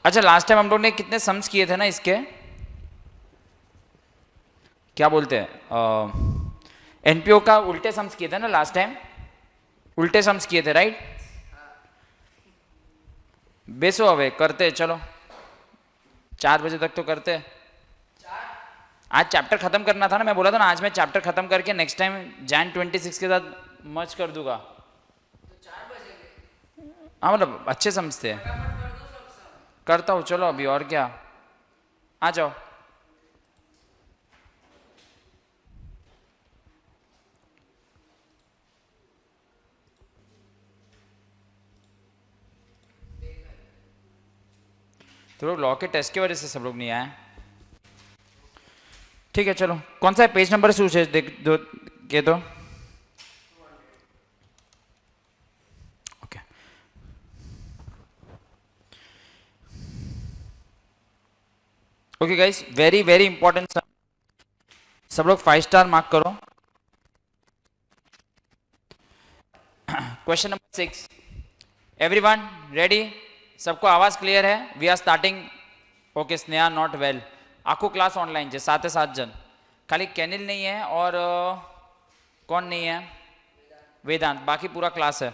अच्छा last time हम लोग ने कितने सम्स किए थे ना इसके, क्या बोलते हैं, एनपीओ का उल्टे सम्स किए थे ना लास्ट टाइम, उल्टे सम्स किए थे राइट। बेसो अवे करते चलो, 4 बजे तक तो करते। आज चैप्टर खत्म करना था ना, मैं बोला था ना आज मैं चैप्टर खत्म करके नेक्स्ट टाइम Jan 26 के साथ मर्ज कर दूंगा। हाँ मतलब अच्छे समझते हैं, करता हूँ चलो अभी, और क्या, आ जाओ। तो लोग लॉ के टेस्ट की वजह से सब लोग नहीं आए, ठीक है चलो। कौन सा पेज नंबर से पूछे देख दो के तो okay. Okay guys, very very important, सब लोग 5 स्टार मार्क करो। क्वेश्चन नंबर 6, एवरीवन रेडी, सबको आवाज क्लियर है? We are starting. Okay Sneha not well, आखो क्लास ऑनलाइन છે 7 जन, खाली कैनिल नहीं है और कौन नहीं है, वेदांत, बाकी पूरा क्लास है।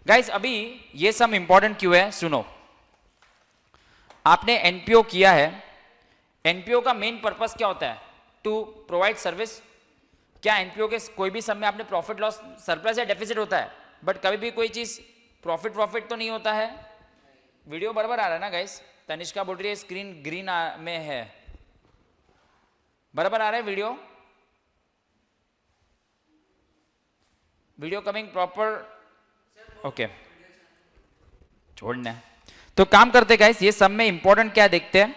गाइस अभी ये सब इंपॉर्टेंट क्यों है सुनो, आपने एनपीओ किया है, एनपीओ का मेन पर्पस क्या होता है, टू प्रोवाइड सर्विस। क्या एनपीओ के कोई भी समय आपने प्रॉफिट लॉस सरप्लस या डेफिसिट होता है, बट कभी भी कोई चीज प्रॉफिट तो नहीं होता है। वीडियो बराबर आ रहा है ना गाइस, तनिष्का बोल रही है स्क्रीन ग्रीन में है, बराबर आ रहा है video, video coming proper, okay छोड़ना है। तो काम करते गाइस, ये सब में इंपॉर्टेंट क्या देखते हैं,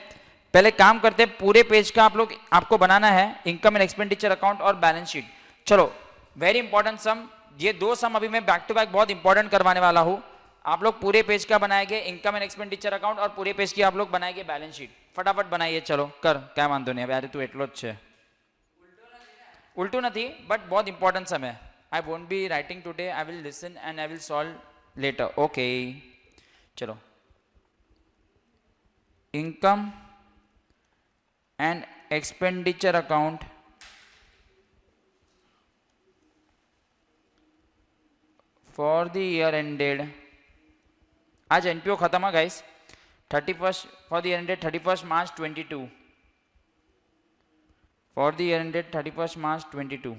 पहले काम करते हैं पूरे पेज का आप लोग आपको बनाना है इनकम एंड एक्सपेंडिचर अकाउंट और बैलेंस शीट। चलो वेरी इंपॉर्टेंट सम, ये 2 सम अभी मैं बैक टू बैक बहुत इंपॉर्टेंट करवाने वाला हूं। आप लोग पूरे पेज का बनाएंगे इनकम एंड एक्सपेंडिचर अकाउंट और पूरे पेज की आप लोग बनाएंगे बैलेंस शीट, फटाफट बनाइए चलो कर, क्या वांधो नहीं, अरे तू એટલો જ છે, उल्टू नहीं बट बहुत इंपॉर्टेंट सम है। I won't be writing today, I will listen and I will solve later, okay चलो। Income and expenditure account for the year ended, आज एनपीओ खत्म है guys, 31 for the year ended 31 March 22, for the year ended 31 मार्च 22।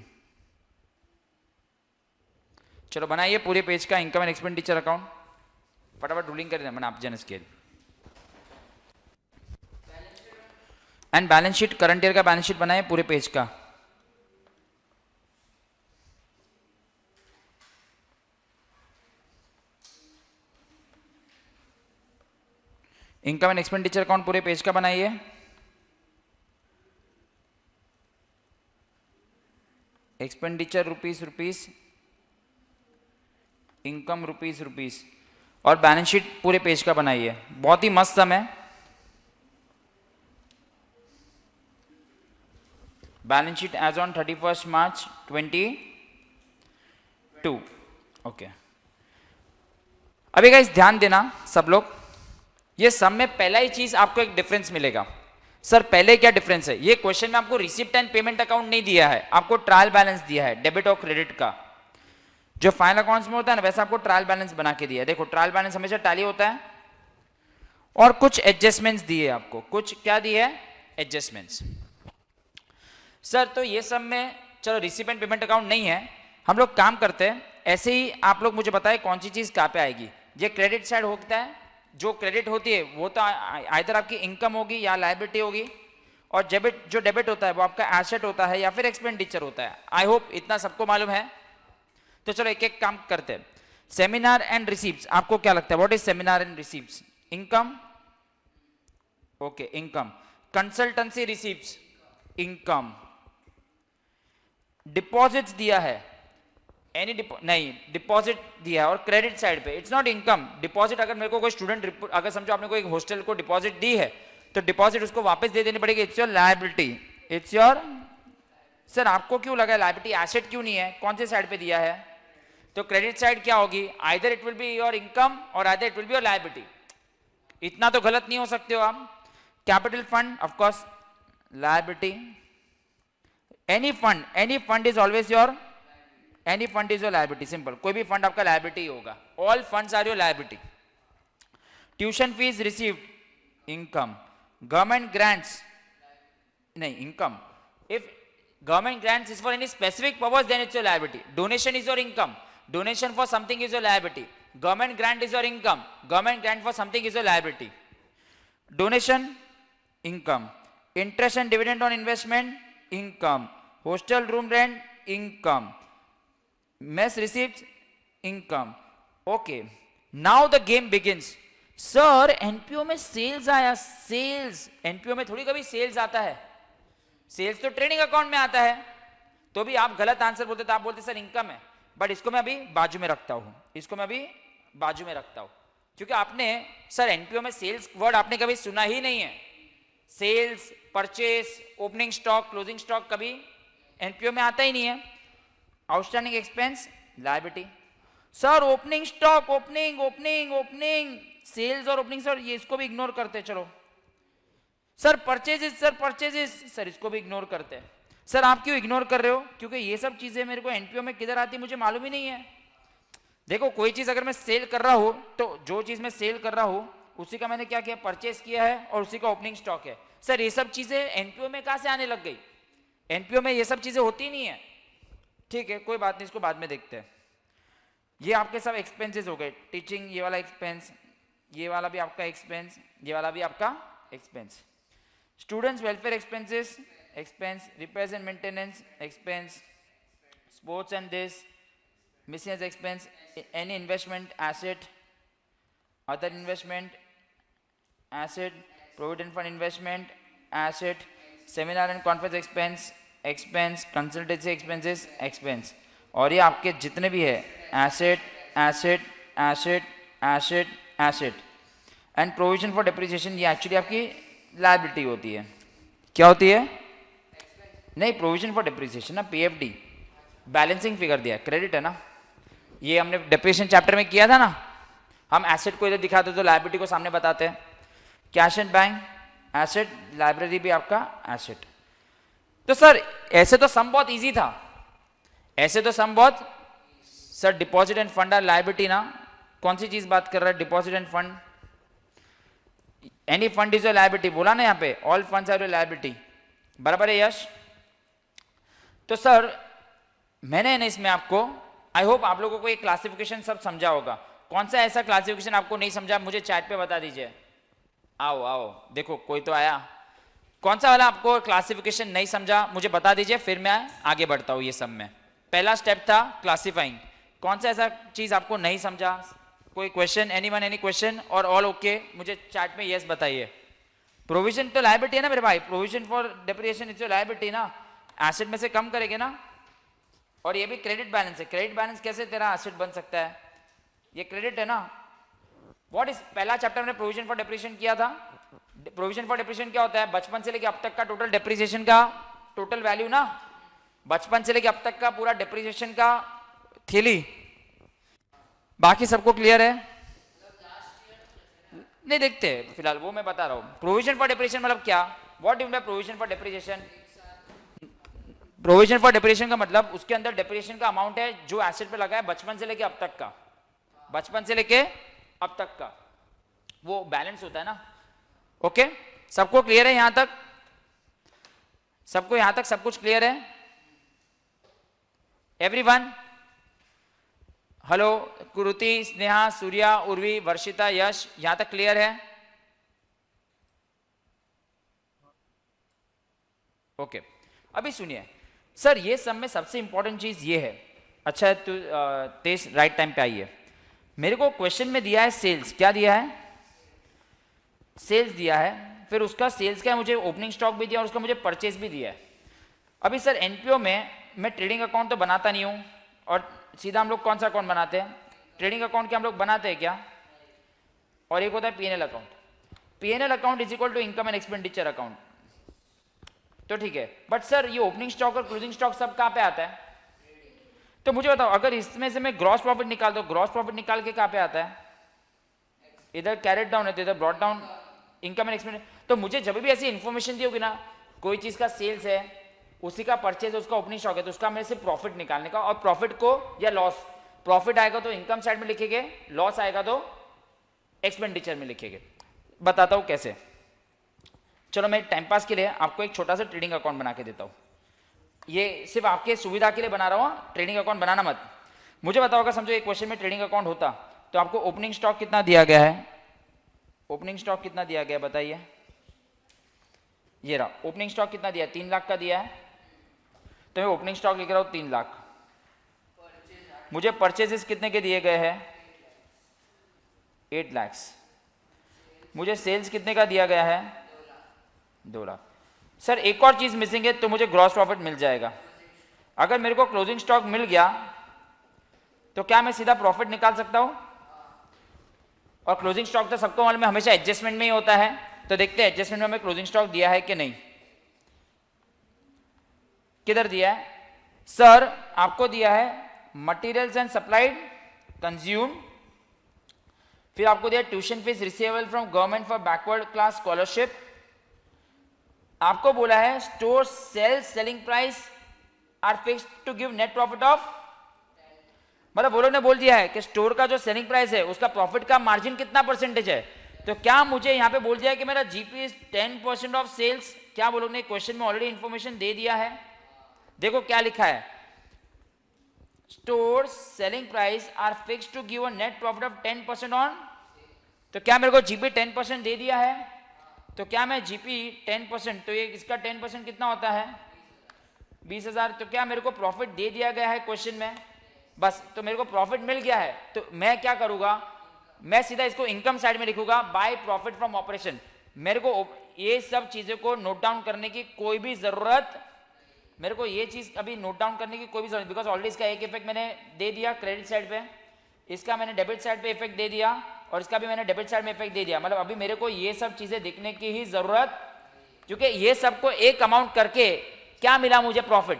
चलो बनाइए पूरे page का income and expenditure account, फटाफट ruling करें मैंने आप जन scale and balance sheet, current year का बैलेंस शीट बनाए पूरे पेज का। इनकम एंड एक्सपेंडिचर अकाउंट पूरे पेज का बनाइए, एक्सपेंडिचर रुपीस, इनकम रुपीस और बैलेंस शीट पूरे पेज का बनाइए, बहुत ही मस्त सम है। Balance sheet as on 31 March 22, okay. अभी गाइस ध्यान देना सब लोग, ये सब में पहला ही चीज आपको एक डिफरेंस मिलेगा। सर पहले क्या डिफरेंस है, ये क्वेश्चन में आपको रिसिप्ट एंड पेमेंट अकाउंट नहीं दिया है, आपको ट्रायल बैलेंस दिया है, डेबिट और क्रेडिट का। जो फाइनल अकाउंट्स में होता है ना वैसा आपको ट्रायल बैलेंस बना के दिया है। देखो ट्रायल बैलेंस हमेशा टैली होता है और कुछ एडजस्टमेंट्स दिए आपको, कुछ क्या दिए है, एडजस्टमेंट्स। सर तो ये सब में चलो रिसिप्ट एंड पेमेंट अकाउंट नहीं है, हम लोग काम करते हैं ऐसे ही, आप लोग मुझे बताएं कौन सी चीज कहाँ पे आएगी। ये क्रेडिट साइड होता है, जो क्रेडिट होती है वो तो आइदर आपकी इनकम होगी या लायबिलिटी होगी, और डेबिट जो डेबिट होता है वो आपका एसेट होता है या फिर एक्सपेंडिचर होता है। आई होप इतना सबको मालूम है। तो चलो एक एक काम करते हैं। सेमिनार एंड रिसीप्ट्स, आपको क्या लगता है what is seminar and receipts? Income, okay income. Consultancy receipts, income. Deposits दिया है, एनी नहीं डिपॉजिट दिया है और क्रेडिट साइड पे इट्स नॉट इनकम। डिपॉजिट अगर मेरे को कोई स्टूडेंट, अगर समझो आपने कोई हॉस्टल को डिपॉजिट दी है तो डिपॉजिट उसको वापस दे देनी पड़ेगी, it's your liability, it's your. Sir आपको क्यों लगा लायबिलिटी एसेट क्यों नहीं है, कौन से साइड पे दिया है? तो क्रेडिट साइड क्या होगी, either it will be your income और either it will be your liability. इतना तो गलत नहीं हो सकते हो आप। Capital fund of course liability, any fund is always your, any fund is your liability, simple, कोई भी फंड आपका लायबिलिटी होगा, all funds are your liability. Tuition fees received income, government grants नहीं इनकम, if government grants is for any specific purpose then it's your liability. Donation is your income, donation for something is your liability. Government grant is your income, government grant for something is your liability. Donation income, interest and dividend on investment income, hostel room rent income, mess receipts income. Okay, now the game begins. Sir NPO में sales आया, sales, NPO में थोड़ी कभी sales आता है, sales तो trading account में आता है। तो भी आप गलत आंसर बोलते तो आप बोलते सर इनकम है, बट इसको मैं अभी बाजू में रखता हूं, इसको मैं अभी बाजू में रखता हूं, क्योंकि आपने सर एनपीओ में सेल्स वर्ड आपने कभी सुना ही नहीं है। Sales, purchase, opening stock, closing stock कभी एनपीओ में आता ही नहीं है। Outstanding expense liability, sir opening stock, opening opening opening, sales और ओपनिंग सर ये इसको भी इग्नोर करते हैं, चलो। Sir purchases, sir purchases, sir इसको भी इग्नोर करते हैं। सर आप क्यों इग्नोर कर रहे हो? क्योंकि ये सब चीजें मेरे को एनपीओ में किधर आती मुझे मालूम ही नहीं है। देखो कोई चीज अगर मैं सेल कर रहा हूं तो जो चीज मैं सेल कर रहा हूं उसी का मैंने क्या किया, परचेस किया है और उसी का ओपनिंग स्टॉक है। सर ये सब चीजें एनपीओ में कहां से आने लग गई? एनपीओ में ये सब चीजें होती नहीं है। ठीक है कोई बात नहीं, इसको बाद में देखते हैं। ये आपके सब एक्सपेंसेस हो गए, टीचिंग ये वाला एक्सपेंस, ये वाला भी आपका एक्सपेंस, ये वाला भी आपका expense. Students welfare expenses expense, repairs and maintenance expense, sports and this miscellaneous expense, any investment asset, other investment asset, provident fund investment asset, seminar and conference expense expense, consultancy expenses expense. और ये आपके जितने भी है asset asset asset asset asset and provision for depreciation, ये actually आपकी liability होती है। क्या होती है? नहीं, प्रोविजन फॉर डेप्रिसिएशन ना, पीएफडी, बैलेंसिंग फिगर दिया, क्रेडिट है ना। ये हमने डेप्रिसिएशन चैप्टर में किया था ना, हम एसेट को इधर दिखाते तो लायबिलिटी को सामने बताते हैं। Cash and bank asset, library भी आपका एसेट। तो सर ऐसे तो सम बहुत इजी था, ऐसे तो सम बहुत, sir deposit and fund are liability ना, कौन सी चीज बात कर रहा है? Deposit and fund, any fund is your liability बोला ना यहाँ पे, all funds are your liability, बराबर है यश? तो सर मैंने ना इसमें आपको, आई होप आप लोगों को ये क्लासिफिकेशन सब समझा होगा। कौन सा ऐसा क्लासिफिकेशन आपको नहीं समझा मुझे चैट पे बता दीजिए। आओ आओ, देखो कोई तो आया। कौन सा वाला आपको क्लासिफिकेशन नहीं समझा मुझे बता दीजिए, फिर मैं आगे बढ़ता हूँ ये सब में। पहला स्टेप था क्लासिफाइंग, कौन सा ऐसा चीज आपको नहीं समझा? कोई क्वेश्चन, एनीवन एनी क्वेश्चन और ऑल ओके? मुझे चैट में यस बताइए। प्रोविजन तो लायबिलिटी है ना मेरे भाई, provision for depreciation is liability ना, एसेट में से कम करेंगे ना। और ये भी क्रेडिट बैलेंस है, क्रेडिट बैलेंस कैसे तेरा एसेट बन सकता है? ये क्रेडिट है ना। व्हाट इज, पहला चैप्टर में प्रोविजन फॉर डेप्रिसिएशन किया था। प्रोविजन फॉर डेप्रिसिएशन क्या होता है? बचपन से लेके अब तक का टोटल डेप्रिसिएशन का टोटल वैल्यू ना, बचपन से लेके अब तक का पूरा डेप्रिसिएशन का थैली। बाकी सबको क्लियर है? नहीं देखते फिलहाल, वो मैं बता रहा हूं। प्रोविजन फॉर डेप्रिसिएशन मतलब क्या? What do mean by provision for depreciation? Provision for depreciation का मतलब उसके अंदर डेप्रिसिएशन का अमाउंट है जो एसेट पे लगा है बचपन से लेके अब तक का, बचपन से लेके अब तक का, वो बैलेंस होता है ना। ओके, सबको क्लियर है यहां तक? सबको यहां तक सब कुछ क्लियर है? एवरीवन? हेलो, कुरुति, स्नेहा, सूर्या, उर्वी, वर्षिता, यश, यहां तक क्लियर है? ओके, अभी सुनिए सर, ये सब में सबसे इंपॉर्टेंट चीज ये है। अच्छा है, तो तेज राइट टाइम पे आइए। मेरे को क्वेश्चन में दिया है सेल्स, क्या दिया है? सेल्स दिया है, फिर उसका सेल्स क्या है मुझे ओपनिंग स्टॉक भी दिया और उसका मुझे परचेज भी दिया है। अभी सर एनपीओ में मैं ट्रेडिंग अकाउंट तो बनाता नहीं हूं, और सीधा हम लोग कौन सा अकाउंट बनाते हैं? ट्रेडिंग अकाउंट क्या हम लोग बनाते हैं क्या? और एक होता है PNL account. PNL account is equal to income and expenditure account, तो ठीक है। बट सर ये ओपनिंग स्टॉक और क्लोजिंग स्टॉक सब कहां पे आता है? तो मुझे बताओ, अगर इसमें से मैं ग्रॉस प्रॉफिट निकाल दो, ग्रॉस प्रॉफिट निकाल के कहां पे आता है? इधर कैरेट डाउन है तो इधर brought down income and expense. तो मुझे जब भी ऐसी इन्फॉर्मेशन दी होगी ना, कोई चीज का सेल्स है, उसी का परचेज है, उसका ओपनिंग स्टॉक है, तो उसका मेरे से प्रॉफिट निकालने का, और प्रॉफिट को या लॉस, प्रॉफिट आएगा तो इनकम साइड में लिखेंगे, लॉस आएगा तो एक्सपेंडिचर में लिखेंगे। बताता हूं कैसे। चलो मैं टाइम पास के लिए आपको एक छोटा सा ट्रेडिंग अकाउंट बना के देता हूं। ये सिर्फ आपके सुविधा के लिए बना रहा हूं, ट्रेडिंग अकाउंट बनाना मत। मुझे बताओ, अगर समझो एक क्वेश्चन में ट्रेडिंग अकाउंट होता तो आपको ओपनिंग स्टॉक कितना दिया गया है? ओपनिंग स्टॉक कितना दिया गया बताइए? ये रहा ओपनिंग स्टॉक कितना दिया? 3 लाख का दिया है, तो मैं ओपनिंग स्टॉक लिख रहा हूं 3 लाख। मुझे परचेजेस कितने के दिए गए हैं? 8 लाख। मुझे सेल्स कितने का दिया गया है? 2 लाख। सर एक और चीज मिसिंग है, तो मुझे ग्रॉस प्रॉफिट मिल जाएगा। अगर मेरे को क्लोजिंग स्टॉक मिल गया तो क्या मैं सीधा प्रॉफिट निकाल सकता हूं? और क्लोजिंग स्टॉक तो सबको मालूम है हमेशा एडजस्टमेंट में ही होता है, तो देखते हैं एडजस्टमेंट में हमें क्लोजिंग स्टॉक दिया है कि नहीं। किधर दिया है? सर आपको दिया है मटेरियल्स एंड सप्लाइड कंज्यूम, फिर आपको दिया tuition fees receivable from government for backward class scholarship. आपको बोला है store sales selling price are fixed to give net profit of, मतलब वो लोग ने बोल दिया है कि स्टोर का जो सेलिंग प्राइस है उसका प्रॉफिट का मार्जिन कितना परसेंटेज है। तो क्या मुझे यहां पे बोल दिया है कि मेरा जीपी इज 10% ऑफ सेल्स? क्या वो लोग ने क्वेश्चन में ऑलरेडी इंफॉर्मेशन दे दिया है? देखो क्या लिखा है, store selling price are fixed to give a net profit of 10% on. तो क्या मेरे को जीपी 10% दे दिया है? तो क्या मैं जीपी 10%, तो ये इसका 10% कितना होता है? 20,000। तो क्या मेरे को प्रॉफिट दे दिया गया है क्वेश्चन में? बस, तो मेरे को प्रॉफिट मिल गया है, तो मैं क्या करूंगा, मैं सीधा इसको इनकम साइड में लिखूंगा, बाय प्रॉफिट फ्रॉम ऑपरेशन। मेरे को ये सब चीजों को नोट डाउन करने की कोई भी जरूरत, मेरे को ये चीज अभी नोट डाउन करने की कोई भी जरूरत, बिकॉज ऑलरेडी इसका एक इफेक्ट मैंने दे दिया क्रेडिट साइड पे, इसका मैंने डेबिट साइड पे इफेक्ट दे दिया, और इसका भी मैंने डेबिट साइड में इफेक्ट दे दिया। मतलब अभी मेरे को ये सब चीजें देखने की ही जरूरत, क्योंकि ये सबको एक अमाउंट करके क्या मिला मुझे? प्रॉफिट।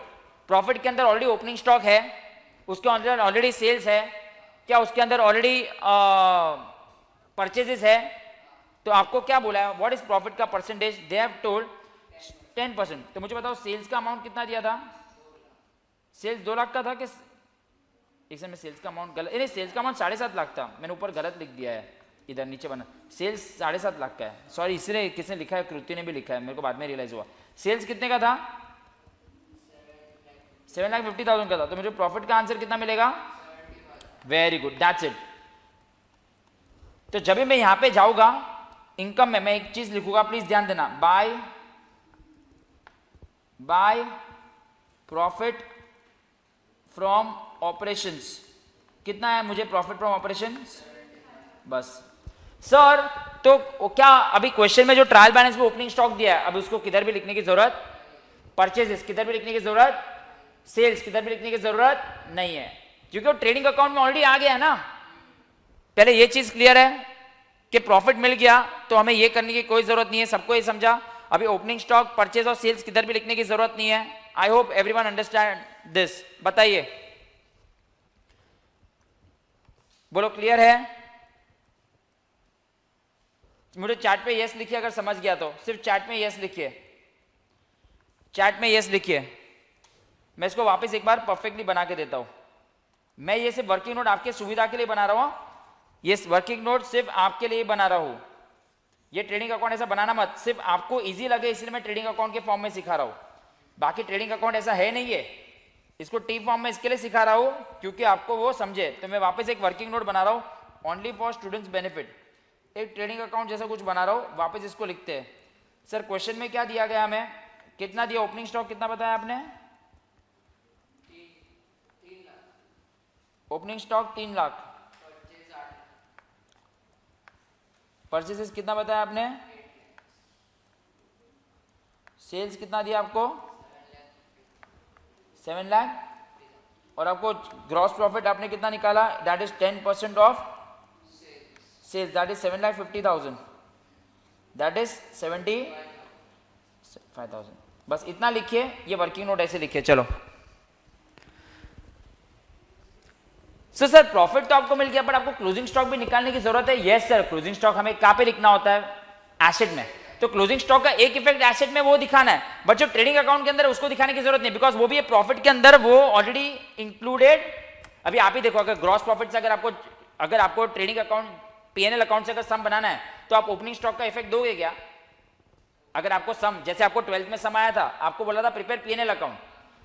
प्रॉफिट के अंदर ऑलरेडी ओपनिंग स्टॉक है, उसके अंदर ऑलरेडी सेल्स है, क्या उसके अंदर ऑलरेडी परचेजेस है। तो आपको क्या बोला है, व्हाट इज प्रॉफिट का परसेंटेज? They have told 10%। तो मुझे बताओ सेल्स का अमाउंट कितना दिया था? सेल्स 2 लाख का था कि एक समय सेल्स का अमाउंट गलत, नहीं सेल्स का अमाउंट 7.5 लाख था, मैंने ऊपर गलत लिख दिया है, इधर नीचे बना सेल्स 7.5 लाख का है, सॉरी इसलिए किसने लिखा है, कृति ने भी लिखा है, मेरे को बाद में रियलाइज हुआ। सेल्स कितने का था? 7,50,000 का था। तो मुझे प्रॉफिट का आंसर कितना मिलेगा? Very good, that's it. तो जब भी मैं यहां पे जाऊंगा इनकम में, मैं एक चीज लिखूंगा, प्लीज ध्यान देना, बाय प्रॉफिट फ्रॉम ऑपरेशंस। कितना है मुझे प्रॉफिट फ्रॉम ऑपरेशंस? बस सर, तो क्या अभी क्वेश्चन में जो ट्रायल बैलेंस में ओपनिंग स्टॉक दिया है, अब उसको किधर भी लिखने की जरूरत, परचेजेस किधर भी लिखने की जरूरत, सेल्स किधर भी लिखने की जरूरत नहीं है, क्योंकि वो ट्रेडिंग अकाउंट में ऑलरेडी आ गया है ना। पहले ये चीज क्लियर है कि प्रॉफिट मिल गया तो हमें ये करने की कोई जरूरत नहीं है, सबको ये समझा। अभी ओपनिंग स्टॉक, परचेज और सेल्स किधर भी लिखने की जरूरत नहीं है। I hope everyone understand this. बताइए, बोलो क्लियर है? मुझे चैट पे यस लिखिए अगर समझ गया तो, सिर्फ चैट में यस लिखिए, चैट में यस लिखिए। मैं इसको वापस एक बार परफेक्टली बना के देता हूं। मैं ये सिर्फ वर्किंग नोट आपके सुविधा के लिए बना रहा हूं, ये वर्किंग नोट सिर्फ आपके लिए बना रहा हूं। ये ट्रेडिंग अकाउंट ऐसा बनाना मत, सिर्फ आपको इजी लगे इसलिए मैं ट्रेडिंग अकाउंट के फॉर्म में सिखा रहा हूं। बाकी ट्रेडिंग अकाउंट ऐसा है नहीं है, इसको टी फॉर्म में इसके लिए सिखा रहा हूं क्योंकि आपको वो समझे। तो मैं वापस एक वर्किंग नोट बना रहा हूं, ओनली फॉर स्टूडेंट्स बेनिफिट। एक ट्रेडिंग अकाउंट जैसा कुछ बना रहा हूं, वापस इसको लिखते हैं। सर क्वेश्चन में क्या दिया गया हमें, कितना दिया? ओपनिंग स्टॉक कितना बताया आपने? ओपनिंग स्टॉक 3 लाख, परचेसेस कितना बताया आपने? सेल्स कितना दिया आपको? 7 लाख। और आपको ग्रॉस प्रॉफिट आपने कितना निकाला? That is 10% of sales, that is 7,50,000, that is 75,000। बस इतना लिखिए, ये वर्किंग नोट ऐसे लिखिए। चलो सर प्रॉफिट तो आपको मिल गया, बट आपको क्लोजिंग स्टॉक भी निकालने की जरूरत है। यस सर, क्लोजिंग स्टॉक हमें कहां पे लिखना होता है? एसेट में। तो क्लोजिंग स्टॉक का एक इफेक्ट एसेट में वो दिखाना है, बट जो ट्रेडिंग अकाउंट के अंदर उसको दिखाने की जरूरत नहीं, बिकॉज वो भी प्रॉफिट के अंदर वो ऑलरेडी इंक्लूडेड। अभी आप ही देखो, अगर ग्रॉस प्रॉफिट से अगर आपको ट्रेडिंग अकाउंट पीएनएल अकाउंट से अगर सम बनाना है तो आप ओपनिंग स्टॉक का इफेक्ट दोगे क्या? अगर आपको सम, जैसे आपको 12th में सम आया था, आपको बोला था प्रिपेयर पीएनएल अकाउंट,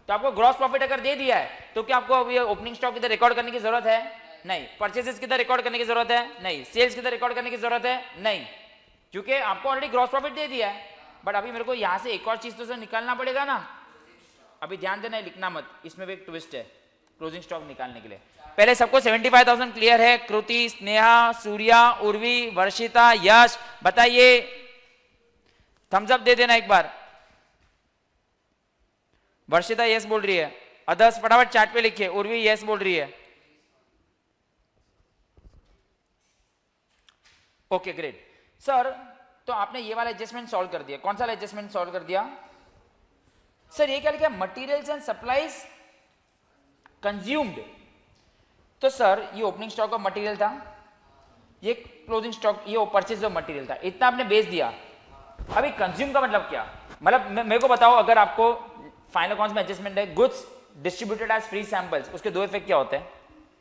तो आपको ग्रॉस प्रॉफिट अगर दे दिया है तो क्या आपको अभी ओपनिंग स्टॉक किधर रिकॉर्ड करने की जरूरत है? नहीं। परचेसेस किधर रिकॉर्ड करने की जरूरत है? नहीं। सेल्स किधर रिकॉर्ड करने की जरूरत है? नहीं, क्योंकि आपको ऑलरेडी ग्रॉस प्रॉफिट दे दिया है। बट अभी मेरे को यहां से एक और चीज तो निकालना पड़ेगा ना। अभी ध्यान देना, लिखना मत, इसमें भी एक ट्विस्ट है क्लोजिंग स्टॉक निकालने के लिए। पहले सबको 75,000 क्लियर है? कृति, स्नेहा, सूर्या, उर्वी, वर्षिता, यश, बताइए, थम्स अप दे देना एक बार। वर्षिता यस बोल रही है, अदर्स फटाफट चैट पे लिखिए। उर्वी यस बोल रही है। ओके ग्रेट सर, तो आपने ये वाला एडजस्टमेंट सॉल्व कर दिया। कौन सा एडजस्टमेंट सॉल्व कर दिया सर? ये क्या लिखा? Materials and supplies consumed. तो सर ये ओपनिंग स्टॉक ऑफ मटेरियल था, ये क्लोजिंग स्टॉक, ये परचेज ऑफ मटेरियल था, इतना आपने बेच दिया। अभी कंज्यूम का मतलब क्या? मतलब मेरे को बताओ, अगर आपको फाइनल अकाउंट्स में एडजस्टमेंट है, goods distributed as free samples, उसके दो इफेक्ट क्या होते हैं?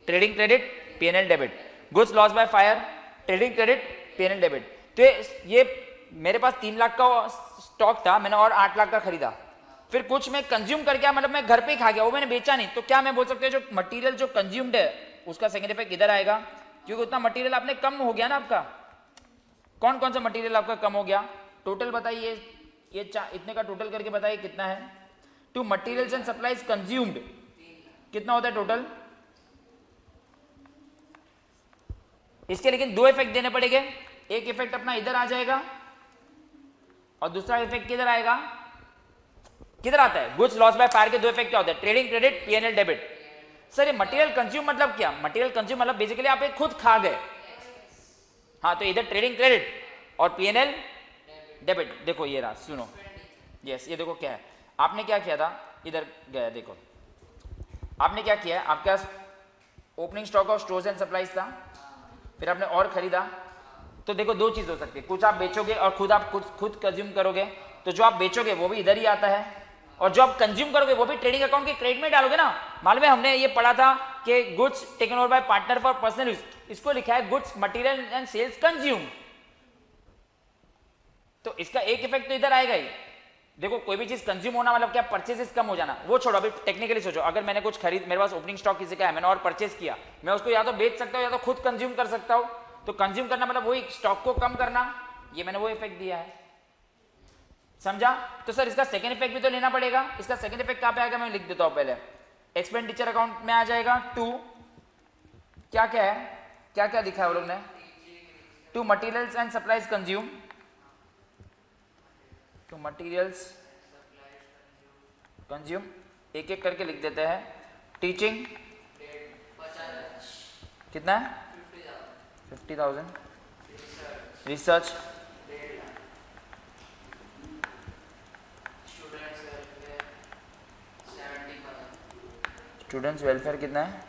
Trading credit, PNL debit. Goods loss by fire, trading credit, PNL debit. तो ये मेरे पास 3 लाख का स्टॉक था, मैंने और 8 लाख का खरीदा, फिर कुछ मैं कंज्यूम कर गया, मतलब मैं घर पे ही खा गया, वो मैंने बेचा नहीं, तो क्या मैं बोल सकते हैं जो मटेरियल जो कंज्यूम्ड है उसका सेकंड इफेक्ट इधर आएगा, क्योंकि उतना मटेरियल आपने कम हो गया ना आपका। कौन कौन सा मटेरियल आपका कम हो गया? टोटल बताइए, ये इतने का टोटल करके बताइए कितना है? To materials and supplies consumed कितना होता है टोटल? इसके लेकिन 2 इफेक्ट देने पड़ेंगे। एक इफेक्ट अपना इधर आ जाएगा और दूसरा इफेक्ट किधर आएगा? किधर आता है? गुड्स लॉस बाय फायर के 2 इफेक्ट क्या होते हैं? Trading credit, PNL debit. Sir ये मटेरियल कंज्यूम मतलब क्या? मटेरियल कंज्यूम मतलब बेसिकली आप एक खुद खा गए। हाँ, तो इधर ट्रेडिंग क्रेडिट और पीएनएल डेबिट। देखो ये रहा, सुनो, यस ये देखो क्या है, आपने क्या किया था, इधर गया देखो, आपने क्या किया है, आपके पास opening stock of stores and supplies था, फिर आपने और खरीदा, तो देखो 2 चीज हो सकती है, कुछ आप बेचोगे और आप खुद कंज्यूम करोगे, तो जो आप बेचोगे वो भी इधर ही आता है, और जो आप कंज्यूम करोगे वो भी ट्रेडिंग अकाउंट के क्रेडिट में डालोगे ना। मालूम है, हमने ये पढ़ा था कि goods taken over by partner for personal use, इसको लिखा है goods material and sales consume, तो इसका एक इफेक्ट तो इधर आएगा ही। देखो कोई भी चीज कंज्यूम होना मतलब क्या? परचेसेस कम हो जाना। वो छोड़ो, अभी टेक्निकली सोचो, अगर मैंने कुछ खरीद, मेरे पास ओपनिंग स्टॉक किसी का है, मैंने और परचेस किया, मैं उसको या तो बेच सकता हूं या तो खुद कंज्यूम कर सकता हूं, तो कंज्यूम करना मतलब वही स्टॉक को कम करना, ये मैंने वो इफेक्ट दिया है, समझा? तो सर इसका सेकंड इफेक्ट भी तो लेना पड़ेगा। इसका सेकंड इफेक्ट कहां पे आएगा? मैं लिख देता हूं पहले, एक्सपेंडिचर अकाउंट में आ जाएगा। 2 क्या क्या है, क्या क्या लिखा है वो लोग ने? To materials and supplies consume, to materials consume, एक एक करके लिख देते हैं। टीचिंग कितना है? 50,000। रिसर्च, स्टूडेंट्स वेलफेयर कितना है?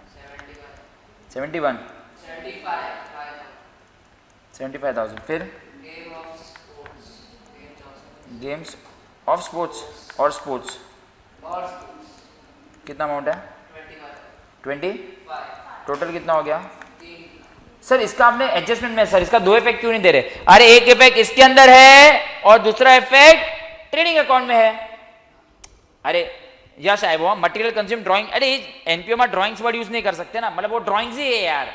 75,000। फिर गेम्स ऑफ स्पोर्ट्स और स्पोर्ट्स कितना अमाउंट है? 20। टोटल कितना हो गया? सर इसका आपने एडजस्टमेंट में, सर इसका 2 इफेक्ट क्यों नहीं दे रहे? अरे एक इफेक्ट इसके अंदर है और दूसरा इफेक्ट ट्रेडिंग अकाउंट में है। अरे यश आए वो मटेरियल कंज्यूम ड्राइंग, अरे एनपीओ में ड्राइंग्स वर्ड यूज नहीं कर सकते ना, मतलब वो ड्राइंग्स ही है यार।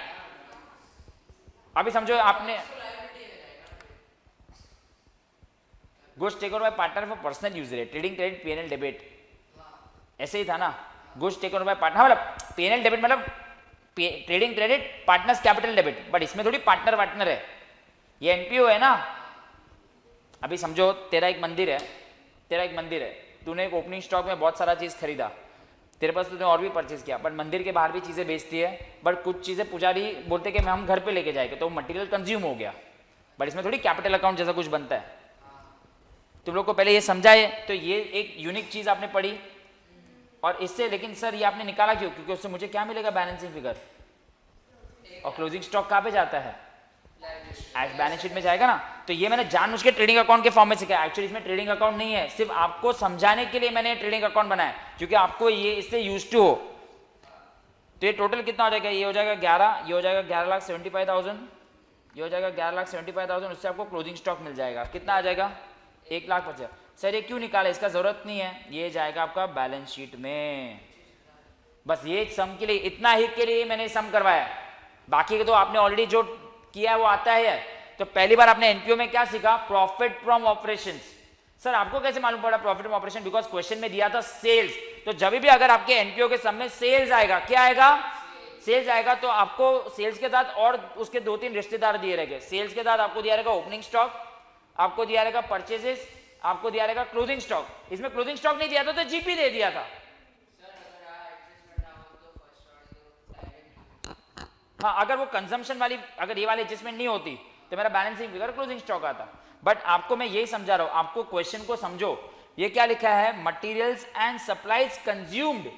अभी समझो आपने goods taken by partner for personal use है, ट्रेडिंग क्रेडिट, पीएनएल डेबिट, ऐसे ही था ना। गुड्स टेकन बाय पार्टनर मतलब पीएनएल डेबिट मतलब trading credit partners capital debit, but इसमें थोड़ी पार्टनर वार्टनर है, ये एनपीओ है ना। अभी समझो तेरा एक मंदिर है, तूने एक ओपनिंग स्टॉक में बहुत सारा चीज खरीदा, तेरे पास तूने और भी परचेज किया, बट मंदिर के बाहर भी चीजें बेचती है, बट कुछ चीजें पुजारी बोलते कि हम घर पे लेके जाएंगे, तो मटेरियल कंज्यूम हो गया, बट इसमें थोड़ी कैपिटल अकाउंट जैसा कुछ बनता है। तुम लोग को पहले ये समझाए, तो ये एक यूनिक चीज आपने पढ़ी, और इससे लेकिन सर ये आपने निकाला क्यों? क्योंकि उससे मुझे क्या मिलेगा? Balancing figure. और क्लोजिंग स्टॉक कहाँ पे जाता है? बैलेंस शीट में जाएगा ना। तो ये मैंने जानबूझ के ट्रेडिंग अकाउंट के फॉर्म में सिखाया। एक्चुअली इसमें ट्रेडिंग अकाउंट नहीं है, सिर्फ आपको समझाने के लिए मैंने ट्रेडिंग अकाउंट बनाया, क्योंकि आपको ये इससे यूज टू हो। तो ये टोटल कितना हो जाएगा? ये हो जाएगा 11, ये हो जाएगा 11,75,000, ये हो जाएगा 11,75,000। उससे आपको क्लोजिंग स्टॉक मिल जाएगा। कितना आ जाएगा? 1,50,000। सर ये क्यों निकाला? इसका जरूरत नहीं है, ये जाएगा आपका बैलेंस शीट में। बस ये सम के लिए, इतना ही के लिए मैंने सम करवाया। बाकी तो आपने ऑलरेडी जो किया है वो आता है। तो पहली बार आपने एनपीओ में क्या सीखा? Profit from operations. सर आपको कैसे मालूम पड़ा profit from operation? Because question में दिया था सेल्स। तो जब भी अगर आपके एनपीओ के सम में सेल्स आएगा, क्या आएगा? सेल्स आएगा, तो आपको सेल्स के साथ और उसके 2-3 रिश्तेदार दिए रहेंगे। सेल्स के साथ आपको दिया रहेगा ओपनिंग स्टॉक, आपको दिया रहेगा परचेजेस, आपको दिया रहेगा क्लोजिंग स्टॉक। इसमें क्लोजिंग स्टॉक नहीं दिया था तो जीपी दे दिया था। हाँ, अगर वो कंजम्पशन वाली, अगर ये वाली एडजस्टमेंट नहीं होती तो मेरा बैलेंसिंग फिगर क्लोजिंग स्टॉक आता। बट आपको मैं यही समझा रहा हूं, आपको क्वेश्चन को समझो। ये क्या लिखा है? Materials and supplies consumed.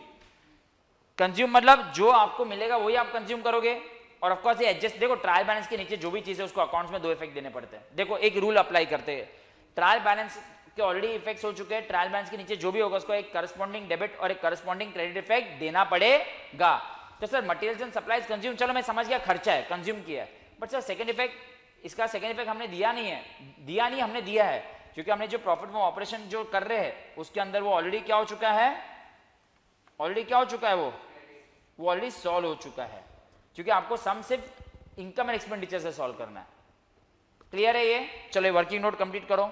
Consume मतलब जो आपको मिलेगा वही आप कंज्यूम करोगे। और ऑफ कोर्स ये एडजस्ट, देखो ट्रायल बैलेंस के नीचे जो भी चीज है उसको अकाउंट्स में 2 इफेक्ट देने पड़ते हैं। देखो एक रूल अप्लाई करते हैं, ट्रायल बैलेंस के ऑलरेडी इफेक्ट्स हो चुके हैं, ट्रायल बैलेंस के नीचे जो भी होगा उसको एक करस्पॉन्डिंग डेबिट और एक करस्पॉन्डिंग क्रेडिट इफेक्ट देना पड़ेगा। तो sir materials and supplies consume, चलो मैं समझ गया खर्चा है, कंज्यूम किया है। बट सर सेकंड इफेक्ट, इसका सेकंड इफेक्ट हमने दिया नहीं है, हमने दिया है, क्योंकि हमने जो प्रॉफिट फ्रॉम ऑपरेशन जो कर रहे हैं उसके अंदर वो ऑलरेडी क्या हो चुका है? वो ऑलरेडी सॉल्व हो चुका है, क्योंकि आपको सम सिर्फ इनकम एंड एक्सपेंडिचर से सॉल्व करना है। क्लियर है ये? चलो वर्किंग नोट कंप्लीट करो।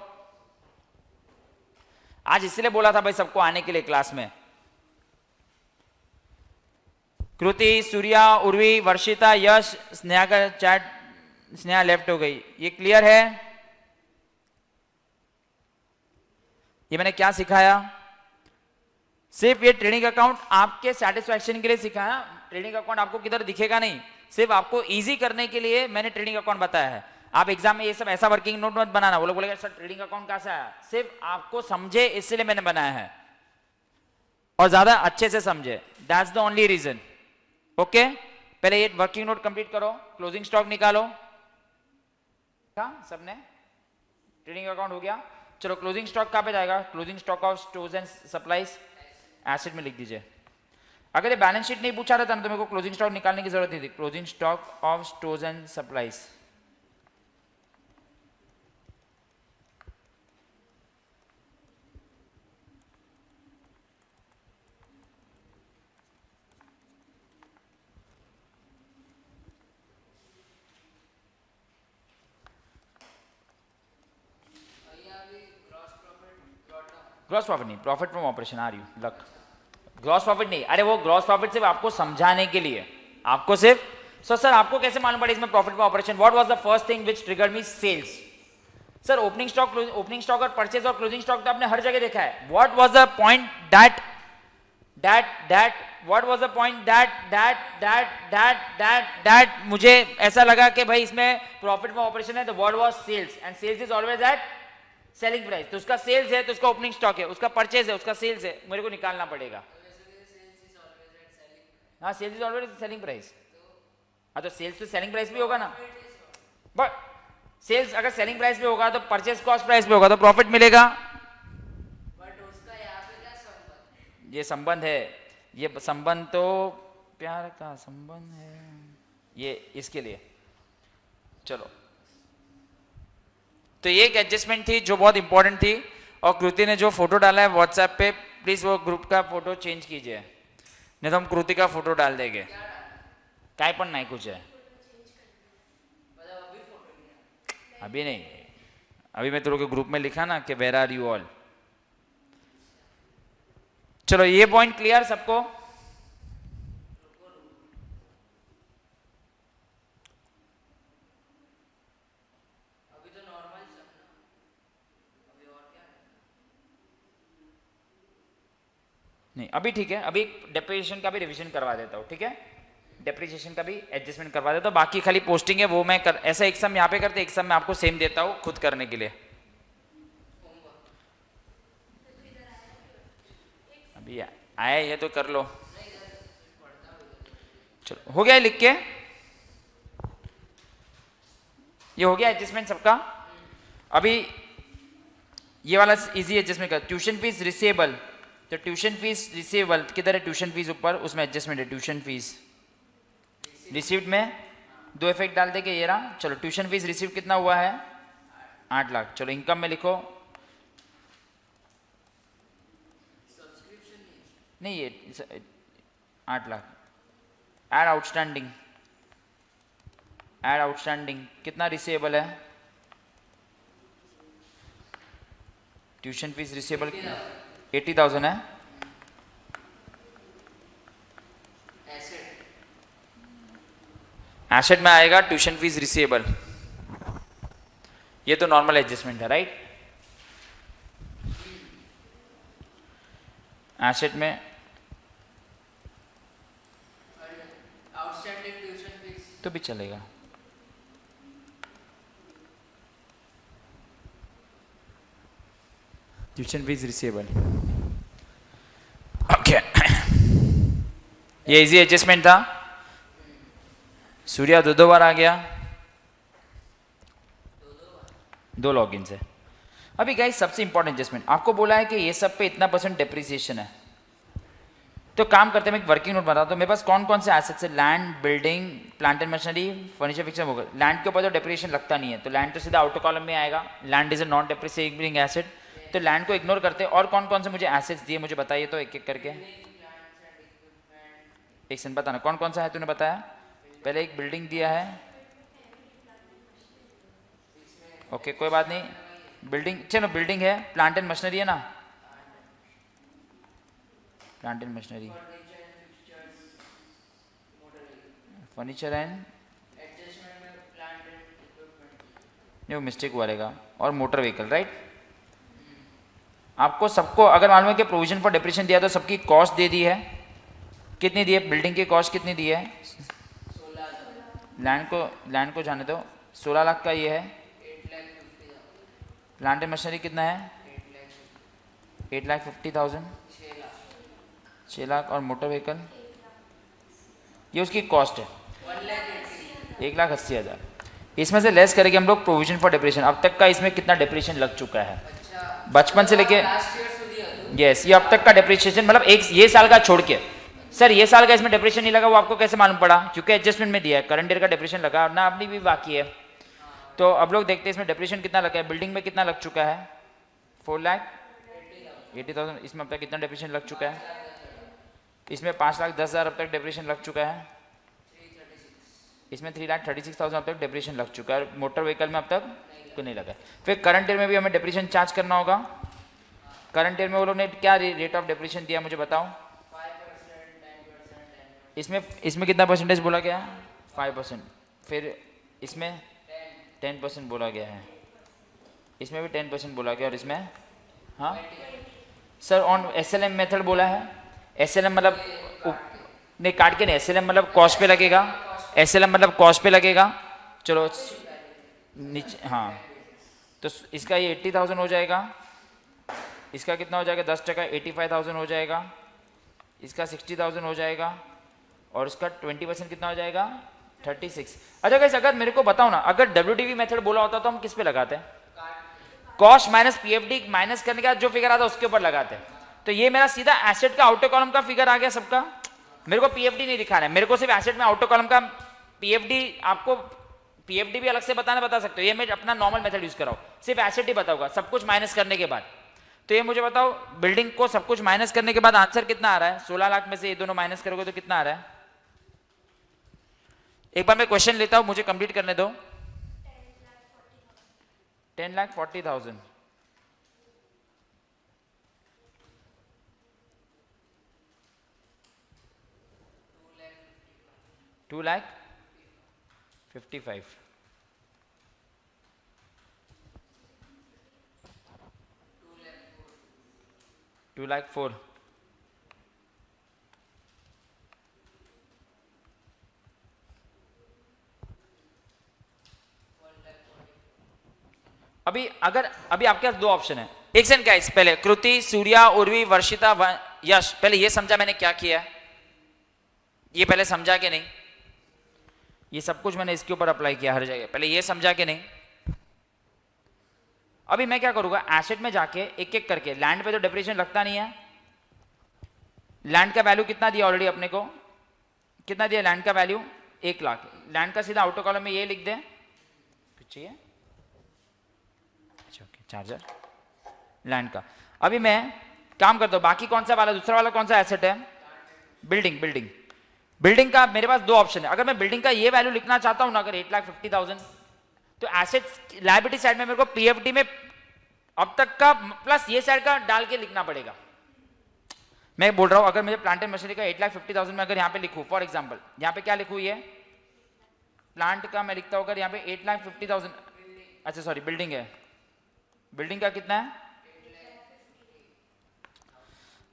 आज इसलिए बोला था भाई सबको आने के लिए क्लास में। कृति, सूर्या, उर्वी, वर्षिता, यश, स्नेहा का चैट, स्नेहा लेफ्ट हो गई। ये क्लियर है? ये मैंने क्या सिखाया? सिर्फ ये ट्रेडिंग अकाउंट आपके सेटिस्फैक्शन के लिए सिखाया। ट्रेडिंग अकाउंट आपको किधर दिखेगा नहीं, सिर्फ आपको इजी करने के लिए मैंने ट्रेडिंग अकाउंट बताया है। आप एग्जाम में ये सब ऐसा वर्किंग नोट मत बनाना। वो लोग बोलेगा सर ट्रेडिंग अकाउंट कैसा है? सिर्फ आपको समझे इसलिए मैंने बनाया है, और ज्यादा अच्छे से समझे, that's the only reason. Okay, पहले ये वर्किंग नोट कंप्लीट करो, क्लोजिंग स्टॉक निकालो। सबने ट्रेडिंग अकाउंट हो गया। चलो क्लोजिंग स्टॉक कहां पे जाएगा? Closing stock of stores and supplies asset में लिख दीजिए। अगर ये बैलेंस शीट नहीं पूछा रहता ना तो मेरे को क्लोजिंग स्टॉक निकालने की जरूरत नहीं थी। Closing stock of stores and supplies. Gross profit नहीं, profit from operation. Are you luck? Gross profit नहीं, अरे वो ग्रॉस प्रॉफिट सिर्फ आपको समझाने के लिए, आपको सिर्फ। सर आपको कैसे मालूम पड़ा इसमें profit from operation? What was the first thing which triggered me? Sales. Sir opening stock और परचेज और क्लोजिंग स्टॉक तो आपने हर जगह देखा है। What was the point that मुझे ऐसा लगा कि भाई इसमें प्रॉफिट फ्रॉम ऑपरेशन है, तो what was sales, and sales is always at selling price. तो उसका सेल्स है तो उसका ओपनिंग स्टॉक है, उसका परचेज है, उसका सेल्स है, मेरे को निकालना पड़ेगा। हाँ, sales is always selling price. हाँ, तो सेल्स तो सेलिंग प्राइस भी होगा ना। बट सेल्स अगर सेलिंग प्राइस पे होगा तो परचेज कॉस्ट प्राइस पे होगा तो प्रॉफिट मिलेगा। बट उसका यहाँ पे क्या संबंध? ये संबंध है, ये संबंध तो प्यार का संबंध है, ये इसके लिए। चलो, तो ये एक एडजस्टमेंट थी जो बहुत इंपॉर्टेंट थी। और कृति ने जो फोटो डाला है व्हाट्सएप पे, प्लीज वो ग्रुप का फोटो चेंज कीजिए, नहीं तो हम कृति का फोटो डाल देंगे। काय पण नहीं कुछ है, अभी नहीं, अभी मैं तेरे को ग्रुप में लिखा ना कि वेयर आर यू ऑल। चलो ये पॉइंट क्लियर सबको? नहीं अभी ठीक है, अभी डेप्रिसिएशन का भी रिवीजन करवा देता हूँ, ठीक है? डेप्रिसिएशन का भी एडजस्टमेंट करवा देता हूँ, बाकी खाली पोस्टिंग है वो मैं ऐसा एक सम यहाँ पे करते, एक सम मैं आपको सेम देता हूँ खुद करने के लिए। अभी आया ये तो कर लो। चलो हो गया लिख के? ये हो गया एडजस्टमेंट सबका। अभी ये वाला इजी एडजस्टमेंट का ट्यूशन फीस रिसीवेबल, तो ट्यूशन फीस रिसीवेबल किधर है, ट्यूशन फीस ऊपर, उसमें एडजस्टमेंट है ट्यूशन फीस रिसीव्ड में दो इफेक्ट डाल दे के ये रहा। चलो ट्यूशन फीस रिसीव कितना हुआ है 8 लाख। चलो इनकम में लिखो, नहीं ये 8 lakh. Add outstanding, add outstanding कितना रिसीवेबल है, ट्यूशन फीस रिसीवेबल 80,000 है। एसेट में आएगा ट्यूशन फीस रिसीवेबल, ये तो नॉर्मल एडजस्टमेंट है राइट। एसेट में आउटस्टैंडिंग ट्यूशन फीस तो भी चलेगा। Tuition fees receivable okay. ये इजी एडजस्टमेंट था। सूर्या दो बार आ गया, दो लॉगिन से। अभी गाइस सबसे इंपॉर्टेंट एडजस्टमेंट आपको बोला है कि ये सब पे इतना % डेप्रिसिएशन है, तो काम करते हैं मैं एक वर्किंग नोट बताता हूँ। मेरे पास कौन कौन से एसेट्स है, land, building, plant and machinery, furniture fixer होगा। लैंड के ऊपर तो डेप्रिसिएशन लगता नहीं है, तो लैंड तो सीधा आउटर कॉलम में आएगा। Land is a non depreciating asset, तो लैंड को इग्नोर करते हैं। और कौन कौन से मुझे एसेट्स दिए मुझे बताइए तो एक एक करके। एक सेकंड बताना कौन कौन सा है, तूने बताया पहले एक बिल्डिंग दिया है, ओके कोई बात नहीं, बिल्डिंग चलो बिल्डिंग है। प्लांट एंड मशीनरी है ना, plant and machinery, furniture and नहीं वो मिस्टेक हुआ रहेगा, और मोटर व्हीकल राइट। आपको सबको अगर मालूम है कि प्रोविजन फॉर डेप्रिसिएशन दिया तो सबकी कॉस्ट दे दी है, कितनी दी है, बिल्डिंग की कॉस्ट कितनी दी है, 16,000। लैंड को जाने दो, 16 लाख का ये है। 8,50,000। प्लांट एंड मशीनरी कितना है, 8,50,000, 6 लाख। और मोटर व्हीकल ये उसकी कॉस्ट है 1,80,000। इसमें से लेस करेंगे हम लोग प्रोविजन फॉर डेप्रिसिएशन। अब तक का इसमें कितना डेप्रिसिएशन लग चुका है, बचपन से लेके यस ये अब तक का डेप्रिसिएशन, मतलब एक ये साल का छोड़ के। सर ये साल का इसमें डेप्रिसिएशन नहीं लगा, वो आपको कैसे मालूम पड़ा, क्योंकि एडजस्टमेंट में दिया है। करंट ईयर का डेप्रिसिएशन लगा ना, अपनी भी बाकी है। तो अब लोग देखते हैं इसमें डेप्रिसिएशन कितना लगा है। बिल्डिंग में कितना लग चुका है, 4,80,000। इसमें अब तक कितना डेप्रिसिएशन लग चुका है, इसमें 5,10,000 अब तक डेप्रिसिएशन लग चुका है। इसमें 3,36,000 अब तक डेप्रिसिएशन लग चुका है। मोटर व्हीकल में अब तक को नहीं लगा। फिर करंट ईयर में भी हमें डेप्रिसिएशन चार्ज करना होगा। करंट ईयर में वो लोग ने क्या रेट ऑफ डेप्रिसिएशन दिया मुझे बताओ। इसमें कितना परसेंटेज बोला गया, 5%। फिर इसमें 10% बोला गया है, इसमें भी 10% बोला गया, और इसमें हाँ सर ऑन SLM मेथड बोला है। SLM मतलब नहीं काट के नहीं, SLM मतलब कॉस्ट पे लगेगा, SLM मतलब कॉस्ट पे लगेगा। चलो नीचे हाँ, तो इसका ये 80,000 हो जाएगा, इसका कितना हो जाएगा 10%, 85,000 हो जाएगा, इसका 60,000 हो जाएगा, और इसका 20% कितना हो जाएगा 36। अच्छा गाइस अगर मेरे को बताओ ना, अगर WDV मेथड बोला होता तो हम किस पे लगाते हैं, कॉस्ट माइनस PFD माइनस करने का जो फिगर आता है उसके ऊपर लगाते हैं। तो ये मेरा सीधा एसेट का आउटर कॉलम का फिगर आ गया सबका। मेरे को PFD नहीं दिखाना है, मेरे को सिर्फ एसेट में आउटर कॉलम का PFD, आपको PFD भी अलग से बता सकते हो, ये मैं अपना नॉर्मल मेथड यूज कर रहा हूँ, सिर्फ एसेट ही बताऊंगा सब कुछ माइनस करने के बाद। तो ये मुझे बताओ बिल्डिंग को सब कुछ माइनस करने के बाद आंसर कितना आ रहा है, 16 लाख में से ये दोनों माइनस करोगे तो कितना आ रहा है। एक बार मैं क्वेश्चन लेता हूं, मुझे कंप्लीट करने दो। 10,40,000 2,55,000 2,04,000 अभी आपके पास दो ऑप्शन है। एक सेकंड गाइस, पहले कृति, सूर्या, उर्वी, वर्षिता, यश, पहले ये समझा मैंने क्या किया है, ये पहले समझा कि नहीं, ये सब कुछ मैंने इसके ऊपर अप्लाई किया हर जगह, पहले ये समझा कि नहीं। अभी मैं क्या करूंगा, एसेट में जाके एक एक करके, लैंड पे तो डेप्रिसिएशन लगता नहीं है, लैंड का वैल्यू कितना दिया ऑलरेडी अपने को, कितना दिया लैंड का वैल्यू 1 लाख, लैंड का सीधा आउटर कॉलम में ये लिख दें, कुछ चाहिए, अच्छा ओके, चार्जर लैंड का। अभी मैं काम करता हूं, बाकी कौन सा वाला, दूसरा वाला कौन सा एसेट है, बिल्डिंग। बिल्डिंग का मेरे पास 2 ऑप्शन है, अगर मैं बिल्डिंग का ये वैल्यू लिखना चाहता हूं ना, अगर 8,50,000, तो एसेट लायबिलिटी साइड में मेरे को पीएफडी में अब तक का प्लस ये साइड का डाल के लिखना पड़ेगा। मैं बोल रहा हूं अगर मुझे प्लांट एंड मशीनरी का 8,50,000 में अगर यहां पे लिखूं, फॉर एग्जांपल यहां पे क्या लिखूं, ये प्लांट का मैं लिखता हूं, अगर यहां पे 8,50,000, अच्छा सॉरी बिल्डिंग है, बिल्डिंग का कितना है,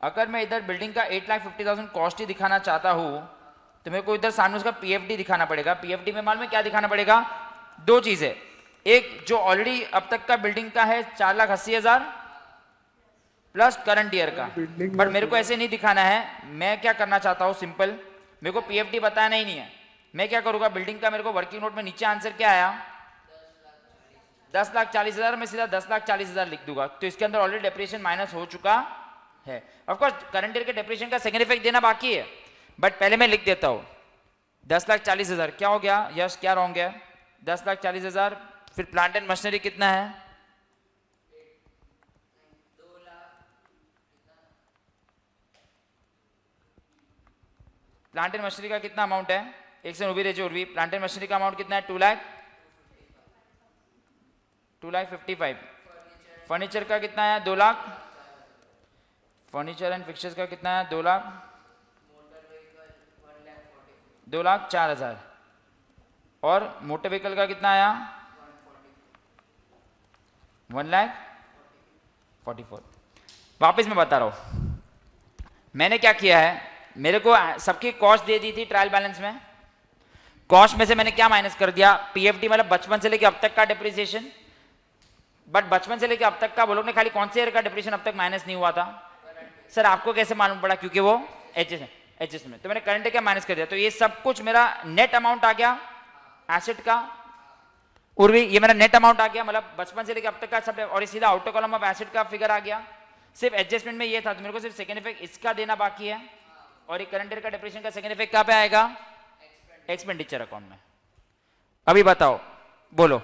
अगर मैं इधर बिल्डिंग का 8,50,000 कॉस्ट ही दिखाना चाहता हूं तो मेरे को इधर सामने उसका पीएफडी दिखाना पड़ेगा। पीएफडी में मालूम है क्या दिखाना पड़ेगा, 2 चीजें, एक जो ऑलरेडी अब तक का बिल्डिंग का है 4,80,000 प्लस करंट ईयर का, बट मेरे को ऐसे नहीं दिखाना है। मैं क्या करना चाहता हूं, सिंपल, मेरे को पीएफडी बताना ही नहीं है, मैं क्या करूंगा, बिल्डिंग का मेरे को वर्किंग नोट में नीचे आंसर क्या आया, 10,40,000, मैं सीधा 10,40,000 लिख दूंगा, तो इसके अंदर ऑलरेडी डेप्रिसिएशन माइनस हो चुका है। ऑफ कोर्स करंट ईयर के डेप्रिसिएशन का सेकंड इफेक्ट देना बाकी है, बट पहले मैं लिख देता हूं 10,40,000, क्या हो गया यश, क्या रॉन्ग है, 10,40,000, फिर प्लांट एंड मशीनरी कितना है, प्लांट एंड मशीनरी का कितना अमाउंट है, एक से उर्वी रेजो उर्वी, प्लांट एंड मशीनरी का अमाउंट कितना है, 2,55,000, फर्नीचर का कितना है, 2 लाख, फर्नीचर एंड फिक्चर्स का कितना है, 2,04,000, और मोटर व्हीकल का कितना आया, 1,44,000। वापस मैं बता रहा हूं, मैंने क्या किया है, मेरे को सबकी कॉस्ट दे दी थी ट्रायल बैलेंस में, कॉस्ट में से मैंने क्या माइनस कर दिया, पीएफडी मतलब बचपन से लेके अब तक का डिप्रिसिएशन, बट बचपन से लेके अब तक का वो लोग ने खाली कौन से ईयर का डिप्रिसिएशन अब तक माइनस नहीं हुआ था, सर आपको कैसे मालूम पड़ा, क्योंकि वो एचएस में, तो मैंने करंट क्या माइनस कर दिया, तो ये सब कुछ मेरा नेट अमाउंट आ गया एसेट का, उर्वी ये मेरा नेट अमाउंट आ गया, मतलब बचपन से लेके अब तक का सब, और सीधा आउटर कॉलम ऑफ एसेट का फिगर आ गया। सिर्फ एडजस्टमेंट में ये था, तो मेरे को सिर्फ सेकंड इफेक्ट इसका देना बाकी है, और ये करंट ईयर का डिप्रिसिएशन का सेकंड इफेक्ट कहां पे आएगा, एक्सपेंडिचर अकाउंट में। अभी बताओ, बोलो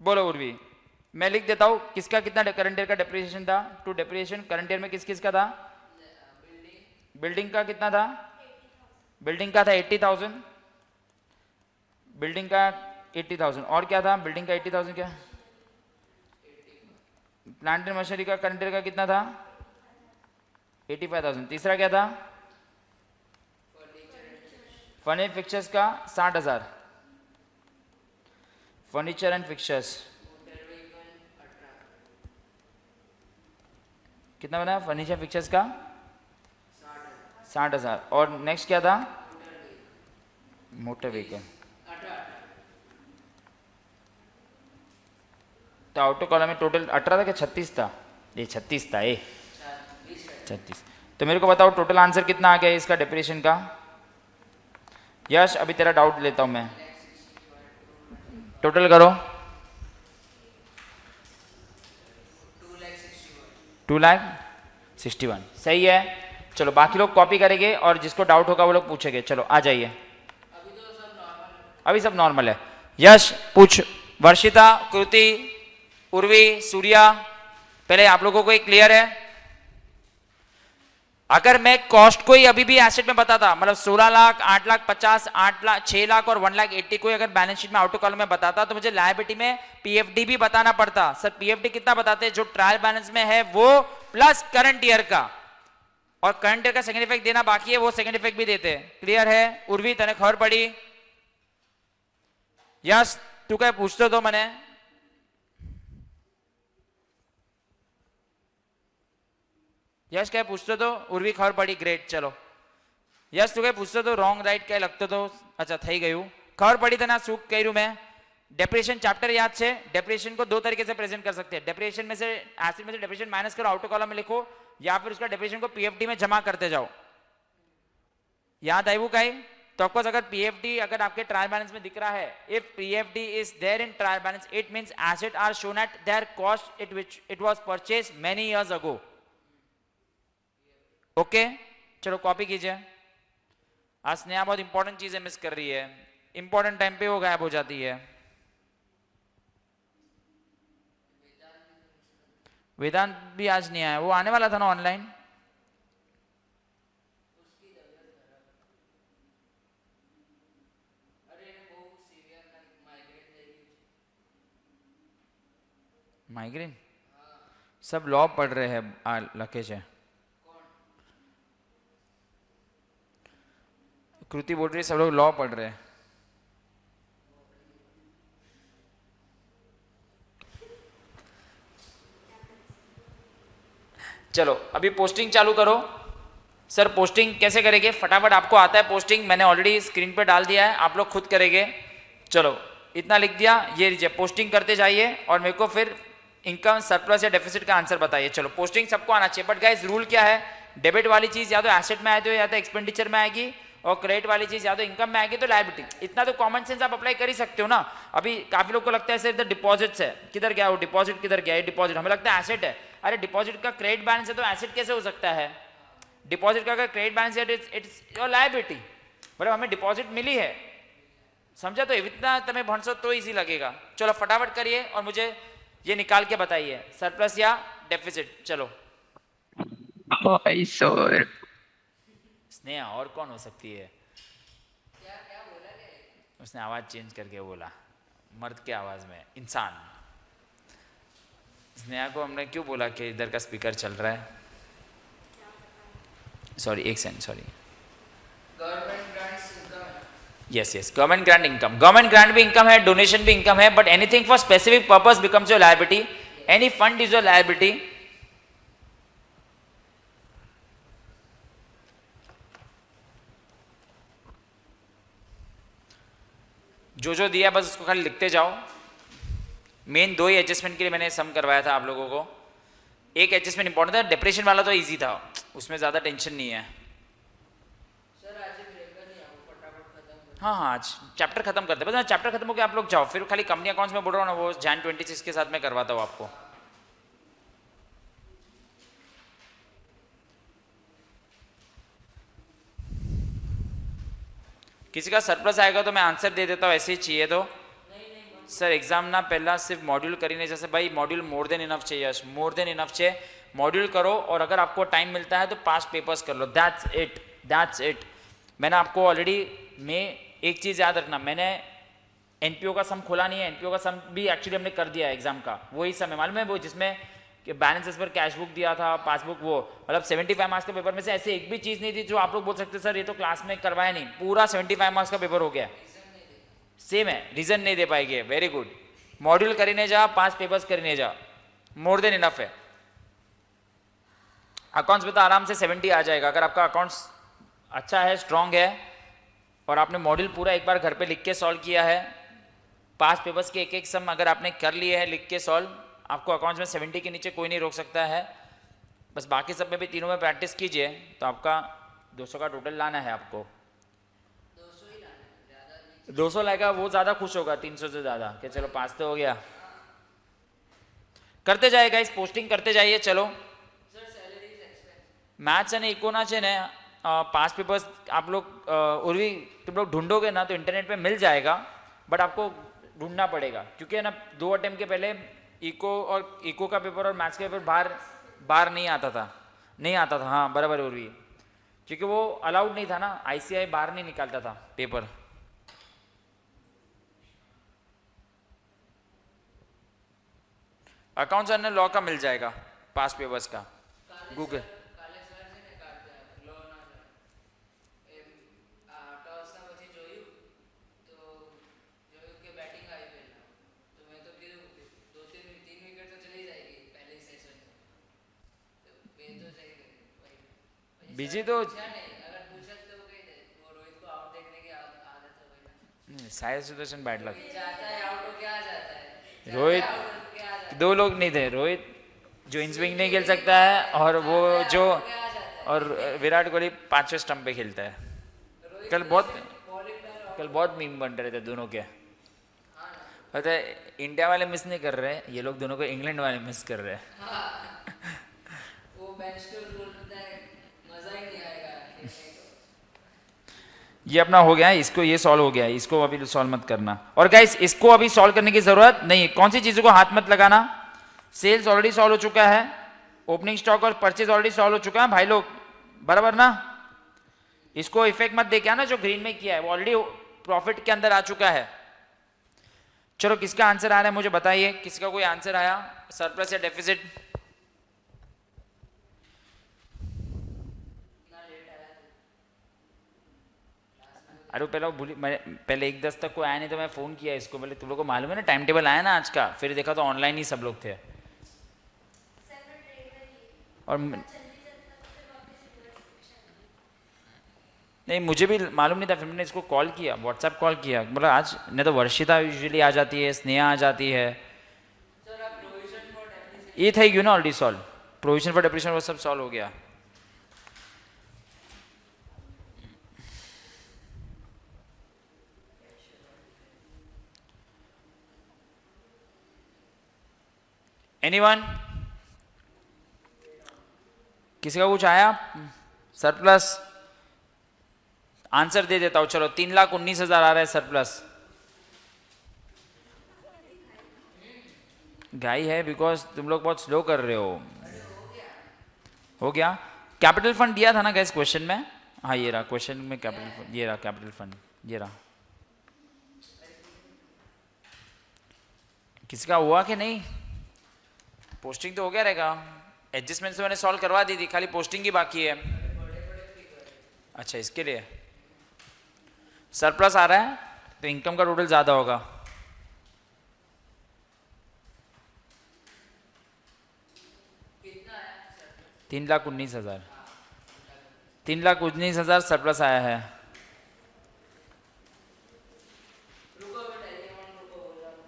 उर्वी, मैं लिख देता हूं किसका कितना करंट ईयर का डिप्रिसिएशन था, टू डिप्रिसिएशन करंट ईयर में किस किस का था, बिल्डिंग का कितना था, बिल्डिंग का था 80,000, बिल्डिंग का 80,000, और क्या था, बिल्डिंग का 80,000, क्या प्लांट एंड मशीनरी का करंट ईयर का कितना था, 85,000, तीसरा क्या था, फर्नीचर फिक्चर्स का 60,000, फर्नीचर एंड फिक्चर्स कितना बना, फर्नीचर फिक्चर्स का 60,000, और नेक्स्ट क्या था, मोटर व्हीकल, तो आउटर कॉलम में टोटल 18 था कि 36 था, ये 36 था, ये 36, तो मेरे को बताओ टोटल आंसर कितना आ गया इसका डिप्रिसिएशन का। यश अभी तेरा डाउट लेता हूं मैं, टोटल करो, 2,61,000 सही है। चलो बाकी लोग कॉपी करेंगे और जिसको डाउट होगा वो लोग पूछेंगे, चलो आ जाइए, अभी सब नॉर्मल है। यश पूछ, वर्षिता, कृति, उर्वी, सूर्या, पहले आप लोगों को एक क्लियर है, अगर मैं कॉस्ट को ही अभी भी एसेट में बताता, मतलब 16 लाख, 8,50,000, 8 लाख, 6 लाख और 1,80,000 को अगर बैलेंस शीट में आउटर कॉलम में बताता तो मुझे लायबिलिटी में पीएफडी भी बताना पड़ता। सर पीएफडी कितना बताते हैं, जो ट्रायल बैलेंस में है वो प्लस करंट ईयर का, और करंट ईयर का सेकंड इफेक्ट देना बाकी है, वो सेकंड इफेक्ट भी देते हैं। क्लियर है उर्वी, तने खबर पड़ी? यस तू क्या पूछते तो मैंने, यस क्या पूछते तो उर्वी खबर पड़ी, ग्रेट। चलो यस तू क्या पूछते तो रॉन्ग राइट क्या लगते तो, अच्छा થઈ ગયું, खबर पड़ी था ना, શું કર્યું मैं। डेप्रिसिएशन चैप्टर याद से, डेप्रिसिएशन को दो तरीके से प्रेजेंट कर सकते हैं, डेप्रिसिएशन में से एसिड में से डेप्रिसिएशन माइनस करो, आउटर कॉलम में लिखो, या फिर उसका डेप्रिसिएशन को पीएफडी में जमा करते जाओ। याद आई वो काई? तो ऑफकोर्स अगर पीएफडी अगर आपके ट्रायल बैलेंस में दिख रहा है, if PFD is there in trial balance it means asset are shown at their cost it which it was purchase many years ago. Okay चलो कॉपी कीजिए। आज स्नेहा बहुत इंपॉर्टेंट चीजें मिस कर रही है, इंपॉर्टेंट टाइम पे वो गायब हो जाती है। वेदांत भी आज नहीं आया, वो आने वाला था ना ऑनलाइन। माइग्रेन सब लॉ पढ़ रहे हैं लकेश है। कृति बोल रही है सब लोग लॉ पढ़ रहे हैं। चलो अभी पोस्टिंग चालू करो। सर पोस्टिंग कैसे करेंगे? फटाफट आपको आता है पोस्टिंग, मैंने ऑलरेडी स्क्रीन पे डाल दिया है, आप लोग खुद करेंगे। चलो इतना लिख दिया, ये लीजिए पोस्टिंग करते जाइए और मेरे को फिर इनकम सरप्लस या डेफिसिट का आंसर बताइए। चलो पोस्टिंग सबको आना चाहिए, बट गाइस रूल क्या है? डेबिट वाली चीज या तो एसेट में आएगी या तो एक्सपेंडिचर में आएगी, और क्रेडिट वाली चीज या तो इनकम में आएगी तो लायबिलिटी। इतना तो कॉमन सेंस आप अप्लाई कर ही सकते हो ना। अभी काफी लोग को लगता है सर इधर डिपॉजिट्स है, किधर गया वो डिपॉजिट, किधर गया ये डिपॉजिट, हमें लगता है एसेट है। अरे डिपॉजिट का क्रेडिट बैलेंस है तो एसेट कैसे हो सकता है? डिपॉजिट का अगर क्रेडिट बैलेंस है इट्स योर लायबिलिटी, बट हमें डिपॉजिट मिली है, समझा? तो इतना तुम्हें भणसो तो इजी लगेगा। चलो फटाफट करिए और मुझे ये निकाल के बताइए सरप्लस या डेफिसिट। चलो स्नेहा और कौन हो सकती है? क्या बोला रे? उसने आवाज चेंज करके बोला, मर्द के आवाज में इंसान। स्नेहा को हमने क्यों बोला कि इधर का स्पीकर चल रहा है? सॉरी एक second, sorry. Government grants income है। Yes yes, government grant income, government grant भी इनकम है, डोनेशन भी इनकम है, but anything for specific purpose becomes your liability. Any fund is your liability. जो दिया बस उसको खाली लिखते जाओ। मेन दो ही एडजस्टमेंट के लिए मैंने सम करवाया था आप लोगों को। एक एडजस्टमेंट इंपॉर्टेंट था, डिप्रेशन वाला तो इजी था, उसमें ज़्यादा टेंशन नहीं है। सर आज ब्रेक नहीं आओ, फटाफट खत्म कर। हाँ हाँ आज चैप्टर खत्म करते हैं, बस चैप्टर खत्म हो गया आप लोग जाओ। फिर खाली कंपनी अकाउंट्स में बोल रहा हूँ ना, वो जैन 26 के साथ मैं करवाता हूँ आपको। किसी का सरप्लस आएगा तो मैं आंसर दे देता हूँ, ऐसे ही चाहिए तो। सर एग्जाम ना पहला सिर्फ मॉड्यूल करीने, जैसे भाई मॉड्यूल मोर देन इनफ चाहिए, मोर देन इनफ चाहिए। मॉड्यूल करो और अगर आपको टाइम मिलता है तो 5 पेपर्स कर लो, दैट्स इट, दैट्स इट। मैंने आपको ऑलरेडी में एक चीज़ याद रखना, मैंने एनपीओ का सम खोला नहीं है, एनपीओ का सम भी एक्चुअली हमने कर दिया है एग्जाम का, वही सम है मालूम है, वो जिसमें कि बैलेंसेस पर कैश बुक दिया था, पासबुक, वो मतलब 75 मार्क्स के पेपर में से ऐसे एक भी चीज़ नहीं थी जो आप लोग बोल सकते सर ये तो क्लास में करवाया नहीं, पूरा 75 मार्क्स का पेपर हो गया। सेम है, रीजन नहीं दे पाएंगे, वेरी गुड। मॉड्यूल करीने जा, 5 पेपर्स करीने जा, मोर देन इनफ है। अकाउंट्स में तो आराम से 70 आ जाएगा अगर आपका अकाउंट्स अच्छा है, स्ट्रांग है और आपने मॉड्यूल पूरा एक बार घर पे लिख के सॉल्व किया है। 5 पेपर्स के एक सम अगर आपने कर लिए है लिख के सॉल्व, आपको अकाउंट्स में 70 के नीचे कोई नहीं रोक सकता है। बस बाकी सब में भी तीनों में प्रैक्टिस कीजिए तो आपका 200 का टोटल लाना है आपको। 200 ही लाना है, ज्यादा नहीं। 200 लाएगा वो ज़्यादा खुश होगा 300 से ज़्यादा कि चलो 5 तो हो गया। करते जाएगा इस पोस्टिंग करते जाइए। चलो sir salaries expense maths and economics है 5 पेपर्स आप लोग उर्वी तुम लोग ढूंढोगे ना तो इंटरनेट पे मिल जाएगा, बट आपको ढूंढना पड़ेगा क्योंकि है ना 2 अटेम्प्ट के पहले इको का पेपर और मैथ्स का पेपर बाहर नहीं आता था। हाँ बराबर उर्वी, क्योंकि वो अलाउड नहीं था ना, आईसीआई बाहर नहीं निकालता था पेपर। अकाउंट्स एंड लॉ का मिल जाएगा 5 पेपर्स का गूगल। કાલે સર છે ને કાઢતા લોન એમ ટોસના પછી જોયું તો જોયું કે બેટિંગ આવી પહેલા તો મેં તો કીધું 2-3 વિકેટ તો ચલી જાएगी पहले सेशन में, तो मैं तो सही गई बीजी तो पूछा नहीं, अगर पूछा तो वो कही दे वो रोहित को आउट देखने की आदत हो गई ना, साइड सिचुएशन बैड लग। जाता है आउट हो क्या आ जाता है, रोहित आउट हो क्या आ जाता है, 2 लोग नहीं थे, रोहित जो इन स्विंग नहीं खेल सकता है और वो जो और विराट कोहली 5वें स्टंप पे खेलता है। कल बहुत मीम बन रहे थे दोनों के। पता है इंडिया वाले मिस नहीं कर रहे, ये लोग दोनों को इंग्लैंड वाले मिस कर रहे हैं। वो बेंच स्टोर बोलता है मजा ही नहीं आएगा खेलने को। ये अपना हो गया है, इसको ये सॉल्व हो गया है, इसको अभी सॉल्व मत करना। और गाइस इसको अभी सॉल्व करने की जरूरत नहीं है। कौन सी चीजों को हाथ मत लगाना? सेल्स ऑलरेडी सॉल्व हो चुका है, ओपनिंग स्टॉक और परचेज ऑलरेडी सॉल्व हो चुका है भाई लोग, बराबर ना? इसको इफेक्ट मत देके आना, जो ग्रीन में किया है वो ऑलरेडी प्रॉफिट के अंदर आ चुका है। चलो किसका आंसर आ रहा है मुझे बताइए, किसका कोई आंसर आया? सरप्लस या डेफिसिट? अरे पहले पहले 1-10 तक कोई आया नहीं तो मैं फोन किया इसको, बोले तुम लोग को मालूम है ना टाइम टेबल आया ना आज का, फिर देखा तो ऑनलाइन ही सब लोग थे। और नहीं मुझे भी मालूम नहीं था, फिर मैंने इसको कॉल किया, व्हाट्सएप कॉल किया, बोला आज नहीं तो वर्षिता यूजुअली आ जाती है, स्नेहा आ जाती है। ये था you know already solve, provision for depreciation वो सब सॉल्व हो गया। एनीवन? किसी का कुछ आया? सरप्लस आंसर दे देता हूं, चलो 3,19,000 आ रहा है सरप्लस। गाई है बिकॉज तुम लोग बहुत स्लो कर रहे हो। हो गया? कैपिटल फंड दिया था ना गैस क्वेश्चन में? हाँ ये रहा क्वेश्चन में कैपिटल फंड, ये रहा कैपिटल फंड, ये रहा। किसका हुआ कि नहीं? पोस्टिंग तो हो गया रहेगा, एडजस्टमेंट से मैंने सॉल्व करवा दी थी, खाली पोस्टिंग की बाकी है। अच्छा इसके लिए सरप्लस आ रहा है तो इनकम का टोटल ज्यादा होगा। कितना है? 3,19,000, 3,19,000 सरप्लस आया है। रुको बेटा ये अमाउंट रुको बोल रहा हूँ।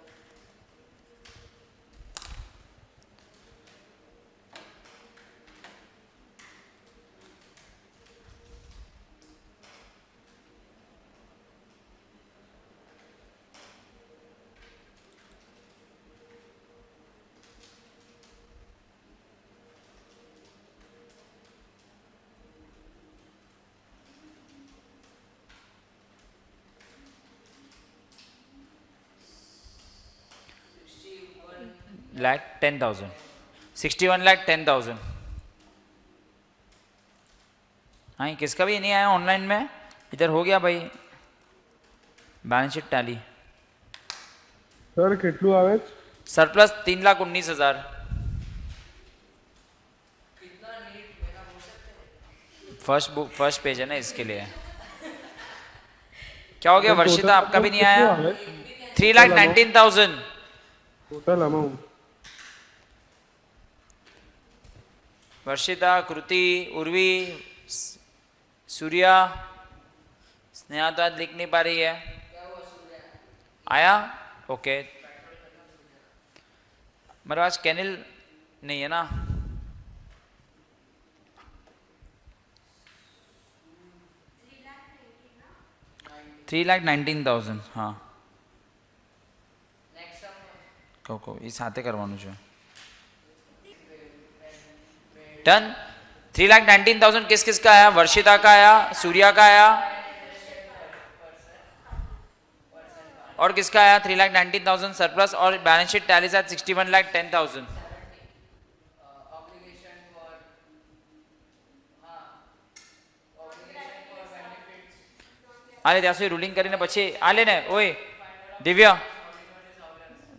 लाख 10,000, 61,10,000। हाँ किसका भी नहीं आया ऑनलाइन में? इधर हो गया भाई बैलेंस शीट टैली। सर કેટલું આવે છે? सरप्लस 3,19,000। कितना नीट मेरा हो सकता है? फर्स्ट बुक फर्स्ट पेज है ना इसके लिए। क्या हो गया वर्षिता, आपका भी नहीं आया? 3,19,000। ટોટલ અમાઉન્ટ वर्षिता, कृति, उर्वी, सूर्या, स्नेहा तो आज लिख नहीं पा रही है। आया? ओके मेरे पास कैनिल नहीं है ना। $3,19,000 हाँ को इस हाथे करवाનું છે। डन। 3,19,000 किस किस का आया? वर्षिता का आया, सूर्या का आया और किसका आया? 3,19,000 सरप्लस और बैलेंस शीट टैली एट 61,10,000। आले ત્યાં સુધી રૂલિંગ કરીને પછી આલે ને ઓય દિવ્યા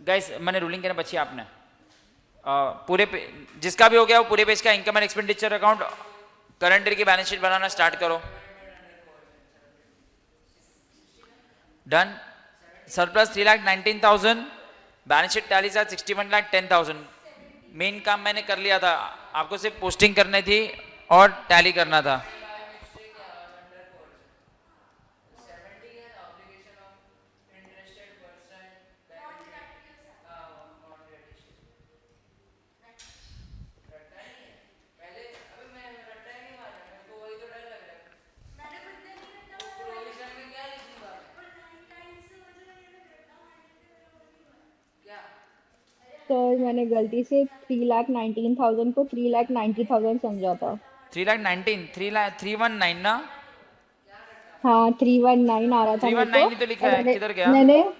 गाइस मैंने रूलिंग करने बची आपने पूरे जिसका भी हो गया वो पूरे पेज का income and expenditure account current year की बैलेंस शीट बनाना स्टार्ट करो। Done. Surplus 3,19,000, balance sheet tally at 61,10,000। Main काम मैंने कर लिया था, आपको सिर्फ पोस्टिंग करनी थी और टैली करना था। सर मैंने गलती से 3,19,000 को 3,90,000 समझा था। 3,19,000 3,319 ना? हाँ 319 आ रहा था मेरे को। 319 ही तो लिखा और है, मैंने किधर गया? मैंने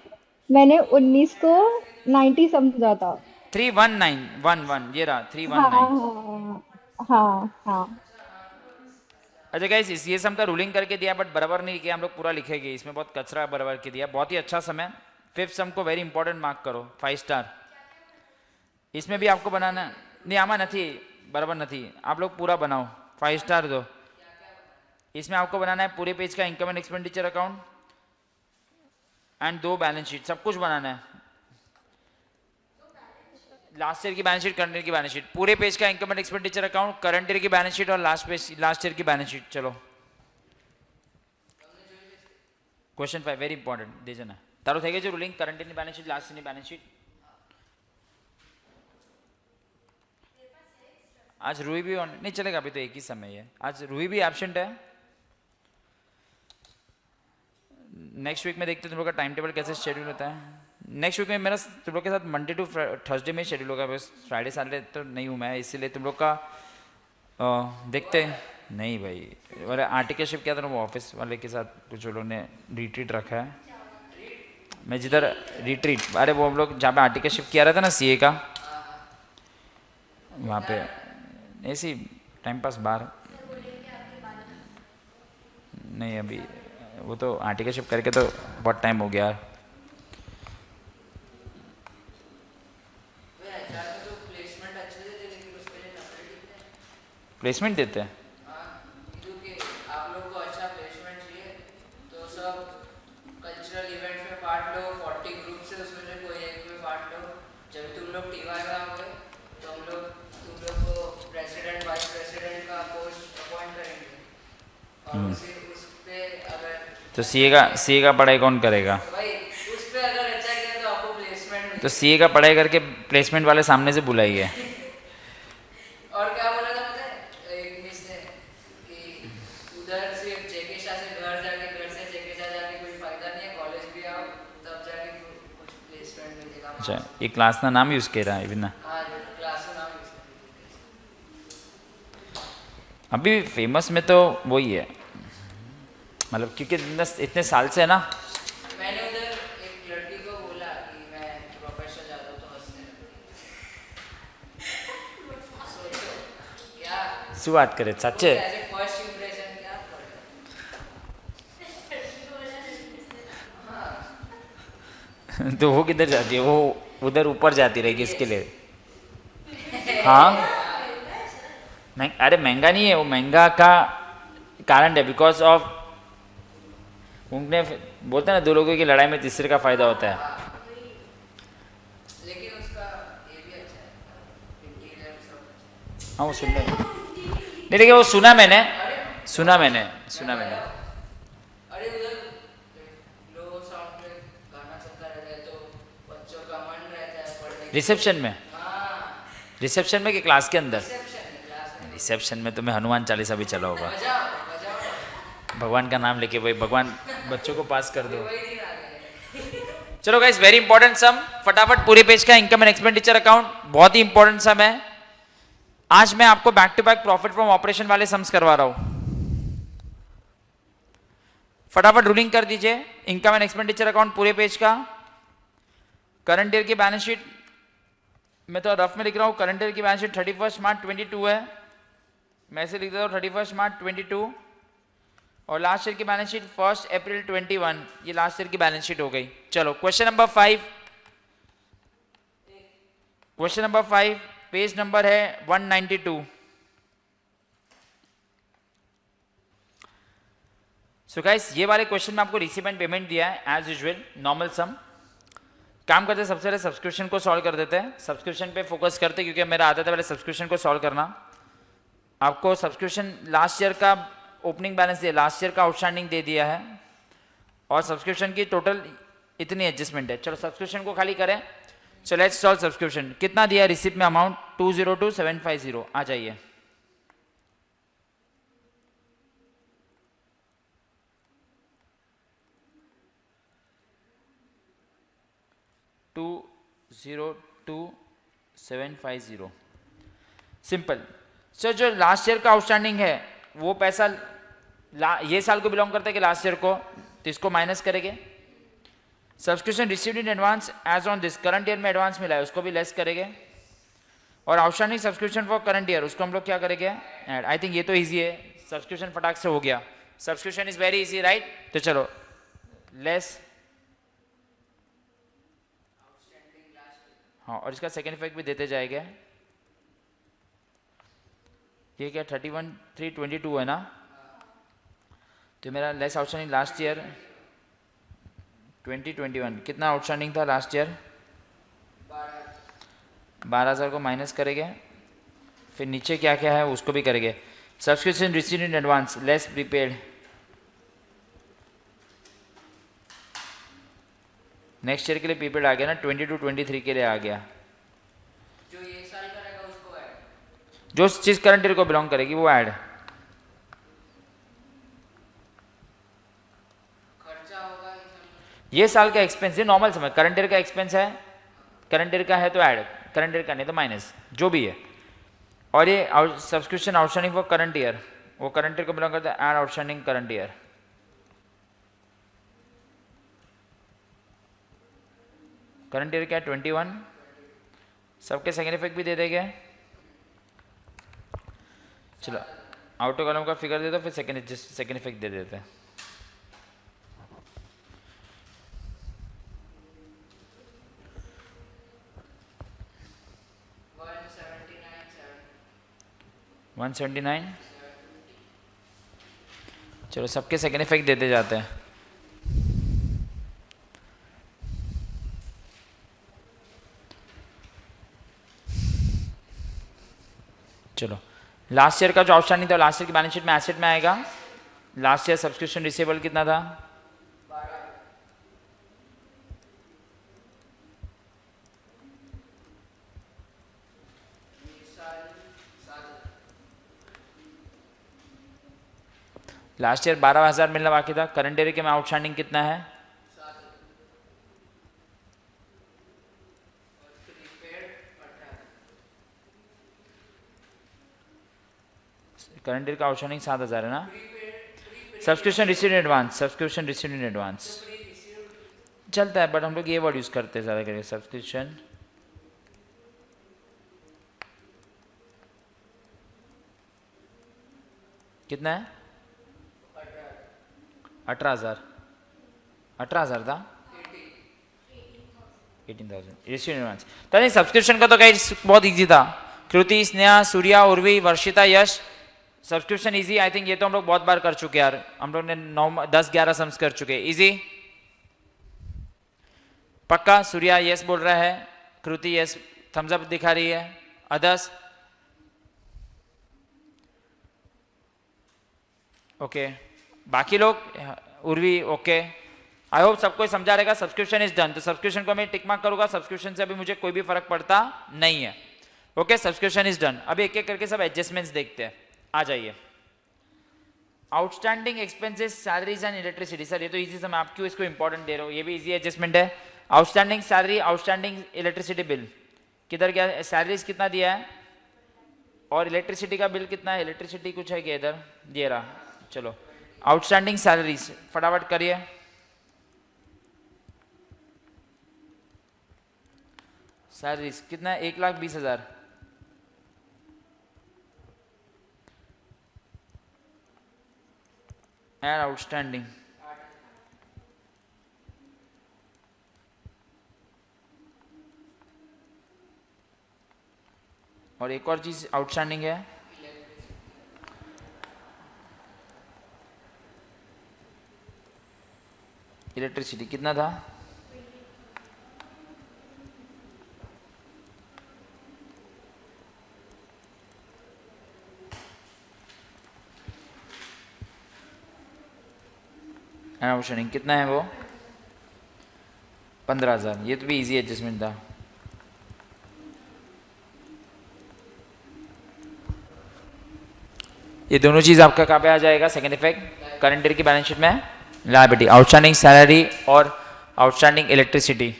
मैंने 19 को 90 समझा था। 31911 ये रहा हाँ 319। हाँ हाँ हाँ। अच्छा गाइस, इस ये सम का रूलिंग करके दिया बट बराबर नहीं किया, हम लोग पूरा लिखेंगे, इसमें बहुत कचरा बराबर के दिया। बहुत ही अच्छा समय। फिफ्थ सम को वेरी इंपॉर्टेंट मार्क करो 5 स्टार। इसमें भी आपको बनाना नहीं, आमा नहीं बराबर नहीं, आप लोग पूरा बनाओ 5 स्टार दो। इसमें आपको बनाना है पूरे पेज का income and expenditure account and 2 balance sheet, सब कुछ बनाना है। लास्ट ईयर की बैलेंस शीट, करंट ईयर की बैलेंस शीट, पूरे पेज का income and expenditure account, current year की बैलेंस शीट और लास्ट ईयर की बैलेंस शीट। चलो क्वेश्चन 5 वेरी इंपॉर्टेंट देજો ना तारो થઈ ગઈ છે રૂલિંગ કરંટ ઈયરની બેલેન્સ શીટ લાસ્ટ ઈયરની બેલેન્સ શીટ। आज रूही भी नहीं चलेगा, अभी तो एक ही समय है, आज रूही भी एब्सेंट है। नेक्स्ट वीक में देखते हैं तुम लोग का टाइम टेबल कैसे शेड्यूल होता है। नेक्स्ट वीक में मेरा तुम लोग के साथ मंडे टू थर्सडे में शेड्यूल होगा, बस फ्राइडे सैटरडे तो नहीं हूँ मैं, इसीलिए तुम लोग का देखते हैं। नहीं भाई, अरे आर्टिकलशिप क्या था वो ऑफिस वाले के साथ कुछ लोगों ने रिट्रीट रखा है। मैं जिधर रिट्रीट, अरे वो हम लोग जहाँ पे आर्टिकलशिप किया रहा था ना सीए का, वहाँ पे ऐसी टाइम पास बाहर नहीं, अभी वो तो आर्टिकलशिप करके तो बहुत टाइम हो गया। प्लेसमेंट देते हैं? क्योंकि आप लोग को अच्छा प्लेसमेंट चाहिए तो सब कल्चरल इवेंट में पार्ट लो, 40 ग्रुप से उसमें से कोई एक में पार्ट लो। जब तुम लोग टीवाई में आओगे तो हम लोग तुम लोग को प्रेसिडेंट वाइस प्रेसिडेंट का पोस्ट अपॉइंट करेंगे, और उस पे अगर तो सीए का पढ़ाई कौन करेगा? भाई उस पे अगर अच्छा किया तो आपको प्लेसमेंट तो सीए का पढ़ाई करके प्लेसमेंट वाले सामने से बुलाइए। और क्या बोला था पता है एक मिस ने कि उधर से जेके शाह से घर जाके, घर से जेके शाह जाके कोई फायदा नहीं है, कॉलेज भी आओ तब जाके कुछ प्लेसमेंट मिलेगा। अच्छा, ये क्लास ना नाम यूज़ किया है बिना हाँ क्लास का नाम use अभी फेमस में तो वही है, मतलब क्योंकि इतने साल से है ना। करें। मैंने उधर एक लड़की को बोला कि मैं प्रोफेसर जाता हूँ तो हंसने लगी। सोचो क्या શું વાત કરે સાચે? एज ए फर्स्ट इम्प्रेशन क्या पड़ेगा। तो वो किधर जाती है? वो उधर ऊपर जाती रहेगी इसके लिए। हाँ अरे महंगा नहीं है, वो महंगा का कारण है बिकॉज ऑफ उनने बोलते हैं ना, दो लोगों की लड़ाई में तीसरे का फायदा होता है। लेकिन उसका ये भी अच्छा है, इंटीरियर सब अच्छा है। हाँ वो सुन ले नहीं, लेकिन वो सुना मैंने। अरे उधर लो साउंड पे गाना चलता रहता है तो बच्चों का मन रहता है पढ़ने के। रिसेप्शन में? हाँ रिसेप्शन में कि क्लास के अंदर? रिसेप्शन में, क्लास में रिसेप्शन में तो मैं हनुमान चालीसा भी चला होगा, बजाओ बजाओ, भगवान का नाम लेके भाई, भगवान बच्चों को पास कर दो। वही दिन आ गए। चलो गाइस, वेरी इंपॉर्टेंट सम, फटाफट पूरे पेज का इनकम एंड एक्सपेंडिचर अकाउंट, बहुत ही इंपॉर्टेंट सम है। आज मैं आपको back to back profit from operation वाले सम्स करवा रहा हूं। फटाफट रूलिंग कर दीजिए। इनकम एंड एक्सपेंडिचर अकाउंट पूरे पेज का, करंट ईयर की बैलेंस शीट, मैं तो रफ में लिख रहा हूं, करंट ईयर की बैलेंस शीट 31 मार्च 22 है, मैं ऐसे लिख देता हूं 31 मार्च 22, और लास्ट ईयर की बैलेंस शीट 1 अप्रैल 21, ये लास्ट ईयर की बैलेंस शीट हो गई। चलो question number 5, question number 5 page number है 192। सो गाइस, ये वाले क्वेश्चन में आपको रिसीव एंड पेमेंट दिया है एज यूजुअल नॉर्मल सम। काम करते हैं, सबसे पहले सब्सक्रिप्शन को सॉल्व कर देते हैं, सब्सक्रिप्शन पे फोकस करते हैं क्योंकि मेरा आदत है पहले सब्सक्रिप्शन को सॉल्व करना। आपको सब्सक्रिप्शन लास्ट ईयर का ओपनिंग बैलेंस दिया, लास्ट ईयर का आउटस्टैंडिंग दे दिया है, और सब्सक्रिप्शन की टोटल इतनी एडजस्टमेंट है। चलो सब्सक्रिप्शन को खाली करें। चलो लेट्स सॉल्व सब्सक्रिप्शन। कितना दिया रिसिप्ट में अमाउंट? 202750। आ जाइए। $202 750 सिंपल। सर जो लास्ट ईयर का आउटस्टैंडिंग है वो पैसा ये साल को बिलोंग करता है कि लास्ट ईयर को, तो इसको माइनस करेंगे। Subscription received in advance as on this, current year में एडवांस मिला है उसको भी लेस करेंगे। और outstanding subscription for current year उसको हम लोग क्या करेंगे ऐड। आई थिंक ये तो ईजी है, सब्सक्रिप्शन फटाक से हो गया। Subscription is very easy right. तो चलो लेस, हाँ और इसका सेकेंड इफेक्ट भी देते जाएंगे। ये क्या 31,322 है ना, तो मेरा लेस आउटस्टैंडिंग लास्ट ईयर 2021 कितना आउटस्टैंडिंग था लास्ट ईयर 12,000 को माइनस करेंगे। फिर नीचे क्या क्या है उसको भी करेंगे। Subscription received in advance less prepaid, next year के लिए प्रीपेड आ गया ना, 22-23 के लिए आ गया। जो ये साल करेगा उसको ऐड, जो चीज़ करंट ईयर को बिलोंग करेगी वो ऐड। खर्चा होगा ये साल का एक्सपेंस है नॉर्मल समझ, करंट ईयर का एक्सपेंस है, करंट ईयर का है तो ऐड, करंट ईयर का नहीं तो माइनस, जो भी है। और ये subscription outstanding for current year वो करंट ईयर को बिलोंग करता है, add outstanding current year. Current year क्या है 21, सबके सेकेंड इफेक्ट भी दे देंगे। चलो आउटर कॉलम का फिगर दे दो, फिर सेकेंड इफेक्ट दे देते हैं। वन 179, चलो सबके सेकेंड इफेक्ट देते जाते हैं। चलो लास्ट ईयर का जो आउटस्टैंडिंग था लास्ट ईयर की बैलेंस शीट में एसेट में आएगा। लास्ट ईयर सब्सक्रिप्शन रिसीवेबल कितना था 12, लास्ट ईयर 12,000 मिलना बाकी था। करंट ईयर के में आउटस्टैंडिंग कितना है 7 और प्रीपेड 18, करंट ईयर का आउटस्टैंडिंग 7,000 है ना। Subscription received in advance, subscription received in advance चलता है बट हम लोग ये वर्ड यूज़ करते हैं ज़्यादा करके। सब्सक्रिप्शन कितना है 18,000 था 18,000 रिसीव्ड इन एडवांस। तो नहीं सब्सक्रिप्शन का तो गाइस बहुत इजी था। कृति, स्नेहा, सूर्या, उर्वी, वर्षिता, यश, सब्सक्रिप्शन इजी। आई थिंक ये तो हम लोग बहुत बार कर चुके हैं यार, हम लोग ने 9-10-11 सम्स कर चुके हैं इजी पक्का। सूर्या यस बोल रहा है, कृति यस थम्स अप दिखा रही है, अदर्स ओके बाकी लोग उर्वी ओके। आई होप सबको समझा रहेगा। सब्सक्रिप्शन इज डन, तो सब्सक्रिप्शन को मैं टिक मार्क करूंगा। सब्सक्रिप्शन से अभी मुझे कोई भी फर्क पड़ता नहीं है। Okay subscription is done. अभी एक एक करके सब एडजस्टमेंट्स देखते हैं, आ जाइए। Outstanding expenses salaries and electricity, sir ये तो इजी से मैं आप क्यों इसको इंपॉर्टेंट दे रहा हूँ, ये भी इजी एडजस्टमेंट है। Outstanding salary, outstanding electricity bill किधर गया, सैलरीज कितना दिया है और इलेक्ट्रिसिटी का बिल कितना है। इलेक्ट्रिसिटी कुछ है क्या इधर, ये रहा। चलो आउटस्टैंडिंग सैलरीज फटाफट करिए। सैलरीज कितना है 1,20,000। एंड आउटस्टैंडिंग और एक और चीज आउटस्टैंडिंग है इलेक्ट्रिसिटी कितना था आउटस्टैंडिंग कितना है वो 15,000। ये तो भी इजी एडजस्टमेंट था। ये दोनों चीज आपका कहाँ पे आ जाएगा सेकंड इफेक्ट करंट ईयर की बैलेंस शीट में लायबिलिटी, आउटस्टैंडिंग सैलरी और आउटस्टैंडिंग इलेक्ट्रिसिटी।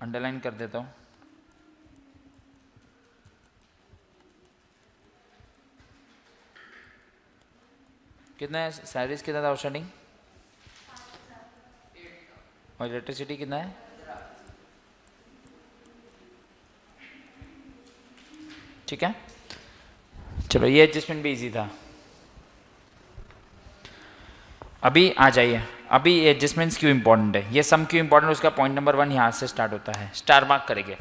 अंडरलाइन कर देता हूँ। कितना है सैलरीज, कितना था आउटस्टैंडिंग, और इलेक्ट्रिसिटी कितना है? ठीक है, चलो ये एडजस्टमेंट भी इजी था। अभी आ जाइए, अभी ये एडजस्टमेंट्स क्यों इंपॉर्टेंट है, ये सम क्यों इंपॉर्टेंट है, उसका पॉइंट नंबर 1 यहाँ से स्टार्ट होता है, स्टार मार्क करेंगे।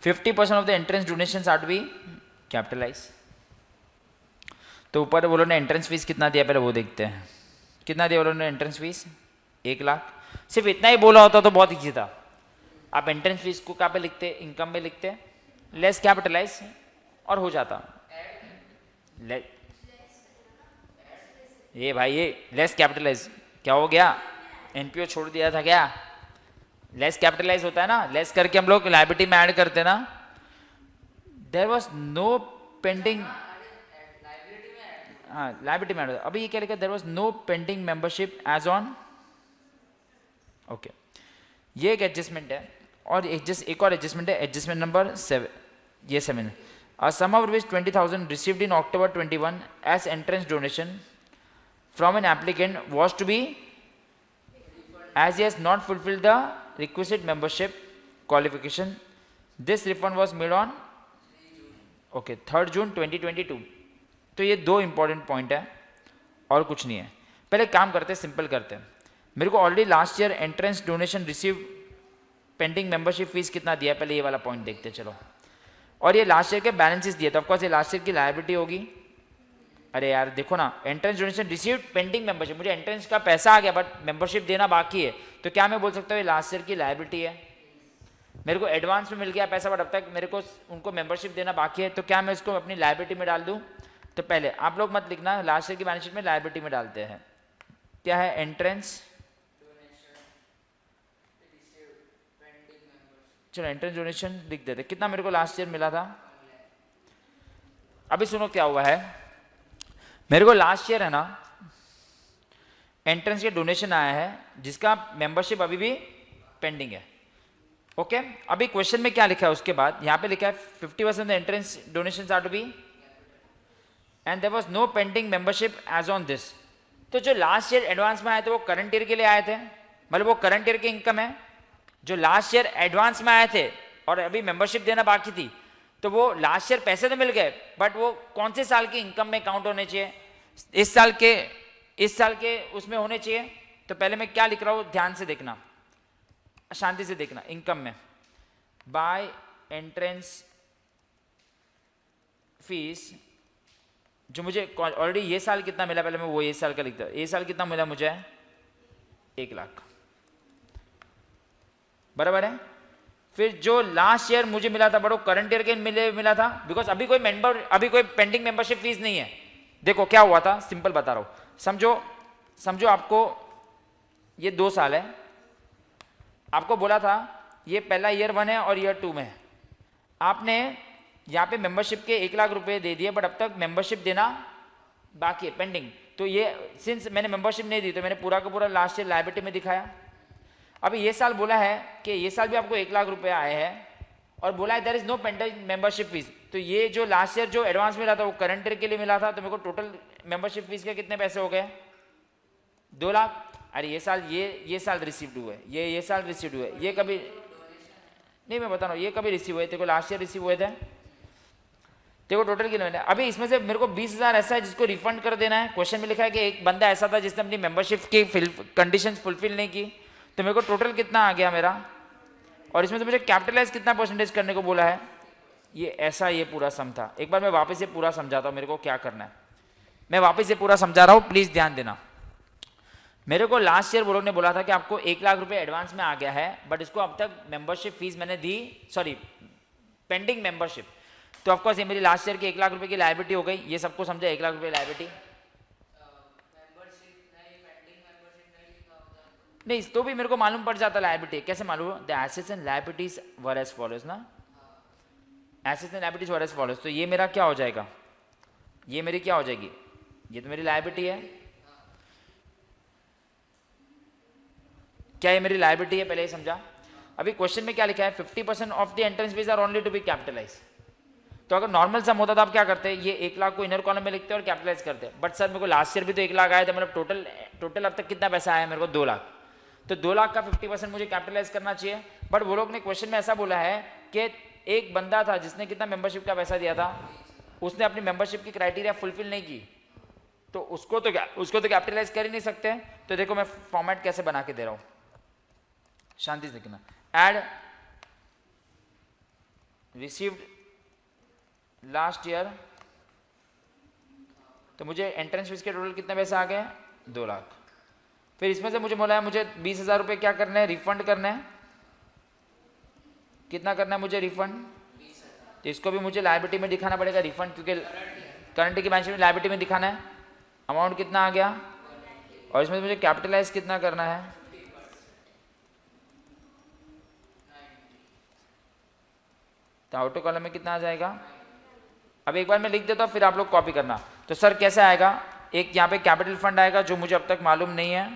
50% of the entrance donations are to be capitalise. तो ऊपर वो लोगों ने एंट्रेंस फीस कितना दिया, पहले वो देखते हैं। कितना दिया वो लोगों ने एंट्रेंस फीस? 1 लाख। सिर्फ इतना ही बोला होता तो बहुत ईजी था। आप एंट्रेंस फीस को कहाँ पे लिखते, इनकम में लिखते, लेस कैपिटलाइज, और हो जाता। ये भाई ये लेस कैपिटलाइज क्या हो गया, एनपीओ छोड़ दिया था क्या? लेस कैपिटलाइज होता है ना, लेस करके हम लोग लायबिलिटी में ऐड करते ना। देयर वाज नो पेंडिंग, हाँ लायबिलिटी में ऐड। अभी ये क्या लिखा, there was no pending membership as on, okay. ये एक एडजस्टमेंट है, और एक और एडजस्टमेंट है, एडजस्टमेंट नंबर 7, ये 7। A sum of rupees 20,000 received in October 21 as entrance donation from an applicant was to be, as he has not fulfilled the requisite membership qualification. This refund was made on 3rd June 2022. तो ये 2 important point है और कुछ नहीं है। पहले काम करते हैं, सिंपल करते हैं। मेरे को already last year entrance donation receive pending membership fees कितना दिया है, पहले ये वाला पॉइंट देखते हैं चलो। और ये लास्ट ईयर के बैलेंसेस दिए, तो ऑफकोर्स ये लास्ट ईयर की लायबिलिटी होगी। अरे यार देखो ना, entrance donation received pending membership, मुझे एंट्रेंस का पैसा आ गया बट मेंबरशिप देना बाकी है, तो क्या मैं बोल सकता हूँ ये लास्ट ईयर की लायबिलिटी है? मेरे को एडवांस में मिल गया पैसा बट अब तक मेरे को उनको मेंबरशिप देना बाकी है, तो क्या मैं इसको अपनी लायबिलिटी में डाल दूँ? तो पहले आप लोग मत लिखना, लास्ट ईयर की बैलेंस शीट में लायबिलिटी में डालते हैं। क्या है? एंट्रेंस, चलो एंट्रेंस डोनेशन लिख देते। कितना मेरे को लास्ट ईयर मिला था? अभी सुनो क्या हुआ है, मेरे को लास्ट ईयर है ना एंट्रेंस के डोनेशन आया है जिसका मेंबरशिप अभी भी पेंडिंग है, ओके। अभी क्वेश्चन में क्या लिखा है उसके बाद, यहाँ पे लिखा है 50% entrance donation are to be and there was no pending membership as on this. तो जो लास्ट ईयर एडवांस में आए थे वो करंट ईयर के लिए आए थे, मतलब वो करंट ईयर की इनकम है। जो लास्ट ईयर एडवांस में आए थे और अभी मेंबरशिप देना बाकी थी, तो वो लास्ट ईयर पैसे तो मिल गए बट वो कौन से साल की इनकम में काउंट होने चाहिए? इस साल के उसमें होने चाहिए। तो पहले मैं क्या लिख रहा हूँ ध्यान से देखना, शांति से देखना। इनकम में बाय एंट्रेंस फीस, जो मुझे ऑलरेडी ये साल कितना मिला, पहले मैं वो ये साल का लिखता हूँ। ये साल कितना मिला मुझे? 1 लाख, बराबर है। फिर जो लास्ट ईयर मुझे मिला था बट वो करंट ईयर के मिला था, बिकॉज अभी कोई पेंडिंग मेंबरशिप फीस नहीं है। देखो क्या हुआ था, सिंपल बता रहा हूं, समझो आपको ये 2 साल है, आपको बोला था ये पहला ईयर 1 है और ईयर 2 में है। आपने यहाँ पे मेंबरशिप के 1 लाख रुपए दे दिए बट अब तक मेंबरशिप देना बाकी है, पेंडिंग। तो ये सिंस मैंने मेंबरशिप नहीं दी तो मैंने पूरा का पूरा लास्ट ईयर लायबिलिटी में दिखाया। अभी ये साल बोला है कि ये साल भी आपको 1 लाख रुपए आए हैं और बोला है there is no pending membership fees. तो ये जो लास्ट ईयर जो एडवांस मिला था वो करंट ईयर के लिए मिला था, तो मेरे को टोटल मेंबरशिप फीस के कितने पैसे हो गए? 2 लाख। अरे ये साल रिसीव्ड हुए, ये साल रिसीव्ड हुए, ये कभी नहीं, मैं बता रहा हूँ ये कभी रिसीव हुए, तेरे को लास्ट ईयर रिसीव हुए थे, तेरे को टोटल कितने मिले? अभी इसमें से मेरे को 20,000 ऐसा है जिसको रिफंड कर देना है। क्वेश्चन में लिखा है कि एक बंदा ऐसा था जिसने अपनी मेंबरशिप की कंडीशंस फुलफिल नहीं की, तो मेरे को टोटल कितना आ गया मेरा, और इसमें से मुझे कैपिटलाइज कितना परसेंटेज करने को बोला है, ये ऐसा ये पूरा सम था। एक बार मैं वापस से पूरा समझाता हूँ मेरे को क्या करना है, मैं वापस से पूरा समझा रहा हूँ, प्लीज ध्यान देना। मेरे को लास्ट ईयर वो लोग ने बोला था कि आपको 1 लाख रुपए एडवांस में आ गया है बट इसको अब तक मेंबरशिप फीस मैंने दी, सॉरी पेंडिंग मेंबरशिप। तो ऑफकोर्स ये मेरी लास्ट ईयर की 1 लाख रुपए की लायबिलिटी हो गई, ये सबको समझा 1 लाख रुपए लायबिलिटी नहीं, तो भी मेरे को मालूम पड़ जाता लायबिलिटी। कैसे मालूम? The assets and liabilities were as follows ना, assets and liabilities were as follows. तो ये मेरा क्या हो जाएगा, ये मेरी क्या हो जाएगी, ये तो मेरी लायबिलिटी है। क्या ये मेरी लायबिलिटी है? पहले ही समझा। अभी क्वेश्चन में क्या लिखा है 50% of the entrance fees are only to be capitalise. तो अगर नॉर्मल सम होता तो आप क्या करते हैं, ये 1 लाख को इनर कॉलम में लिखते हैं और कैपिटलाइज करते हैं। बट सर मेरे को लास्ट ईयर भी तो 1 लाख आया था, मतलब टोटल अब तक कितना पैसा आया मेरे को 2 लाख, तो 2 लाख का 50% मुझे कैपिटलाइज करना चाहिए। बट वो लोग ने क्वेश्चन में ऐसा बोला है कि एक बंदा था जिसने कितना मेंबरशिप का पैसा दिया था, उसने अपनी मेंबरशिप की क्राइटेरिया फुलफिल नहीं की, तो उसको तो कैपिटलाइज कर ही नहीं सकते। तो देखो मैं फॉर्मेट कैसे बना के दे रहा हूं, शांति से देखना। एड रिसीव्ड लास्ट ईयर, तो मुझे एंट्रेंस फीस के टोटल कितने पैसे आ गए 2 लाख। फिर इसमें से मुझे बोला है मुझे 20,000 रुपये क्या करने हैं, रिफंड करने हैं। कितना करना है मुझे रिफंड, तो इसको भी मुझे लायबिलिटी में दिखाना पड़ेगा रिफंड, क्योंकि करंट की बैलेंस शीट में लायबिलिटी में दिखाना है। अमाउंट कितना आ गया, और इसमें मुझे कैपिटलाइज कितना करना है, तो आउटर कॉलम में कितना आ जाएगा। अब एक बार मैं लिख देता हूँ, फिर आप लोग कॉपी करना। तो सर कैसे आएगा, एक यहाँ पे कैपिटल फंड आएगा जो मुझे अब तक मालूम नहीं है,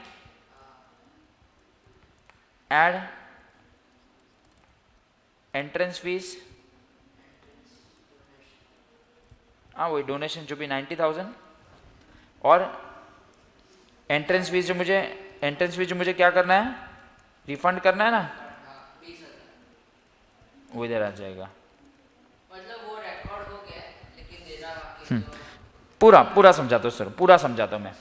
एड एंट्रेंस फीस, हाँ वही डोनेशन जो भी 90,000, और एंट्रेंस फीस जो मुझे क्या करना है, रिफंड करना है ना, 20,000 वो इधर आ जाएगा। मतलब वो रिकॉर्ड हो गया लेकिन देना बाकी पूरा समझाता हूँ सर, पूरा समझाता हूँ मैं।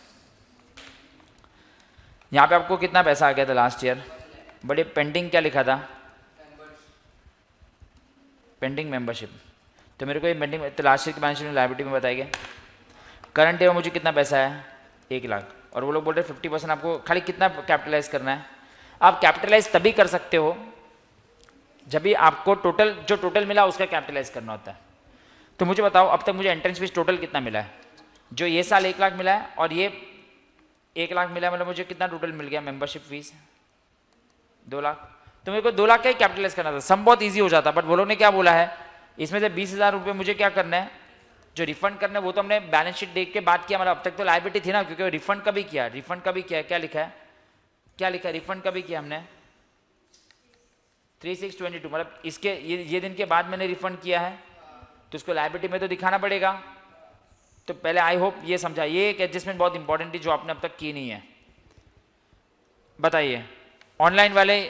यहाँ पे आपको कितना पैसा आ गया था लास्ट ईयर, बड़े पेंडिंग क्या लिखा था, पेंडिंग मेंबरशिप। तो मेरे को ये पेंडिंग तो लास्ट ईयर की बैलेंस शीट में लायबिलिटी में बताएंगे। करंट ईयर में मुझे कितना पैसा है 1 लाख, और वो लोग बोल रहे 50% आपको खाली कितना कैपिटलाइज करना है। आप कैपिटलाइज तभी कर सकते हो जब भी आपको टोटल मिला उसका कैपिटलाइज करना होता है। तो मुझे बताओ अब तक मुझे एंट्रेंस फीस टोटल कितना मिला है, जो ये साल 1 लाख मिला है और ये 1 लाख मिला है, मतलब मुझे कितना टोटल मिल गया मेंबरशिप फीस 2 लाख। तो मेरे को 2 लाख का ही कैपिटलाइज करना था, सम बहुत ईजी हो जाता। बट वो लोग ने क्या बोला है, इसमें से 20,000 रुपये मुझे क्या करना है, जो रिफंड करना है वो तो हमने बैलेंस शीट देख के बात किया, मतलब अब तक तो लायबिलिटी थी ना, क्योंकि रिफंड कभी किया क्या लिखा है रिफंड कभी किया हमने 3622, मतलब इसके ये दिन के बाद मैंने रिफंड किया है, तो उसको लायबिलिटी में तो दिखाना पड़ेगा। तो पहले आई होप ये समझा, ये एक एडजस्टमेंट बहुत इंपॉर्टेंट थी जो आपने अब तक की नहीं है। बताइए ऑनलाइन वाले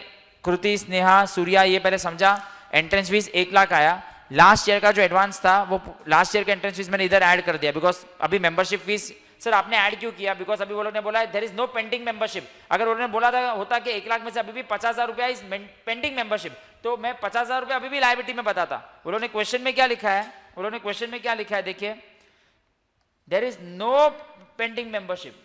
कृति, स्नेहा, सूर्या, ये पहले समझा। एंट्रेंस फीस 1 लाख आया, लास्ट ईयर का जो एडवांस था वो लास्ट ईयर का एंट्रेंस फीस मैंने इधर ऐड कर दिया, बिकॉज अभी मेंबरशिप फीस सर आपने ऐड क्यों किया, बिकॉज अभी वो लोग ने बोला है there is no pending membership. अगर उन्होंने बोला था होता कि 1 लाख में से अभी भी 50,000 रुपया इज पेंडिंग मेंबरशिप, तो मैं 50,000 रुपया अभी भी लायबिलिटी में बताता। उन्होंने क्वेश्चन में क्या लिखा है, देखिए there is no pending membership,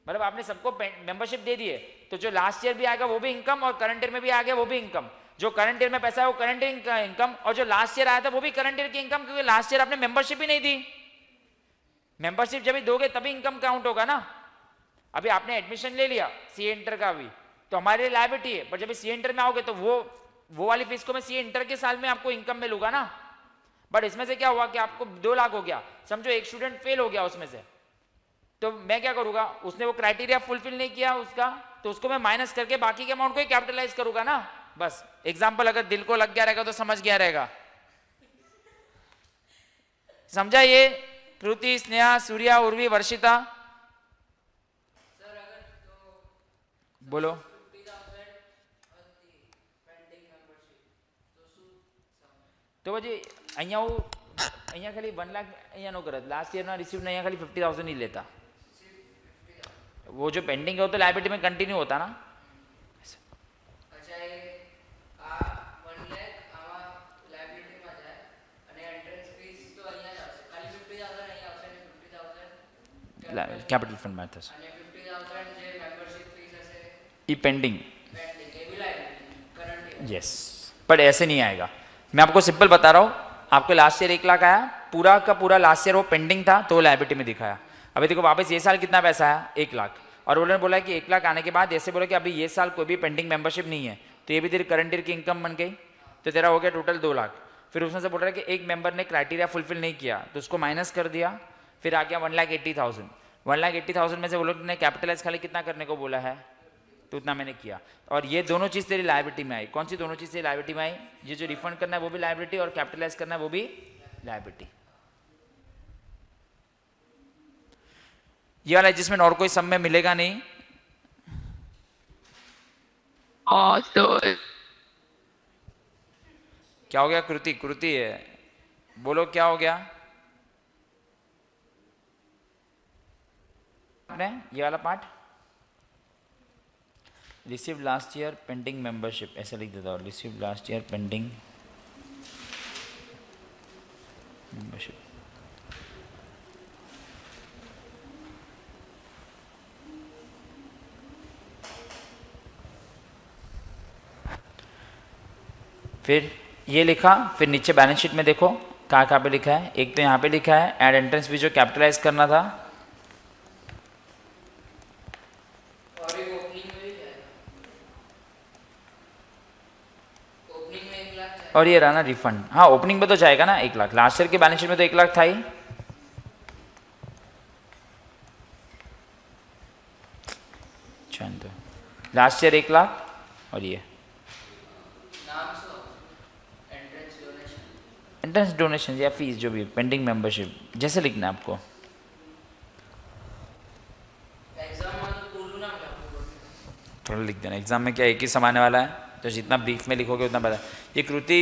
मतलब आपने सबको मेंबरशिप दे दिए, तो जो लास्ट ईयर भी आएगा वो भी इनकम, और करंट ईयर में भी आ गया वो भी इनकम। जो करंट ईयर में पैसा है वो करंट ईयर का इनकम, और जो लास्ट ईयर आया था वो भी करंट ईयर की इनकम, क्योंकि लास्ट ईयर आपने मेंबरशिप ही नहीं दी। मेंबरशिप जब भी दोगे तभी इनकम काउंट होगा ना। अभी आपने एडमिशन ले लिया सी इंटर का भी, तो हमारे लिए लायबिलिटी है, पर जब सी इंटर में आओगे तो वो वाली फीस को मैं सी इंटर के साल में आपको इनकम में लूंगा ना। बट इसमें से क्या हुआ कि आपको 2 लाख हो गया, समझो एक स्टूडेंट फेल हो गया उसमें से, तो मैं क्या करूंगा, उसने वो क्राइटेरिया फुलफिल नहीं किया उसका, तो उसको मैं माइनस करके बाकी के अमाउंट को ही कैपिटलाइज करूंगा ना। बस एग्जांपल अगर दिल को लग गया रहेगा तो समझ गया रहेगा। समझा ये कृति, स्नेहा, सूर्या, उर्वी, वर्षिता, सर अगर तो बोलो। 50,000 पेंडिंग मेंबरशिप तो શું તો પછી અહીંયા ખાલી 1 લાખ અહીંયા નો કરત, લાસ્ટ યરના રિસીવ અહીંયા ખાલી 50,000 ही लेता, वो जो पेंडिंग है वो तो लायबिलिटी में कंटिन्यू होता ना। अच्छा ये आ 1 लाख આમાં લાયબિલિટી માં જાય અને એન્ટ્રન્સ ફીસ તો અહીંયા જ આવશે, ખાલી 50,000 અહીંયા આવશે અને 50,000 कैपिटल फंड में થશે, અને 50,000 જે મેમ્બરશિપ ફીસ હશે ई पेंडिंग। પેન્ડિંગ એ બી liability current year. Yes, but ऐसे नहीं आएगा, मैं आपको सिंपल बता रहा हूँ। आपको लास्ट ईयर 1 लाख आया, पूरा का पूरा लास्ट ईयर वो पेंडिंग था तो लायबिलिटी में दिखाया। अभी देखो वापस ये साल कितना पैसा आया 1 लाख, और उन्होंने बोला कि 1 लाख आने के बाद ऐसे बोला कि अभी ये साल कोई भी पेंडिंग मेंबरशिप नहीं है, तो ये भी तेरी करंट ईयर की इनकम बन गई, तो तेरा हो गया टोटल 2 लाख। फिर उसमें से बोल रहा है कि एक मेंबर ने क्राइटेरिया फुलफिल नहीं किया तो उसको माइनस कर दिया, फिर आ गया 1,80,000। 1,80,000 में से वो लोग ने कैपिटलाइज खाली कितना करने को बोला है तो उतना मैंने किया। और ये दोनों चीज़ तेरी लायबिलिटी में आई। कौन सी दोनों चीज़ तेरी लायबिलिटी में आई? ये जो रिफंड करना है वो भी लायबिलिटी और कैपिटलाइज करना है वो भी लायबिलिटी। ये वाला एडजस्टमेंट और कोई सब में मिलेगा नहीं। तो क्या हो गया कृति? कृति है, बोलो क्या हो गया आपने? ये वाला part receive last year pending membership ऐसा लिख देता हूँ। Receive last year pending membership. फिर ये लिखा, फिर नीचे बैलेंस शीट में देखो कहाँ कहाँ पे लिखा है। एक तो यहाँ पे लिखा है ऐड एंट्रेंस फी जो कैपिटलाइज करना था, और एक ओपनिंग में भी जाएगा, ओपनिंग में 1 लाख जाएगा। और ये रहा ना रिफंड। हाँ ओपनिंग में तो जाएगा ना 1 लाख। लास्ट ईयर की बैलेंस शीट में तो 1 लाख था ही। तो लास्ट ईयर 1 लाख और ये नाम सो एंट्रेंस डोनेशन, एंट्रेंस डोनेशन या फीस जो भी पेंडिंग मेंबरशिप जैसे लिखना है आपको। एग्जाम में तो पूर्ण नाम लिखो। थोड़ा लिख देना, एग्जाम में क्या एक ही समाने वाला है, तो जितना ब्रीफ में लिखोगे उतना पता। ये कृति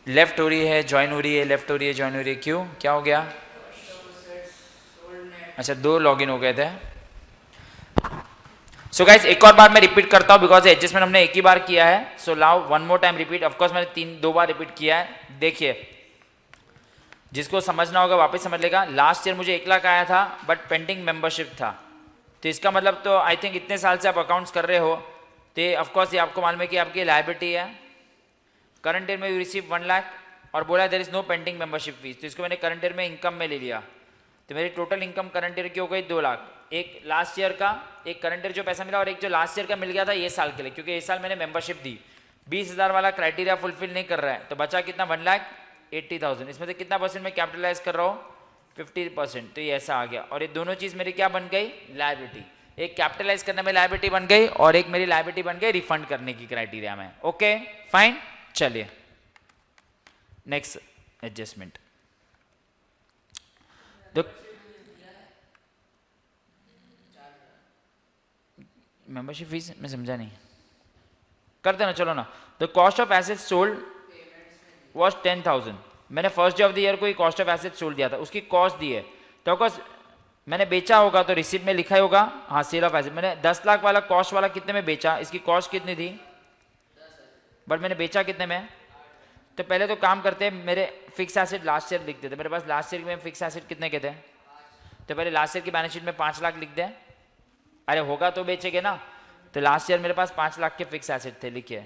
लेफ्ट हो रही है ज्वाइन हो रही है, लेफ्ट हो रही है ज्वाइन हो रही है, क्यों क्या हो गया? अच्छा 2 लॉगिन हो गए थे। सो गाइस एक और बार मैं रिपीट करता हूं बिकॉज एडजस्टमेंट हमने एक ही बार किया है। So now one more time repeat. Of course मैंने 2 बार रिपीट किया है। देखिए जिसको समझना होगा वापस समझ लेगा। लास्ट ईयर मुझे 1 लाख आया था बट पेंडिंग मेंबरशिप था, तो इसका मतलब तो आई थिंक इतने साल से आप अकाउंट्स कर रहे हो तो ऑफकोर्स ये आपको मालूम है कि आपकी लायबिलिटी है। करंट ईयर में यू रिसीव 1 लाख और बोला there is no pending membership fees, तो इसको मैंने करंट ईयर में इनकम में ले लिया। तो मेरी टोटल इनकम करंट ईयर की हो गई 2 लाख। एक लास्ट ईयर का, एक करंट ईयर जो पैसा मिला और एक जो लास्ट ईयर का मिल गया था ये साल के लिए, क्योंकि इस साल मैंने मेंबरशिप दी। 20,000 वाला क्राइटेरिया फुलफिल नहीं कर रहा है तो बचा कितना? 1,80,000। इसमें से कितना परसेंट मैं कैपिटलाइज कर रहा हूँ? 50%। तो ये ऐसा आ गया। और ये दोनों चीज़ मेरी क्या बन गई? लायबिलिटी। एक कैपिटलाइज करने में लायबिलिटी बन गई और एक मेरी लायबिलिटी बन गई रिफंड करने की क्राइटेरिया में। ओके फाइन, चलिए नेक्स्ट एडजस्टमेंट। मेंबरशिप फीस मैं समझा नहीं, करते ना चलो ना। The cost of asset sold was 10,000। मैंने first day of the year को ही कॉस्ट ऑफ एसेट सोल्ड दिया था, उसकी कॉस्ट दी है। तो ऑफकोर्स मैंने बेचा होगा तो रिसिप्ट में लिखा ही होगा। हाँ सेल ऑफ एसेट मैंने 10 लाख वाला कॉस्ट वाला कितने में बेचा? इसकी कॉस्ट कितनी थी? बट मैंने बेचा कितने में? तो पहले तो काम करते हैं, मेरे फिक्स एसेट लास्ट ईयर लिख देते। मेरे पास लास्ट ईयर में फिक्स एसेट कितने के थे? तो पहले लास्ट ईयर की बैलेंस शीट में 5 लाख लिख दें। अरे होगा तो बेचेंगे ना। तो लास्ट ईयर मेरे पास 5 लाख के फिक्स एसेट थे, लिखिए।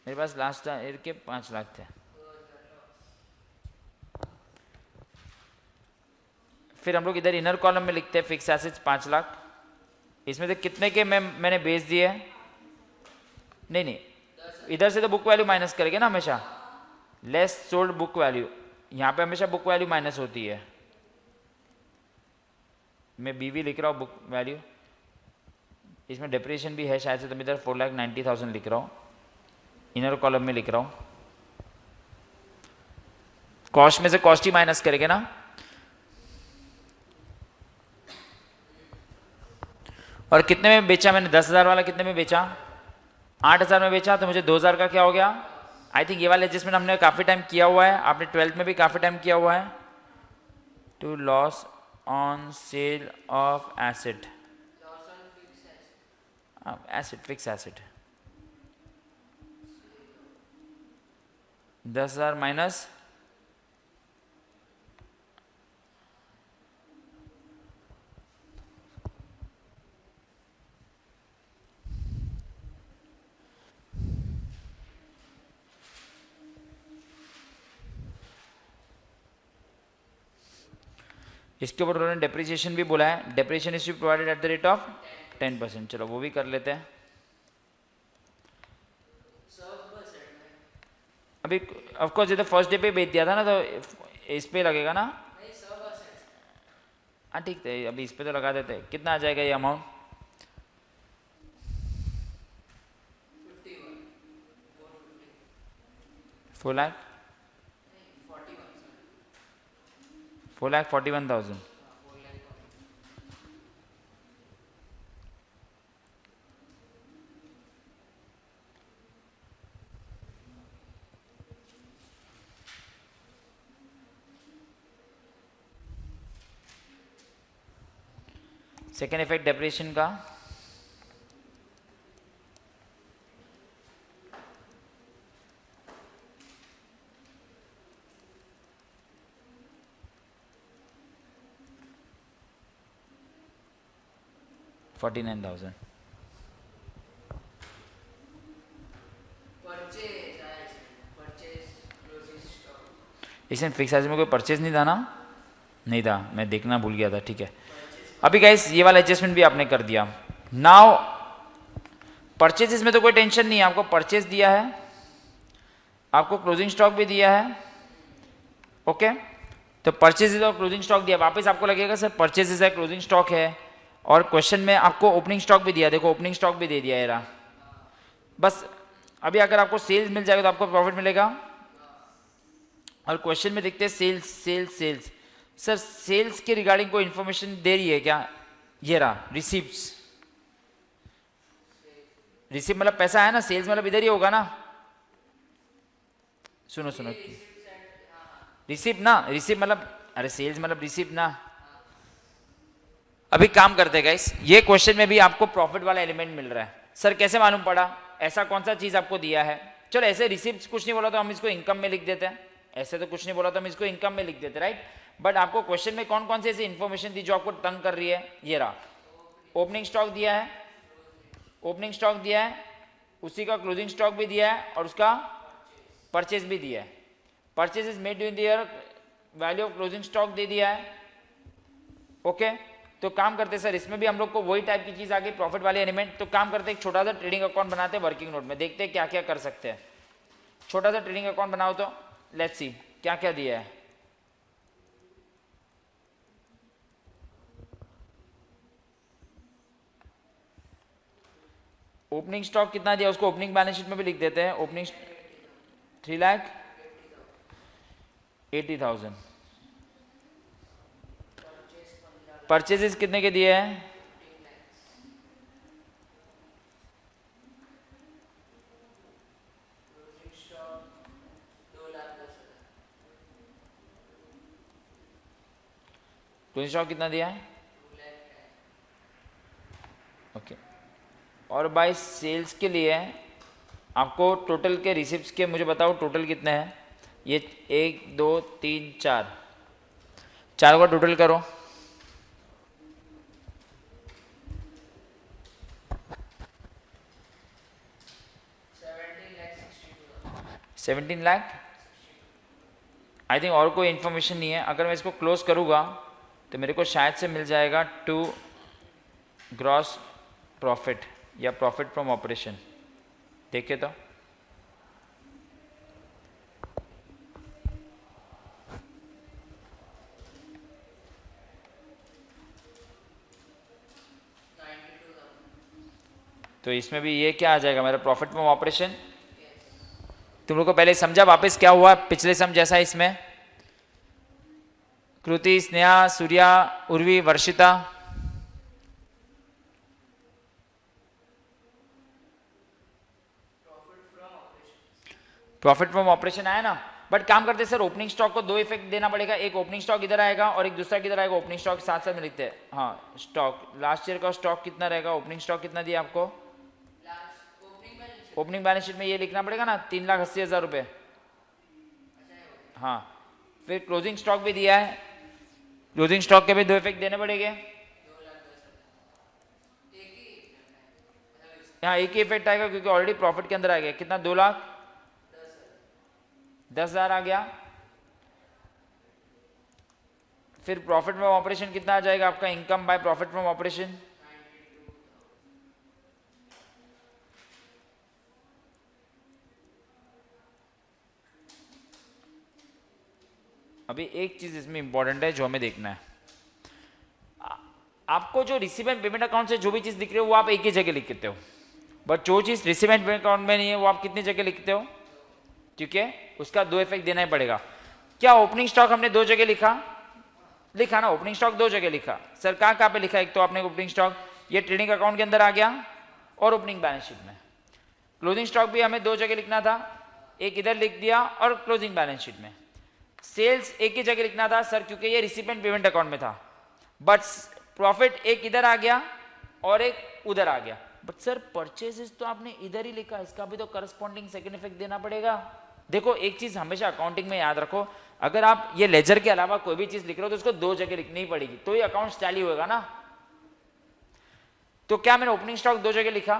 मेरे पास लास्ट ईयर के 5 लाख थे। फिर हम लोग इधर इनर कॉलम में लिखते हैं फिक्स एसेट्स 5 लाख। इसमें से कितने के मैंने बेच दिए? नहीं, इधर से तो बुक वैल्यू माइनस करेंगे ना हमेशा। लेस सोल्ड बुक वैल्यू, यहाँ पे हमेशा बुक वैल्यू माइनस होती है। मैं बीवी लिख रहा हूँ बुक वैल्यू, इसमें डिप्रेशन भी है शायद से, तो मैं इधर 4,90,000 लिख रहा हूँ। इनर कॉलम में लिख रहा हूँ। कॉस्ट में से कॉस्ट ही माइनस करेंगे ना। और कितने में बेचा मैंने? 10,000 वाला कितने में बेचा? 8,000 में बेचा। तो मुझे 2,000 का क्या हो गया? आई थिंक ये वाला एडजस्टमेंट हमने काफ़ी टाइम किया हुआ है, आपने 12th में भी काफ़ी टाइम किया हुआ है। To loss on sale of asset, asset fix asset 10,000 minus इसके ऊपर उन्होंने डेप्रिसिएशन भी बोला है। Depreciation is provided at the rate of 10%। चलो वो भी कर लेते हैं। अभी ऑफकोर्स ये तो फर्स्ट डे पे बेच दिया था ना, तो इस पे लगेगा ना। हाँ ठीक है, अभी इस पे तो लगा देते हैं। कितना आ जाएगा ये amount? 4 lakh 4,41,000। Second effect depreciation का $49,000। इसमें फिक्स एसेट में कोई परचेज नहीं था ना? नहीं था, मैं देखना भूल गया था। ठीक है, अभी गाइस ये वाला एडजस्टमेंट भी आपने कर दिया। नाउ परचेजेस में तो कोई टेंशन नहीं है, आपको परचेज दिया है, आपको क्लोजिंग स्टॉक भी दिया है। ओके, तो परचेजेस और क्लोजिंग स्टॉक दिया, वापस आपको लगेगा सर परचेजेस है, क्लोजिंग स्टॉक है, और क्वेश्चन में आपको ओपनिंग स्टॉक भी दिया। देखो ओपनिंग स्टॉक भी दे दिया है रहा। बस अभी अगर आपको सेल्स मिल जाएगा तो आपको प्रॉफिट मिलेगा, और क्वेश्चन में देखते हैं sales sales sales. Sir sales के रिगार्डिंग कोई इन्फॉर्मेशन दे रही है क्या? ये रहा रिसीप्ट्स। रिसीप्ट मतलब पैसा है ना, सेल्स मतलब इधर ही होगा ना। सुनो सुनो, रिसीप्ट ना, रिसीप्ट मतलब, अरे सेल्स मतलब रिसीप्ट ना। अभी काम करते हैं गाइस, ये क्वेश्चन में भी आपको प्रॉफिट वाला एलिमेंट मिल रहा है। सर कैसे मालूम पड़ा? ऐसा कौन सा चीज आपको दिया है? चलो ऐसे रिसीप्ट कुछ नहीं बोला तो हम इसको इनकम में लिख देते हैं, ऐसे तो कुछ नहीं बोला तो हम इसको इनकम में लिख देते, राइट। बट आपको क्वेश्चन में कौन कौन सी ऐसी इन्फॉर्मेशन दी जो आपको तंग कर रही है? ये रहा, ओपनिंग स्टॉक दिया है, ओपनिंग स्टॉक दिया है, उसी का क्लोजिंग स्टॉक भी दिया है, और उसका परचेज भी दिया है। Purchase is made in the year, value of closing stock दे दिया है। ओके, तो काम करते सर इसमें भी हम लोग को वही टाइप की चीज आ गई, प्रॉफिट वाले एलिमेंट। तो काम करते एक छोटा सा ट्रेडिंग अकाउंट बनाते हैं वर्किंग नोट में, देखते हैं क्या क्या कर सकते हैं। छोटा सा ट्रेडिंग अकाउंट बनाओ तो लेट्स सी क्या क्या दिया है। ओपनिंग स्टॉक कितना दिया उसको ओपनिंग बैलेंस शीट में भी लिख देते हैं। ओपनिंग 3,80,000। परचेजेस कितने के दिए हैं? क्लोजिंग स्टॉक कितना दिया है? ओके, और बाय सेल्स के लिए आपको टोटल के रिसिप्ट्स के मुझे बताओ टोटल कितने हैं? ये 1 2 3 4, चार का टोटल करो। $17 लाख। आई थिंक और कोई इन्फॉर्मेशन नहीं है। अगर मैं इसको क्लोज करूँगा तो मेरे को शायद से मिल जाएगा 2 ग्रॉस प्रॉफिट या प्रॉफिट फ्रॉम ऑपरेशन। देखिए तो इसमें भी ये क्या आ जाएगा मेरा प्रॉफिट फ्रॉम ऑपरेशन। तुम लोग को पहले समझा, वापस क्या हुआ पिछले सम जैसा इसमें? Kriti, Sneha, Surya, Urvi, Varshita. Profit from operation आया ना। बट काम करते सर ओपनिंग स्टॉक को 2 इफेक्ट देना पड़ेगा, एक ओपनिंग स्टॉक इधर आएगा और एक दूसरा किधर आएगा। ओपनिंग स्टॉक साथ साथ में लिखते हैं। हाँ, स्टॉक लास्ट ईयर का स्टॉक कितना रहेगा? ओपनिंग स्टॉक कितना दिया आपको? ओपनिंग बैलेंस शीट में ये लिखना पड़ेगा ना, 3,80,000 रुपये। हाँ, फिर क्लोजिंग स्टॉक भी दिया है, क्लोजिंग स्टॉक के भी 2 इफेक्ट देने पड़ेंगे। यहाँ एक ही इफेक्ट आएगा क्योंकि ऑलरेडी प्रॉफिट के अंदर आ गया। कितना? 2,10,000 आ गया। फिर प्रॉफिट फ्रॉम ऑपरेशन कितना आ जाएगा आपका? Income by profit from operation अभी एक चीज इसमें इंपॉर्टेंट है जो हमें देखना है। आपको जो रिसीव एंड पेमेंट अकाउंट से जो भी चीज दिख रही है वो आप एक ही जगह लिखते हो, बट जो चीज रिसीव एंड पेमेंट अकाउंट में नहीं है वो आप कितनी जगह लिखते हो, क्योंकि उसका दो इफेक्ट देना ही पड़ेगा। क्या ओपनिंग स्टॉक हमने दो जगह लिखा ना, ओपनिंग स्टॉक दो जगह लिखा। सर कहाँ पे लिखा? एक तो आपने ओपनिंग स्टॉक ये ट्रेडिंग अकाउंट के अंदर आ गया और ओपनिंग बैलेंस शीट में। क्लोजिंग स्टॉक भी हमें दो जगह लिखना था, एक इधर लिख दिया और क्लोजिंग बैलेंस शीट में। सेल्स एक ही जगह लिखना था सर, क्योंकि ये रिसीव एंड पेमेंट अकाउंट में था, बट प्रॉफिट एक इधर आ गया और एक उधर आ गया। बट सर परचेजेस तो आपने इधर ही लिखा, इसका भी तो करस्पॉन्डिंग सेकंड इफेक्ट देना पड़ेगा। देखो एक चीज हमेशा अकाउंटिंग में याद रखो, अगर आप ये लेजर के अलावा कोई भी चीज लिख रहे हो तो उसको दो जगह लिखनी ही पड़ेगी, तो ये अकाउंट टैली होगा ना। तो क्या मैंने ओपनिंग स्टॉक दो जगह लिखा?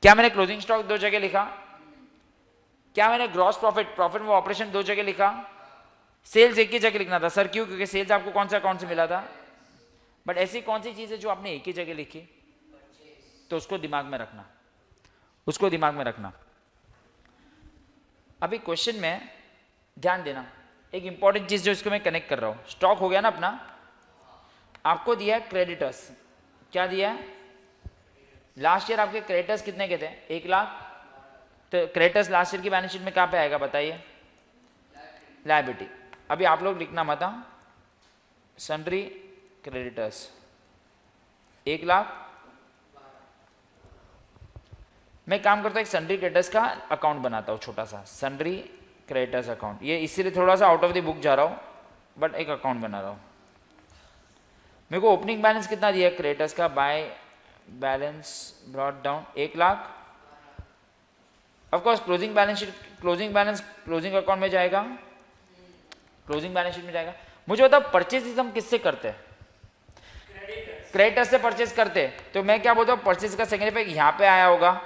क्या मैंने क्लोजिंग स्टॉक दो जगह लिखा? क्या मैंने ग्रॉस प्रॉफिट में ऑपरेशन दो जगह लिखा? सेल्स एक ही जगह लिखना था सर, क्यों? क्योंकि सेल्स आपको कौन सा अकाउंट से मिला था। बट ऐसी कौन सी चीज है जो आपने एक ही जगह लिखी? तो उसको दिमाग में रखना, अभी क्वेश्चन में ध्यान देना। एक इंपॉर्टेंट चीज जो इसको मैं कनेक्ट कर रहा हूं, स्टॉक हो गया ना अपना, आपको दिया है क्रेडिटर्स। क्या दिया है? लास्ट ईयर आपके क्रेडिटर्स कितने के थे? 1 लाख। तो क्रेडिटर्स लास्ट ईयर की बैलेंस शीट में कहां पे आएगा बताइए? लायबिलिटी। अभी आप लोग लिखना मत, सन्ड्री क्रेडिटर्स 1 लाख। मैं काम करता हूं एक सन्ड्री क्रेडिटर्स का अकाउंट बनाता हूं, छोटा सा सन्ड्री क्रेडिटर्स अकाउंट। ये इसीलिए थोड़ा सा आउट ऑफ द बुक जा रहा हूं, बट एक अकाउंट बना रहा हूं। मेरे को ओपनिंग बैलेंस कितना दिया क्रेडिटर्स का? By balance brought down 1 lakh. Of course closing balance closing account में जाएगा, क्लोजिंग बैलेंस शीट में जाएगा। मुझे बताओ परचेज हम किससे करते हैं? क्रेडिटर से परचेज करते। तो मैं क्या बोलता हूँ, परचेज का सेकंड इफेक्ट यहाँ पे आया होगा।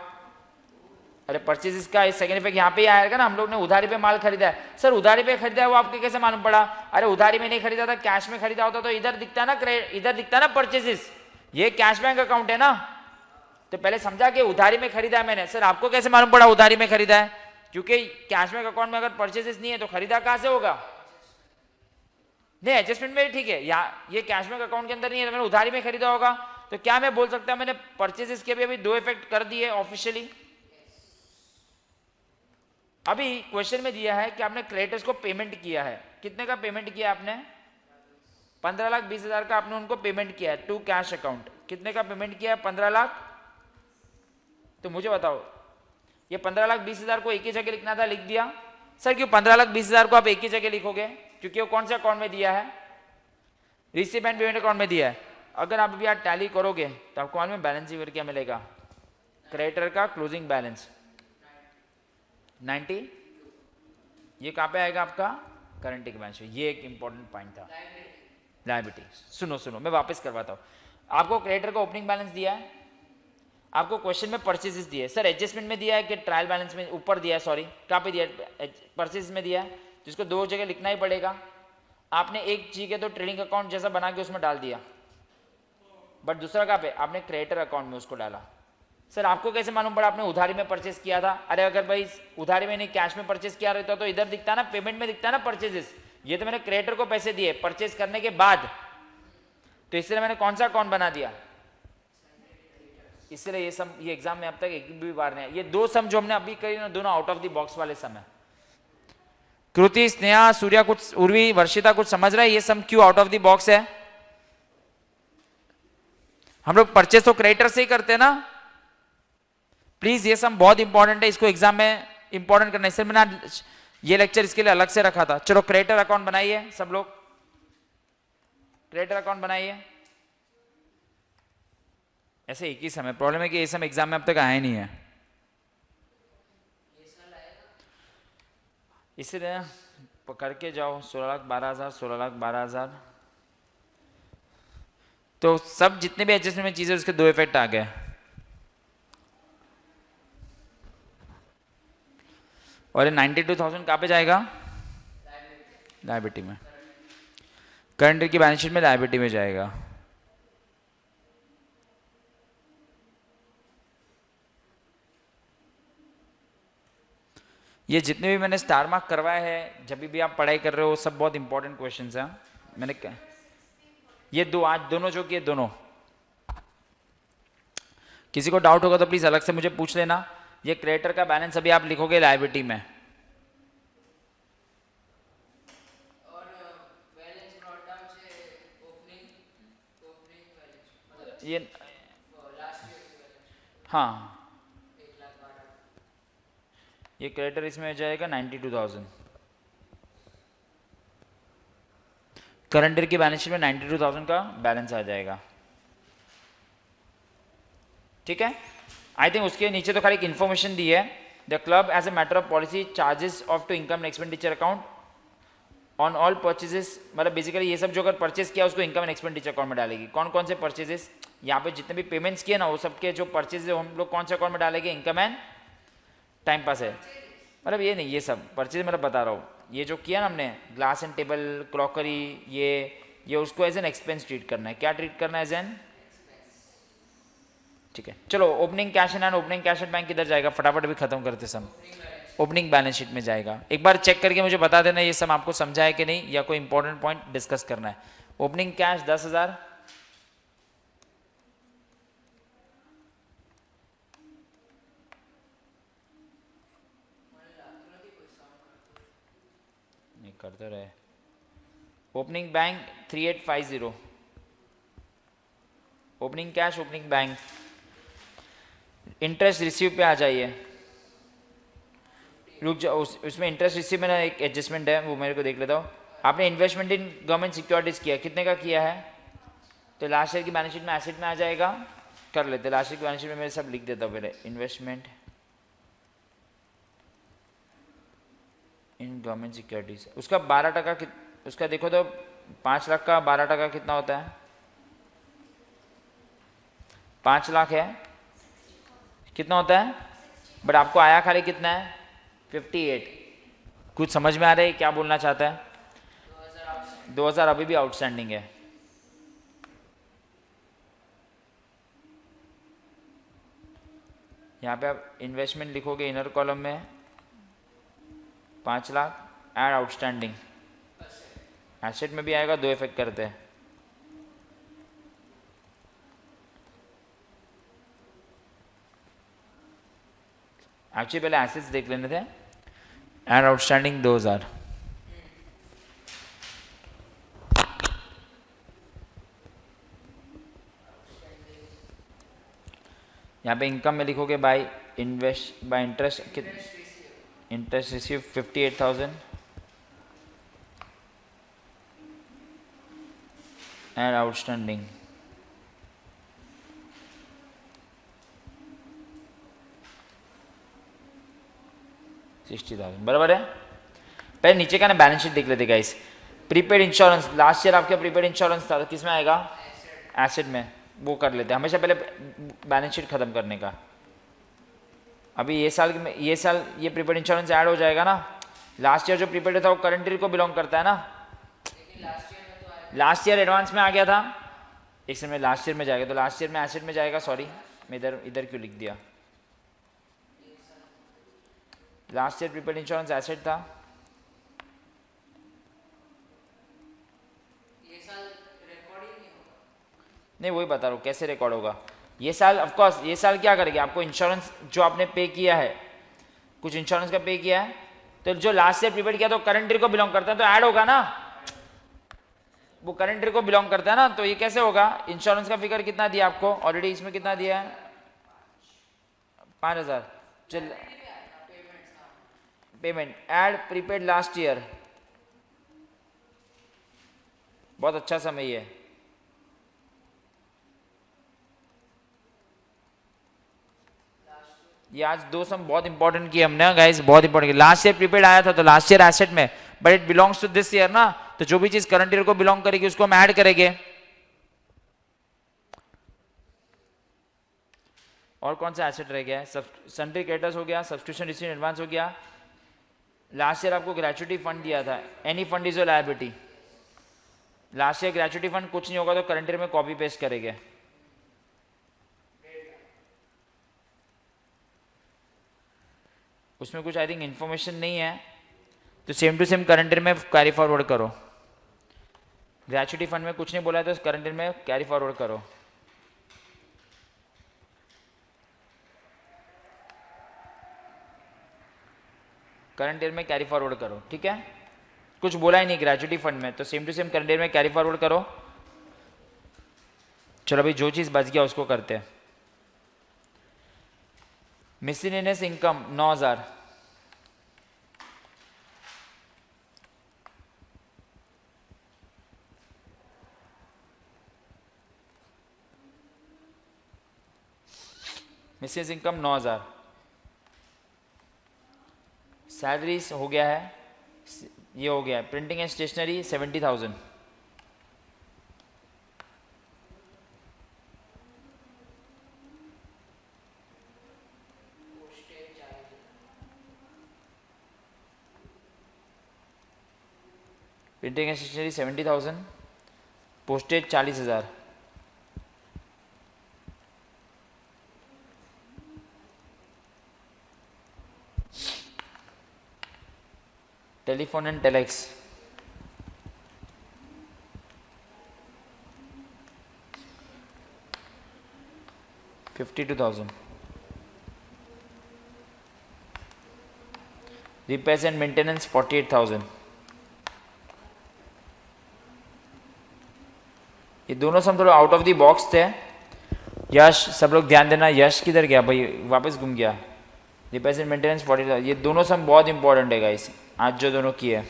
अरे परचेज का सेकंड इफेक्ट यहाँ पे ही आएगा ना, हम लोग ने उधारी पे माल खरीदा है। सर उधारी पे खरीदा है वो आपको कैसे मालूम पड़ा? अरे उधारी में नहीं खरीदा था, कैश में खरीदा होता तो इधर दिखता ना, इधर दिखता ना परचेजेस। ये कैश बैंक अकाउंट है ना, तो पहले समझा कि उधारी में खरीदा है मैंने। सर आपको कैसे मालूम पड़ा उधारी में खरीदा है? क्योंकि कैश बैंक अकाउंट में अगर परचेजेस नहीं है तो खरीदा कहां से होगा? नहीं एडजस्टमेंट में ठीक है, ये कैश बैंक अकाउंट के अंदर नहीं है, तो मैंने उधारी में खरीदा होगा। तो क्या मैं बोल सकता हूं मैंने परचेजेस के भी अभी दो इफेक्ट कर दिए ऑफिशियली। अभी क्वेश्चन में दिया है कि आपने क्रेडिटर्स को पेमेंट किया है। कितने का पेमेंट किया आपने? 15,20,000 का आपने उनको पेमेंट किया है टू कैश अकाउंट। कितने का पेमेंट किया है? 15 लाख। तो मुझे बताओ ये 15,20,000 को एक ही जगह लिखना था, लिख दिया। सर क्यों 15,20,000 को आप एक ही जगह लिखोगे? क्योंकि वो कौन से अकाउंट में दिया है? रिसीव एंड पेमेंट अकाउंट में दिया है। अगर आप अभी टैली करोगे तो आपको मालूम है बैलेंस शीट क्या मिलेगा? क्रेडिटर का क्लोजिंग बैलेंस 90। ये कहां पे आएगा आपका? Current balance sheet. ये एक इंपॉर्टेंट पॉइंट था, लायबिलिटी। सुनो मैं वापस करवाता हूं। आपको क्रेडिटर का ओपनिंग बैलेंस दिया है, आपको क्वेश्चन में परचेजेस दिए। सर एडजस्टमेंट में दिया है कि ट्रायल बैलेंस में ऊपर दिया है? सॉरी कहां पे दिया है? परचेज में दिया है, जिसको दो जगह लिखना ही पड़ेगा। आपने एक चीज है तो ट्रेडिंग अकाउंट जैसा बना के उसमें डाल दिया, बट दूसरा कहां पे? आपने क्रेडिटर अकाउंट में उसको डाला। सर आपको कैसे मालूम पड़ा आपने उधारी में परचेज किया था? अरे अगर भाई उधारी में नहीं कैश में परचेज किया रहता तो इधर दिखता ना, पेमेंट में दिखता ना परचेजेस। ये तो मैंने क्रेडिटर को पैसे दिए परचेज करने के बाद, तो इसलिए मैंने कौन सा अकाउंट बना दिया? इसलिए ये सम ये एग्जाम में अब तक एक भी बार नहीं है। ये दो सम जो हमने अभी करी ना, दोनों आउट ऑफ द बॉक्स वाले सम है। कृति, स्नेहा, सूर्या कुछ, उर्वी, वर्षिता कुछ समझ रहा है ये सम क्यों आउट ऑफ द बॉक्स है? हम लोग परचेज तो क्रेडिटर से ही करते हैं ना। प्लीज ये सम बहुत इंपॉर्टेंट है, इसको एग्जाम में इंपॉर्टेंट करना है। इसलिए मैंने ये लेक्चर इसके लिए अलग से रखा था। चलो क्रेडिटर अकाउंट बनाइए सब लोग, क्रेडिटर अकाउंट बनाइए। ऐसे एक ही समय प्रॉब्लम है कि ये समय एग्जाम में अब तक आया नहीं है, इसलिए पकड़ के जाओ। 16,12,000 16,12,000। तो सब जितने भी एडजस्टमेंट में चीजें उसके दो इफेक्ट आ गए। और ये 92,000 कहाँ पे जाएगा? लायबिलिटी में। करंट की बैलेंस शीट में लायबिलिटी में जाएगा। ये जितने भी मैंने स्टार मार्क करवाए हैं जब भी आप पढ़ाई कर रहे हो, सब बहुत इंपॉर्टेंट क्वेश्चंस हैं। मैंने ये दो आज दोनों जो किए दोनों। किसी को डाउट होगा तो प्लीज अलग से मुझे पूछ लेना। ये क्रेडिटर का बैलेंस अभी आप लिखोगे लायबिलिटी में। और बैलेंस ब्रॉट डाउन से ओपनिंग बैलेंस ये लास्ट ईयर की बैलेंस हाँ 1,12,000। ये क्रेडिटर इसमें हो जाएगा 92,000। करंट ईयर की बैलेंस शीट में 92,000 का बैलेंस आ जाएगा। ठीक है, आई थिंक उसके नीचे तो खाली एक इन्फॉर्मेशन दी है। The club as a matter of policy charges off to income and expenditure account on all purchases, मतलब बेसिकली ये सब जो अगर परचेज किया उसको इनकम एंड एक्सपेंडिचर अकाउंट में डालेगी। कौन कौन से परचेजेस, यहाँ पे जितने भी पेमेंट्स किए ना वो सबके जो परचेज हम लोग कौन से अकाउंट में डालेंगे, इनकम एंड टाइम पास है। मतलब ये नहीं, ये सब परचेज मतलब बता रहा हूँ, ये जो किया ना हमने ग्लास एंड टेबल क्रॉकरी ये उसको एज एन एक्सपेंस ट्रीट करना है। क्या ट्रीट करना है, एज एन। ठीक है, चलो opening cash and opening cash at bank किधर जाएगा, फटाफट भी खत्म करते सम। ओपनिंग बैलेंस शीट में जाएगा। एक बार चेक करके मुझे बता देना ये सब आपको समझा है कि नहीं, या कोई इंपॉर्टेंट पॉइंट डिस्कस करना है। ओपनिंग कैश 10,000, करते रहे। Opening bank 3850, opening cash opening bank. Interest receive पे आ जाइए। रुक जाओ, उसमें इंटरेस्ट रिसीव में ना एक एडजस्टमेंट है, वो मेरे को देख लेता हूँ। आपने इन्वेस्टमेंट इन गवर्नमेंट सिक्योरिटीज किया, कितने का किया है, तो लास्ट ईयर की बैलेंस शीट में एसेट में आ जाएगा। कर लेते, लास्ट ईयर की बैलेंस शीट में मैं सब लिख देता हूँ पहले। इन्वेस्टमेंट इन गवर्नमेंट सिक्योरिटीज, उसका 12%, उसका देखो तो 5 लाख का 12% कितना होता है, 5 लाख है, कितना होता है, बट आपको आया खाली कितना है 58। कुछ समझ में आ रहा है क्या बोलना चाहता है। 2000 अभी भी आउटस्टैंडिंग है। यहाँ पे आप इन्वेस्टमेंट लिखोगे इनर कॉलम में 5 लाख, एड आउटस्टैंडिंग। एसेट में भी आएगा, दो इफेक्ट करते हैं। एक्चुअली पहले एसेट्स देख लेने थे। एंड आउटस्टैंडिंग 2000, यहाँ पे इनकम में लिखोगे by invest by interest, interest receive 58,000 and outstanding 60,000, बराबर है। पहले नीचे का ना बैलेंस शीट देख लेते guys. Prepaid insurance, last year आपका प्रीपेड इंश्योरेंस था, किस में आएगा, एसेट में। वो कर लेते हैं हमेशा पहले बैलेंस शीट खत्म करने का। अभी ये साल ये प्रीपेड इंश्योरेंस ऐड हो जाएगा ना। लास्ट ईयर जो प्रीपेड था वो करंट ईयर को बिलोंग करता है ना, लास्ट ईयर एडवांस में आ गया था। एक समय लास्ट ईयर में जाएगा, तो लास्ट ईयर में एसेट में जाएगा। सॉरी मैं इधर क्यों लिख दिया, last year prepaid insurance asset था। ये साल रिकॉर्ड ही नहीं होगा। नहीं वही बता रहा हूँ कैसे रिकॉर्ड होगा। ये साल ऑफ कोर्स, ये साल क्या करेंगे, आपको इंश्योरेंस जो आपने पे किया है, कुछ इंश्योरेंस का पे किया है, तो जो लास्ट ईयर प्रीपेड किया तो करंट ईयर को बिलोंग करता है, तो ऐड होगा ना। वो करंट ईयर को बिलोंग करता है ना, तो ये कैसे होगा। इंश्योरेंस का फिगर कितना दिया आपको ऑलरेडी, इसमें कितना दिया है 5,000। चल payment add prepaid last year, बहुत अच्छा समय है। ये आज दो सम बहुत इंपॉर्टेंट किए हमने गाइस, बहुत इंपॉर्टेंट। लास्ट ईयर प्रीपेड आया था तो लास्ट ईयर एसेट में, but it belongs to this year ना, तो जो भी चीज करंट ईयर को बिलोंग करेगी उसको हम ऐड करेंगे। और कौन सा एसेट रह गया है, सन्ड्री क्रेडिटर्स हो गया, सब्सक्रिप्शन रिसीव एडवांस हो गया। लास्ट ईयर आपको ग्रेचुइटी फंड दिया था, any fund is a liability. Last year gratuity fund कुछ नहीं होगा तो करंट ईयर में कॉपी पेस्ट करेंगे। उसमें कुछ आई थिंक इन्फॉर्मेशन नहीं है, तो same to same current year में कैरी फॉरवर्ड करो। ग्रेचुटी फंड में कुछ नहीं बोला है तो करंट ईयर में कैरी फॉरवर्ड करो। करंट ईयर में कैरी फॉरवर्ड करो, ठीक है। कुछ बोला ही नहीं ग्रेचुटी फंड में, तो same to same current year में कैरी फॉरवर्ड करो। चलो भाई, जो चीज़ बच गया उसको करते हैं। Miscellaneous income 9,000, miscellaneous income 9,000। Salaries हो गया है, ये हो गया है। Printing and stationery 70,000, printing and stationery 70,000, postage 40,000, telephone and telex 52,000, repairs and maintenance 48,000। ये दोनों सम थोड़ा आउट ऑफ द बॉक्स थे। यश, सब लोग ध्यान देना, यश किधर गया भाई, वापस घूम गया। रिपेयर्स एंड मेंटेनेंस 40,000, ये दोनों सम बहुत इंपॉर्टेंट है गाइस, आज जो दोनों किए।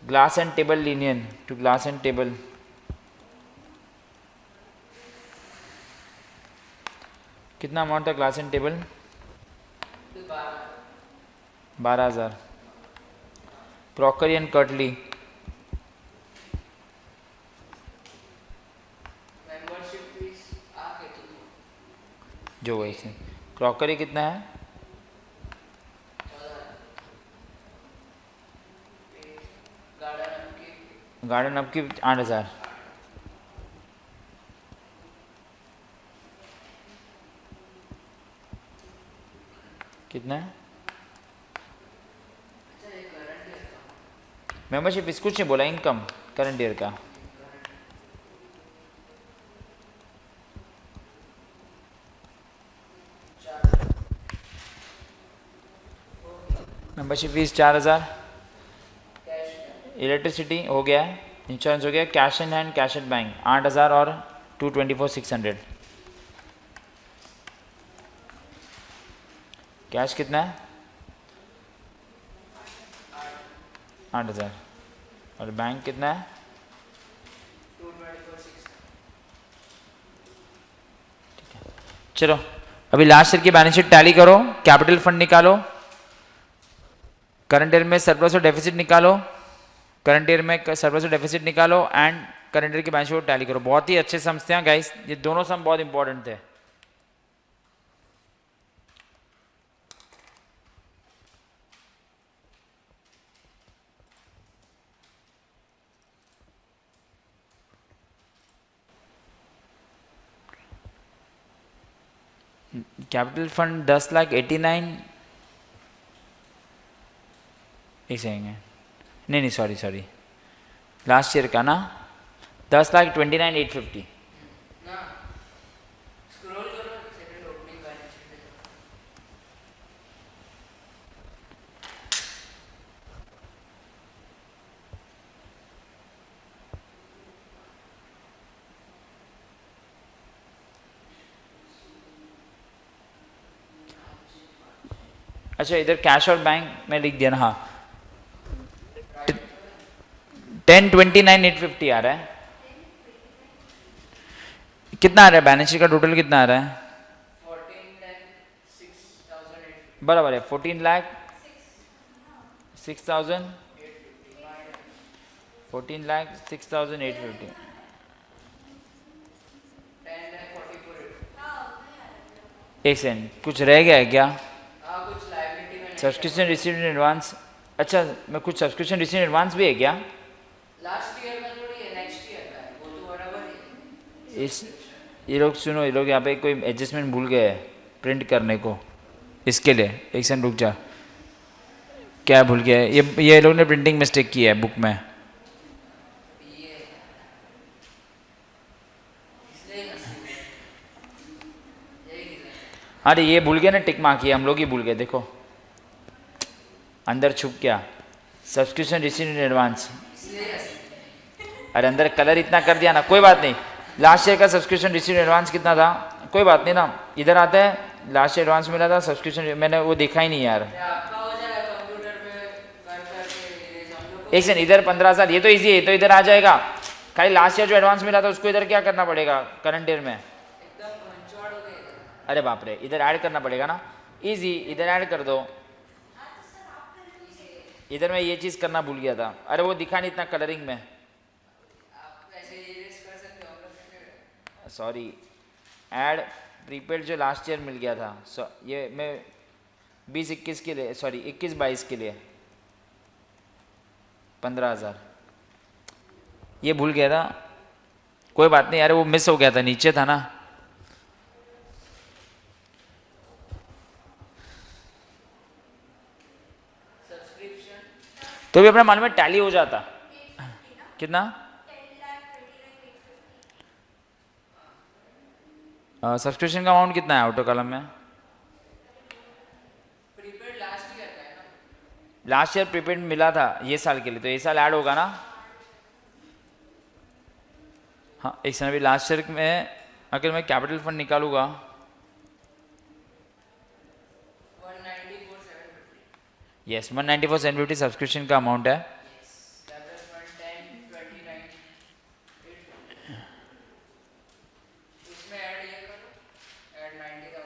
Glass and table linen to glass and table, कितना अमाउंट था glass and table? 12,000। Crockery and cutlery, membership fees आके तो जो वैसे क्रॉकरी कितना है? 14,000। गार्डन अप की 8,000। कितना है मेंबरशिप फीस? कुछ नहीं बोला, इनकम करंट ईयर का। Membership fees 4,000। इलेक्ट्रिसिटी हो गया, इंश्योरेंस हो गया, cash in hand, cash at bank 8,000 और 224,600। कैश कितना है? 8,000। और बैंक कितना है? 224,600। चलो अभी लास्ट ईयर की बैलेंस शीट टैली करो, कैपिटल फंड निकालो, करंट ईयर में सरप्लस और डेफिसिट निकालो, करंट ईयर में सरप्लस और डेफिसिट निकालो, एंड करंट ईयर की बैलेंस शीट टैली करो। बहुत ही अच्छे सम्स थे गाइस, ये दोनों सम बहुत इंपॉर्टेंट थे। कैपिटल फंड 10,89,000, ऐसे आएंगे, नहीं सॉरी लास्ट ईयर का ना, 10,29,850। ना स्क्रॉल करो, सेकंड ओपनिंग बैलेंस शीट देखो। अच्छा इधर कैश और बैंक में लिख दिया ना, हाँ 10,29,850 आ रहा है। कितना आ रहा है बैलेंस शीट का टोटल, कितना आ रहा है? 14,06,850 बराबर है, 14,06,000, 14,06,850। 10,44,000। एक सेकंड, कुछ रह गया है क्या? हाँ कुछ लायबिलिटी में नहीं सब्सक्रिप्शन रिसीव इन एडवांस, अच्छा मैं कुछ सब्सक्रिप्शन रिसीव इन एडवांस भी है क्या? लास्ट ईयर का थोड़ी है, नेक्स्ट ईयर का है, वो तो बराबर ही है। इस ये लोग सुनो, ये लोग यहाँ पे कोई एडजस्टमेंट भूल गए हैं प्रिंट करने को, इसके लिए एक सेकंड रुक जा। क्या भूल गया है? ये लोग ने प्रिंटिंग मिस्टेक की है बुक में। ये अरे ये भूल गए ना टिक मार्क, ये हम लोग ही भूल गए, देखो अंदर छुप गया, सब्सक्रिप्शन रिसीव इन एडवांस। अरे अंदर कलर इतना कर दिया ना, कोई बात नहीं। लास्ट ईयर का सब्सक्रिप्शन रिसीव इन एडवांस कितना था, कोई बात नहीं ना, इधर आता है लास्ट एडवांस मिला था सब्सक्रिप्शन, मैंने वो देखा ही नहीं यार। आपका हो जाएगा कंप्यूटर पे कर करके हम लोग एक सेकंड, इधर 15,000, ये तो इजी है, ये तो इधर आ जाएगा। खाली लास्ट ईयर जो एडवांस मिला था उसको इधर क्या करना पड़ेगा करंट ईयर में। एकदम भंचोड़ हो गए। अरे बाप रे, इधर ऐड करना पड़ेगा ना, इजी, इधर ऐड कर दो। इधर मैं ये चीज़ करना भूल गया था, अरे वो दिखा नहीं इतना कलरिंग में, आप ऐसे इरेज कर सकते हो हम लोग। सॉरी। ऐड प्रीपेड जो लास्ट ईयर मिल गया था, ये मैं 20-21 के लिए, सॉरी 21-22 के लिए 15,000 ये भूल गया था, कोई बात नहीं। अरे वो मिस हो गया था, नीचे था ना। तो भी अपना मालूम है टैली हो जाता कितना। सब्सक्रिप्शन का अमाउंट कितना है ऑटो कॉलम में। प्रीपेड लास्ट ईयर का है ना। लास्ट ईयर प्रीपेड मिला था ये साल के लिए, तो ये साल ऐड होगा ना। हाँ एक समय भी लास्ट ईयर में अगर मैं कैपिटल फंड निकालूंगा 194,750। यस 194,750 सब्सक्रिप्शन का अमाउंट है। कैपिटल फंड 1029 उसमें ऐड ये करो, ऐड 90,000।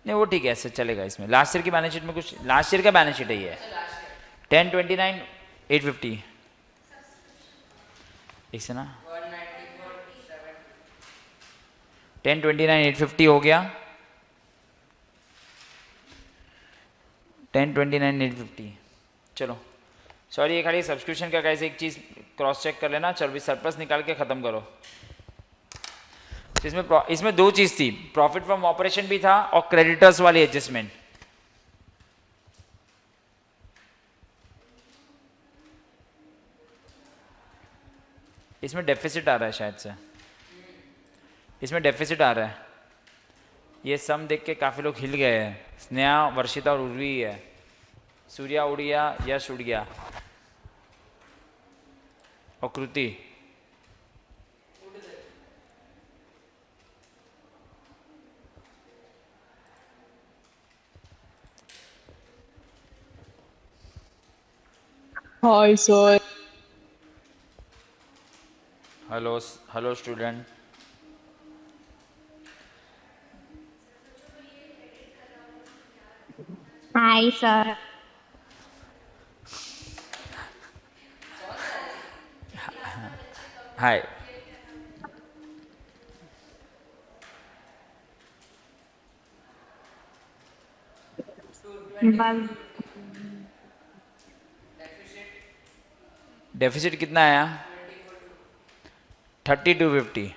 नहीं वो ठीक है, ऐसे चलेगा। इसमें लास्ट ईयर की बैलेंस शीट में कुछ, लास्ट ईयर का बैलेंस शीट है ये लास्ट ईयर 1029,850 एक से ना 194,750। 1029,850 हो गया, 1029,850। चलो सॉरी, ये खाली सब्सक्रिप्शन का कैसे एक चीज़ क्रॉस चेक कर लेना। चलो भी सरप्लस निकाल के ख़त्म करो। तो इसमें दो चीज़ थी, प्रॉफिट फ्रॉम ऑपरेशन भी था और क्रेडिटर्स वाली एडजस्टमेंट। इसमें डेफिसिट आ रहा है शायद से, इसमें डेफिसिट आ रहा है। ये सम देख के काफ़ी लोग हिल गए हैं। स्नेहा, वर्षिता और उर्वी है। सूर्या उड़ गया, यश उड़ गया और कृति। Hi, sir. Hello hello student. Hi, sir. हाय। बस डेफिसिट कितना आया 3250।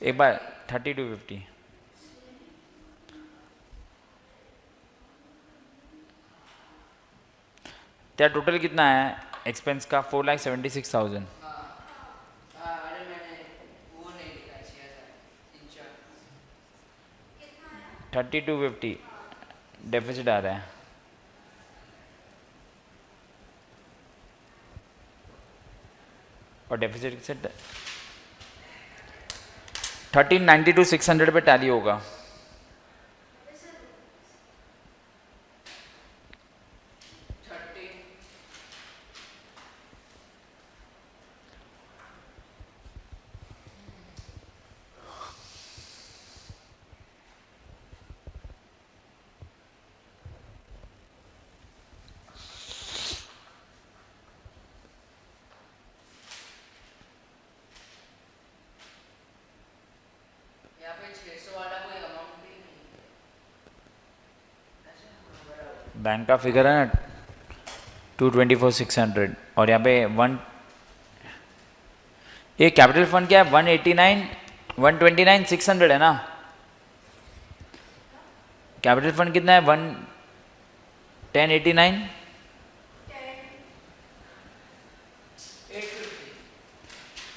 एक बार 3250 क्या टोटल कितना है एक्सपेंस का 4,76,000। अरे मैंने वो नहीं लिखा है 6,000 3250 डेफिसिट आ रहा है। और डेफिसिट से 1392,600 पे टैली होगा। यहाँ पे 600 वाला कोई अमाउंट भी नहीं। बैंक का फिगर है ना 224,600 और यहाँ पे 1 ये कैपिटल फंड क्या है 129,600 है ना। कैपिटल फंड कितना है 1089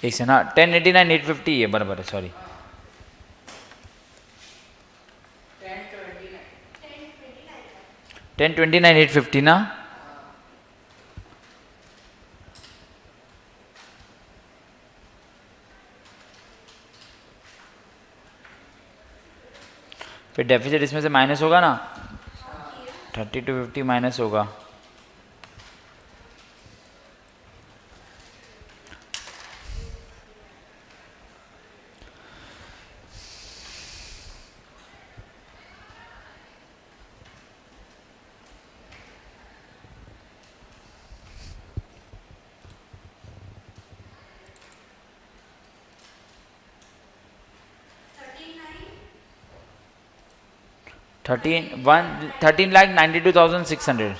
एक से ना 1089,850 है बराबर है। सॉरी 1029,850 ना. फिर डेफिसिट इसमें से माइनस होगा ना. 3250 माइनस होगा. थर्टीन लाख 92,600.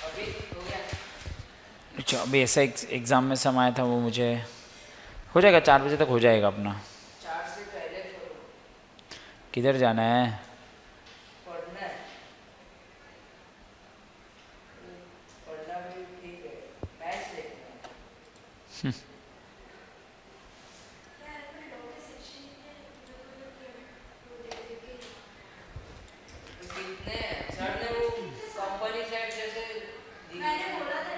अभी हो गया. अच्छा, अभी ऐसा एग्ज़ाम में सम आया था, वो मुझे हो जाएगा. 4 बजे तक हो जाएगा अपना. 4 से पहले करो. किधर जाना है? पढ़ना है. पढ़ना भी ठीक है. मैथ्स देखना है. कितने सर ने वो कंपनी सेट जैसे मैंने बोला था.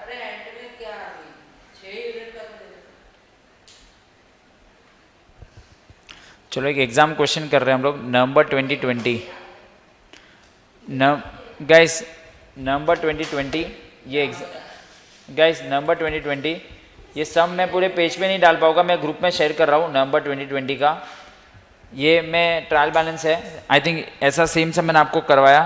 अरे एंड में क्या अभी 6 यूनिट का तो दे. चलो एक एग्ज़ाम क्वेश्चन कर रहे हैं हम लोग. नवंबर 2020 गाइस, नवंबर 2020 ये गाइस नवंबर 2020 ये सम मैं पूरे पेज पे नहीं डाल पाऊंगा. मैं ग्रुप में शेयर कर रहा हूँ नवंबर 2020 का. ये मैं ट्रायल बैलेंस है. आई थिंक ऐसा सेम सम मैंने आपको करवाया.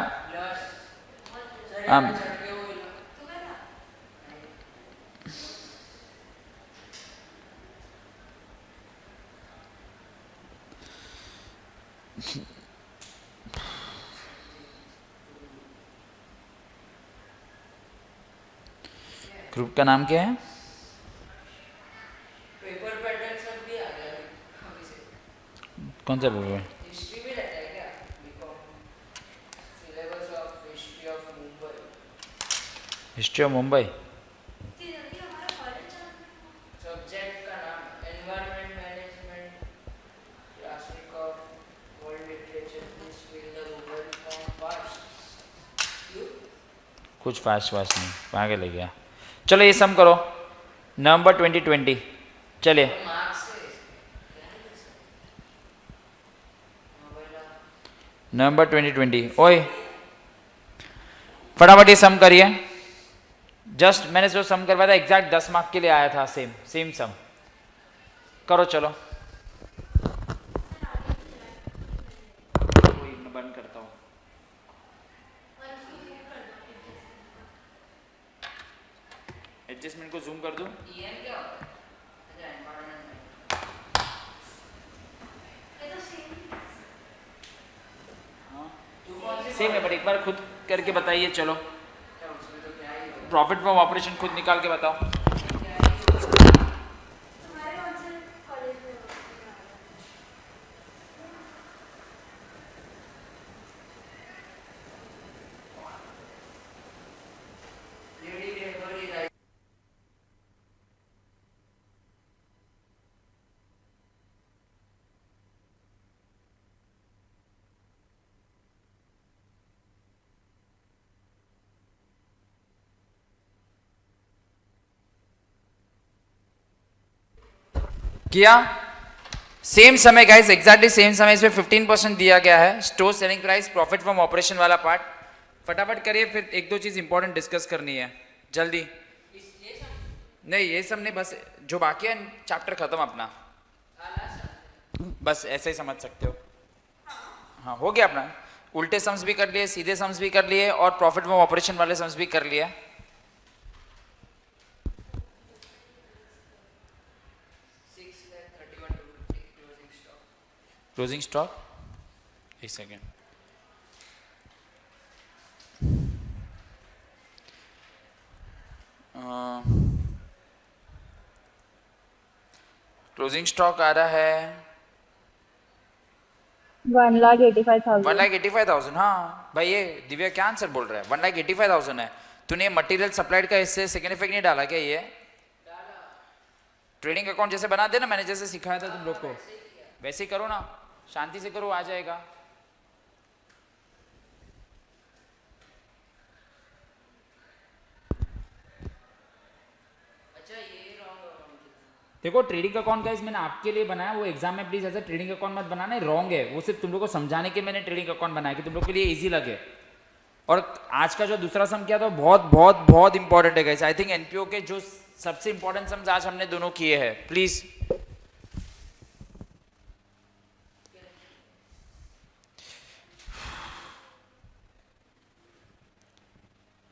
ग्रुप का नाम क्या है? पेपर पैटर्न सब भी आ गया अभी से. कौन सा पेपर? हिस्ट्री भी रहता है क्या? BCom syllabus of history of Mumbai. History of Mumbai. Subject का नाम environment management. Classic of world literature. Please fill the Google form fast. You कुछ फास्ट नहीं, आगे ले गया. चलो ये सम करो. नवंबर 2020. चलिए मार्क्स से मोबाइल नवंबर 2020. ओए फटाफट ये सम करिए. जस्ट मैंने जो सम करवाया था एग्जैक्ट 10 मार्क के लिए आया था. सेम सम करो. चलो मैं बंद करता हूँ. एडजस्टमेंट को जूम कर दूं. ईएन क्या होता है? अच्छा एनवायरनमेंट में. सेम है बट एक बार खुद करके बताइए. चलो क्या उसमें तो क्या ही होगा. प्रॉफिट फ्रॉम ऑपरेशन खुद निकाल के बताओ. किया. सेम समय गाइस, एग्जैक्टली सेम समय. इसमें 15% दिया गया है. Store selling price, profit from operation वाला पार्ट फटाफट करिए. फिर एक दो चीज इंपॉर्टेंट डिस्कस करनी है जल्दी. नहीं ये सब नहीं, बस जो बाकी है चैप्टर खत्म अपना. बस ऐसे ही समझ सकते हो. हाँ हो गया अपना. उल्टे सम्स भी कर लिए, सीधे सम्स भी कर लिए और प्रॉफिट फ्रॉम ऑपरेशन वाले सम्स भी कर लिए. 6,31,250 closing stock. क्लोजिंग स्टॉक एक सेकेंड। क्लोजिंग स्टॉक आ रहा है 1,85,000। 1,85,000। हाँ भाई, ये दिव्या क्या आंसर बोल रहा है? 1,85,000 है। तूने मटेरियल सप्लाइड का इससे सेकेंड इफेक्ट नहीं डाला क्या? ये ट्रेडिंग अकाउंट जैसे बना दे ना, मैंने जैसे सिखाया था तुम लोग को, वैसे ही करो ना, शांति से करो, आ जाएगा। अच्छा ये रॉन्ग देखो ट्रेडिंग अकाउंट गाइस मैंने आपके लिए बनाया, वो एग्जाम में प्लीज ऐसा ट्रेडिंग अकाउंट मत बनाना, रॉन्ग है वो। सिर्फ तुम लोग को समझाने के मैंने ट्रेडिंग अकाउंट बनाया कि तुम लोग के लिए इजी लगे। और आज का जो दूसरा सम किया था बहुत बहुत बहुत इंपॉर्टेंट है गाइस। आई थिंक एनपीओ के जो सबसे इंपॉर्टेंट सम्स आज हमने दोनों किए हैं। प्लीज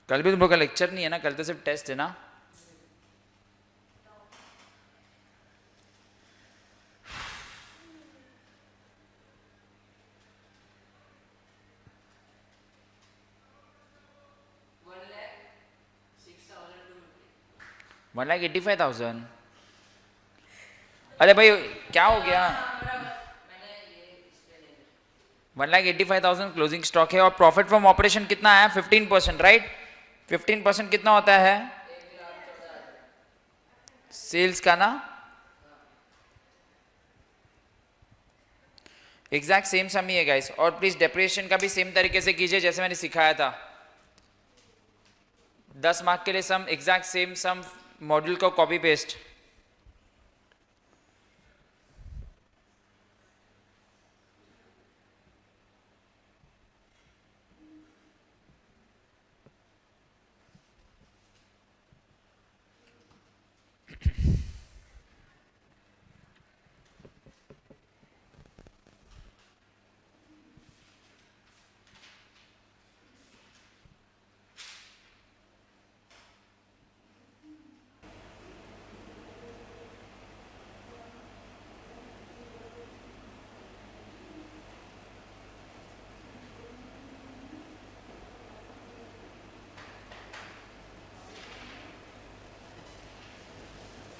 कल भी तुम लोग का लेक्चर नहीं है ना, कल तो सिर्फ टेस्ट है ना। वन लाख 85,000। अरे भाई क्या हो गया? 1,85,000 क्लोजिंग स्टॉक है और प्रॉफिट फ्रॉम ऑपरेशन कितना है? 15%, राइट? 15% कितना होता है सेल्स का ना? एग्जैक्ट सेम सम ही है गाइस। और प्लीज डेप्रिसिएशन का भी सेम तरीके से कीजिए जैसे मैंने सिखाया था। 10 मार्क के लिए सम, एग्जैक्ट सेम सम, मॉड्यूल को कॉपी पेस्ट।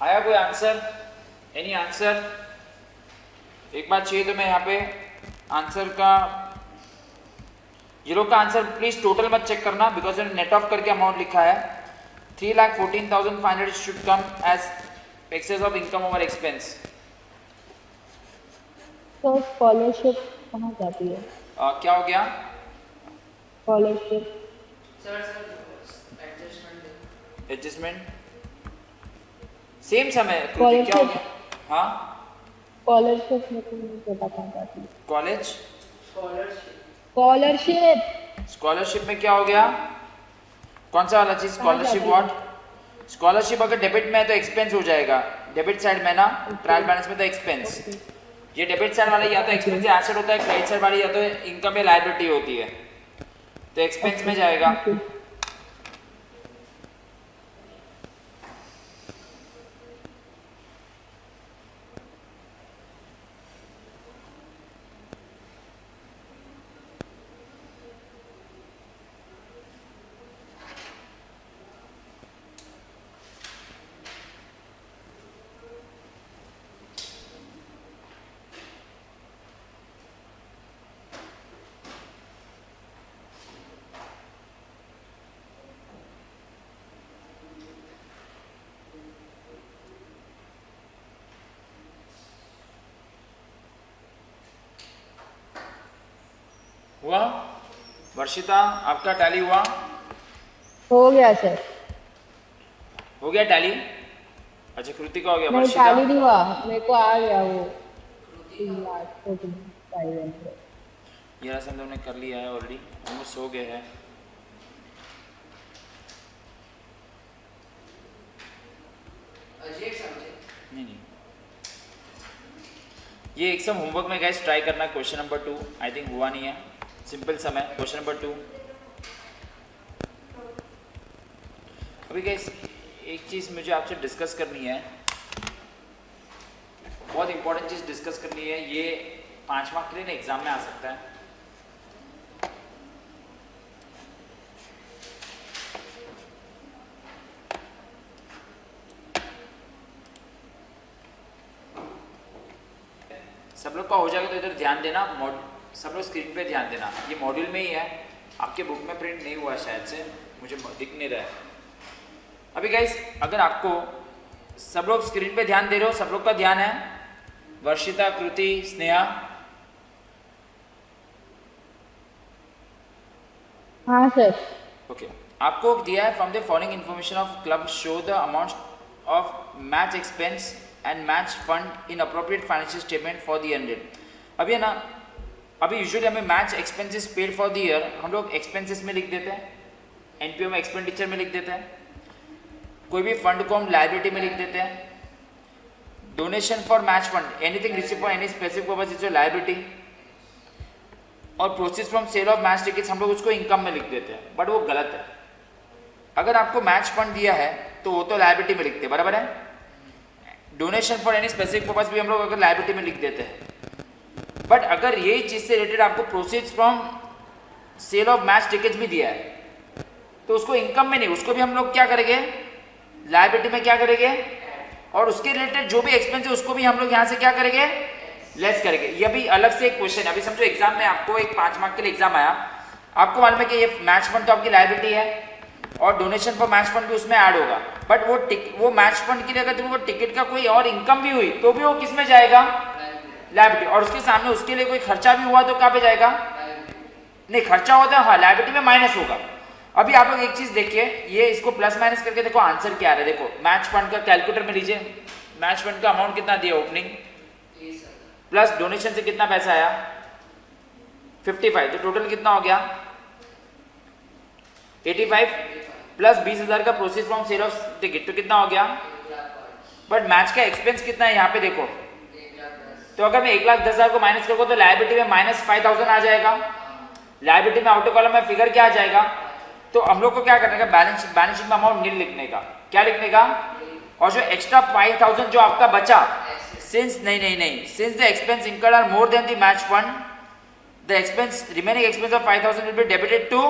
आया कोई आंसर? Any answer? एक बात चाहिए तो मैं यहाँ पे आंसर का, ये लोग का आंसर प्लीज टोटल मत चेक करना बिकॉज नेट ऑफ करके अमाउंट लिखा है। 3,14,500 should come as excess of income over expense. तो स्कॉलरशिप कहाँ जाती है? क्या हो गया? Scholarship sir adjustment adjustment same समय क्या हो गया? हाँ स्कॉलरशिप में तो नहीं पता कहाँ जाती है। कॉलेज स्कॉलरशिप स्कॉलरशिप में क्या हो गया? कौन सा वाला चीज? Scholarship what? स्कॉलरशिप अगर डेबिट में है तो एक्सपेंस हो जाएगा, डेबिट साइड में ना, ट्रायल बैलेंस में तो एक्सपेंस। ये डेबिट साइड वाला या तो एक्सपेंस या एसेट होता है, क्रेडिट साइड वाली या तो इनकम या लायबिलिटी होती है, तो एक्सपेंस में जाएगा। हुआ? वर्षिता आपका टैली हुआ? हो गया सर। हो गया टैली? अच्छा कृतिका हो गया। नहीं वर्षिता टैली नहीं हुआ, मेरे को आ गया वो 3,14,500। ये रसम तुमने कर लिया है ऑलरेडी, हम सो गए हैं। अजीब समझे नहीं नहीं, ये एक सम होमवर्क में गाइस ट्राई करना। क्वेश्चन नंबर 2 आई थिंक हुआ नहीं है, सिंपल सम है। क्वेश्चन नंबर 2 अभी गाइस एक चीज़ मुझे आपसे डिस्कस करनी है, बहुत इंपॉर्टेंट चीज़ डिस्कस करनी है। ये 5 मार्क के लिए ना एग्जाम में आ सकता है। सब लोग का हो जाएगा तो इधर ध्यान देना, सब लोग स्क्रीन पे ध्यान देना। ये मॉड्यूल में ही है, आपके बुक में प्रिंट नहीं हुआ शायद से, मुझे दिख नहीं रहा है अभी गाइस। अगर आपको सब लोग स्क्रीन पे ध्यान दे रहे हो, सब लोग का ध्यान है, वर्षिता, कृति, स्नेहा, हाँ सर। ओके आपको दिया है from the following information of club show the amount of match expense and match fund in appropriate financial statement for the year. अभी है ना, अभी यूजुअली हमें match expenses paid for the year हम लोग एक्सपेंसेस में लिख देते हैं, एनपीओ में एक्सपेंडिचर में लिख देते हैं, कोई भी फंड को हम लायबिलिटी में लिख देते हैं। Donation for match fund, anything receive for any specific purpose is your liability. और proceed from sale of match tickets हम लोग उसको इनकम में लिख देते हैं, बट वो गलत है। अगर आपको मैच फंड दिया है तो वो तो लायबिलिटी में लिखते हैं, बराबर है। Donation for any specific purpose भी हम लोग अगर लायबिलिटी में लिख देते हैं, बट अगर यही चीज से रिलेटेड आपको proceed from sale of match tickets भी दिया है तो उसको इनकम में नहीं, उसको भी हम लोग क्या करेंगे, लायबिलिटी में क्या करेंगे, और उसके रिलेटेड जो भी एक्सपेंस है उसको भी हम लोग यहाँ से क्या करेंगे, लेस करेंगे। ये भी अलग से एक क्वेश्चन है। अभी समझो एग्जाम में आपको एक 5 मार्क के लिए एग्जाम आया, आपको मालूम है कि ये मैच फंड तो आपकी लायबिलिटी है और डोनेशन फॉर मैच फंड भी उसमें ऐड होगा, बट वो मैच फंड के लिए अगर तुमको टिकट का कोई और इनकम भी हुई तो भी वो किस में जाएगा, लायबिलिटी। और उसके सामने उसके लिए कोई खर्चा भी हुआ तो कहाँ पे जाएगा, नहीं खर्चा होता है हाँ लायबिलिटी में माइनस होगा। अभी आप लोग एक चीज देखिए, ये इसको प्लस माइनस करके देखो आंसर क्या आ रहा है। देखो मैच फंड का कैलकुलेटर में लीजिए, मैच फंड का अमाउंट कितना दिया ओपनिंग, प्लस डोनेशन से कितना पैसा आया 55, तो टोटल कितना हो गया 85, प्लस 20,000 का proceed from sale of ticket तो कितना हो गया। बट मैच का एक्सपेंस कितना है यहाँ पे देखो, तो अगर मैं 1,10,000 को माइनस करूँगा तो लायबिलिटी में -5,000 आ जाएगा। लायबिलिटी में आउटर कॉलम में फिगर क्या आ जाएगा, तो हम लोग को क्या करने का, बैलेंस शीट में अमाउंट नील लिखने का, क्या लिखने का, और जो एक्स्ट्रा 5,000 जो आपका बचा, since since the expense incurred are more than the match fund, the expense remaining expense of 5,000 will be debited to.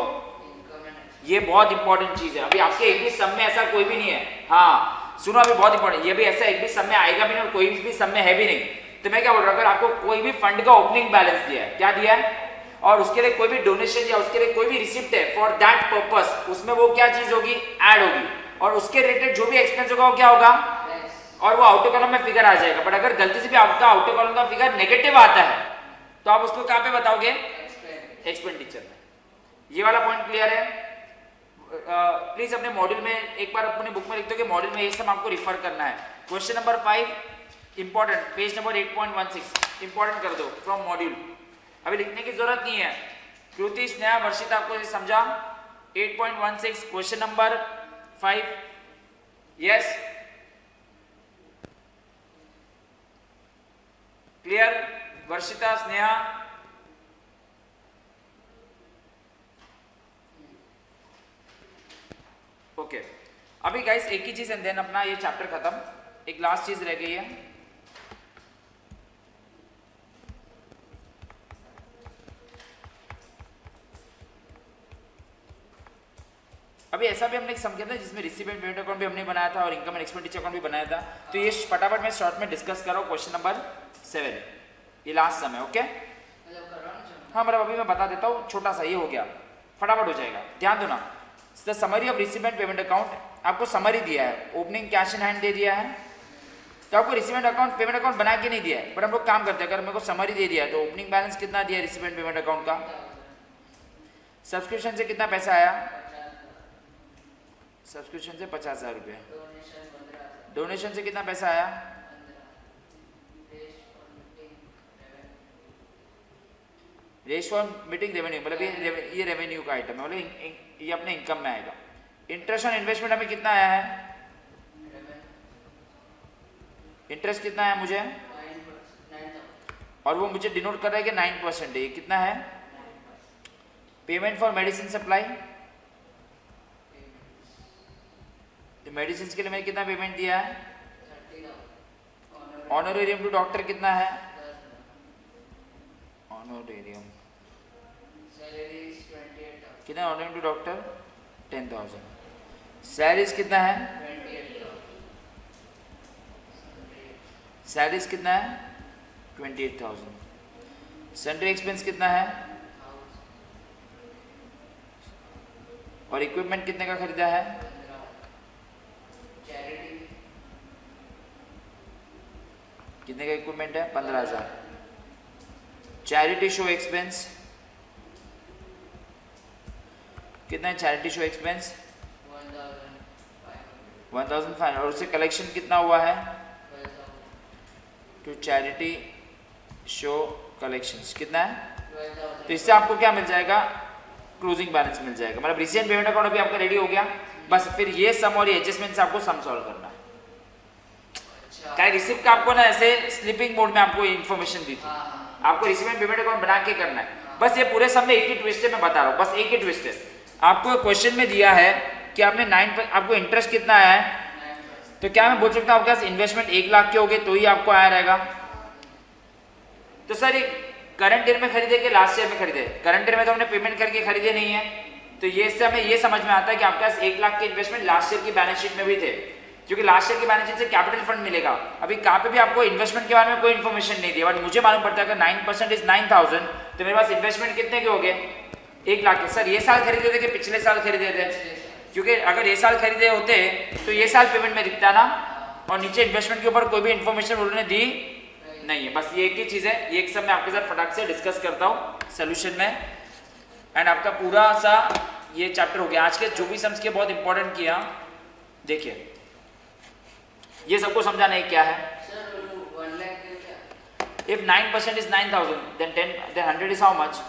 ये बहुत इंपॉर्टेंट चीज है। अभी आपके एक भी सम में ऐसा कोई भी नहीं है, हाँ सुनो अभी बहुत इंपॉर्टेंट, ये भी ऐसा एक भी सम में आएगा भी नहीं और कोई भी सम में है भी नहीं। तो मैं क्या बोल रहा हूँ, अगर आपको कोई भी फंड का ओपनिंग बैलेंस दिया है, क्या दिया है, और उसके लिए कोई भी डोनेशन या उसके लिए कोई भी रिसिप्ट है फॉर दैट पर्पस, उसमें वो क्या चीज होगी, ऐड होगी, और उसके रिलेटेड जो भी एक्सपेंस होगा वो क्या होगा, और वो आउटर कॉलम में फिगर आ जाएगा। बट अगर गलती से भी आपका आउटर कॉलम का फिगर नेगेटिव आता है तो आप उसको कहाँ पे बताओगे, एक्सपेंडिचर में। ये वाला पॉइंट क्लियर है। प्लीज अपने मॉड्यूल में एक बार अपने बुक में लिख दो कि मॉड्यूल में ये सब आपको रिफर करना है। Question number 5 important, page number 8.16 important कर दो फ्रॉम मॉड्यूल, अभी लिखने की जरूरत नहीं है। कृति, स्नेहा, वर्षिता आपको ये समझा। 8.16 question number 5, yes clear, Varshita, Sneha, okay. अभी गाइस एक ही चीज एंड देन अपना ये चैप्टर खत्म, एक लास्ट चीज रह गई है। अभी ऐसा भी हमने एक सम किया था जिसमें रिसीव एंड पेमेंट अकाउंट भी हमने बनाया था और इनकम एंड एक्सपेंडिचर अकाउंट भी बनाया था। तो ये फटाफट मैं शॉर्ट में डिस्कस कर रहा हूँ। क्वेश्चन नंबर 7, ये लास्ट सम है, ओके। हाँ मतलब अभी मैं बता देता हूँ, छोटा सा ये हो गया, फटाफट हो जाएगा, ध्यान दो ना। The summary of receive and payment account, आपको समरी दिया है, ओपनिंग कैश इन हैंड दे दिया है, तो आपको receive and account payment account बना के नहीं दिया है, बट हम लोग काम करते हैं। अगर मेरे को समरी दे दिया है तो ओपनिंग बैलेंस कितना दिया है रिसीव एंड पेमेंट अकाउंट का, सब्सक्रिप्शन से कितना पैसा आया, सब्सक्रिप्शन से 50,000 रुपये, डोनेशन से कितना पैसा आया, रेस फॉर मीटिंग रेवेन्यू, मतलब ये रेवेन्यू का आइटम है, मतलब ये अपने इनकम में आएगा। इंटरेस्ट ऑन इन्वेस्टमेंट हमें कितना आया है, इंटरेस्ट कितना है मुझे, और वो मुझे डिनोट कर रहा है कि 9% है, ये कितना है। Payment for medicine supply, medicine के लिए मैंने कितना पेमेंट दिया है, ऑनरेरियम टू डॉक्टर कितना है, ऑनरेरियम कितना, ऑनरेरियम टू डॉक्टर 10,000, सैलरीज कितना है, सैलरीज कितना है 28,000। सेंट्री एक्सपेंस कितना है और इक्विपमेंट कितने का खरीदा है? चैरिटी कितने का इक्विपमेंट है? 15,000। चैरिटी शो एक्सपेंस कितना है? Charity show expense 1,500। और उससे कलेक्शन कितना हुआ है? टू चैरिटी शो कलेक्शंस कितना है? तो इससे आपको क्या मिल जाएगा? क्लोजिंग बैलेंस मिल जाएगा। मतलब रिसेंट पेमेंट अकाउंट अभी आपका रेडी हो गया, बस फिर ये सम और ये एडजस्टमेंट से आपको सम सॉल्व करना है। क्या रिसिप्ट का आपको ना ऐसे स्लिपिंग मोड में आपको इन्फॉर्मेशन दी थी, आपको रिसीविंग पेमेंट अकाउंट बना के करना है। बस ये पूरे सम में एक ही ट्विस्ट है, मैं बता रहा हूँ, बस एक ही ट्विस्ट है। आपको क्वेश्चन में दिया है कि आपने 9 आपको इंटरेस्ट कितना आया है, तो क्या मैं बोल सकता हूँ आपके पास इन्वेस्टमेंट 1 लाख के हो गए तो ही आपको आया रहेगा? तो सर ये करंट ईयर में खरीदे कि लास्ट ईयर में खरीदे? करंट ईयर में तो हमने पेमेंट करके खरीदे नहीं है, तो ये इससे हमें ये समझ में आता है कि आपके पास 1 लाख के इन्वेस्टमेंट लास्ट ईयर की बैलेंस शीट में भी थे, क्योंकि लास्ट ईयर की बैलेंस शीट से कैपिटल फंड मिलेगा। अभी कहाँ पे भी आपको इन्वेस्टमेंट के बारे में कोई इन्फॉर्मेशन नहीं दी, बट मुझे मालूम पड़ता है कि 9% इज 9,000, तो मेरे पास इन्वेस्टमेंट कितने के हो गए? 1 लाख के। सर ये साल खरीदे थे कि पिछले साल खरीदे थे? क्योंकि अगर ये साल खरीदे होते तो ये साल पेमेंट में दिखता ना, और नीचे इन्वेस्टमेंट के ऊपर कोई भी इन्फॉर्मेशन उन्होंने दी नहीं है। बस ये एक ही चीज़ है, ये एक सब मैं आपके साथ फटाक से डिस्कस करता हूँ सोल्यूशन में, एंड आपका पूरा सा ये चैप्टर हो गया। आज के जो भी सम्स किए बहुत इंपॉर्टेंट किया, देखिए ये सबको समझाना है क्या है। सर 1 लाख के क्या? If 9% is 9,000 then 100 is how much?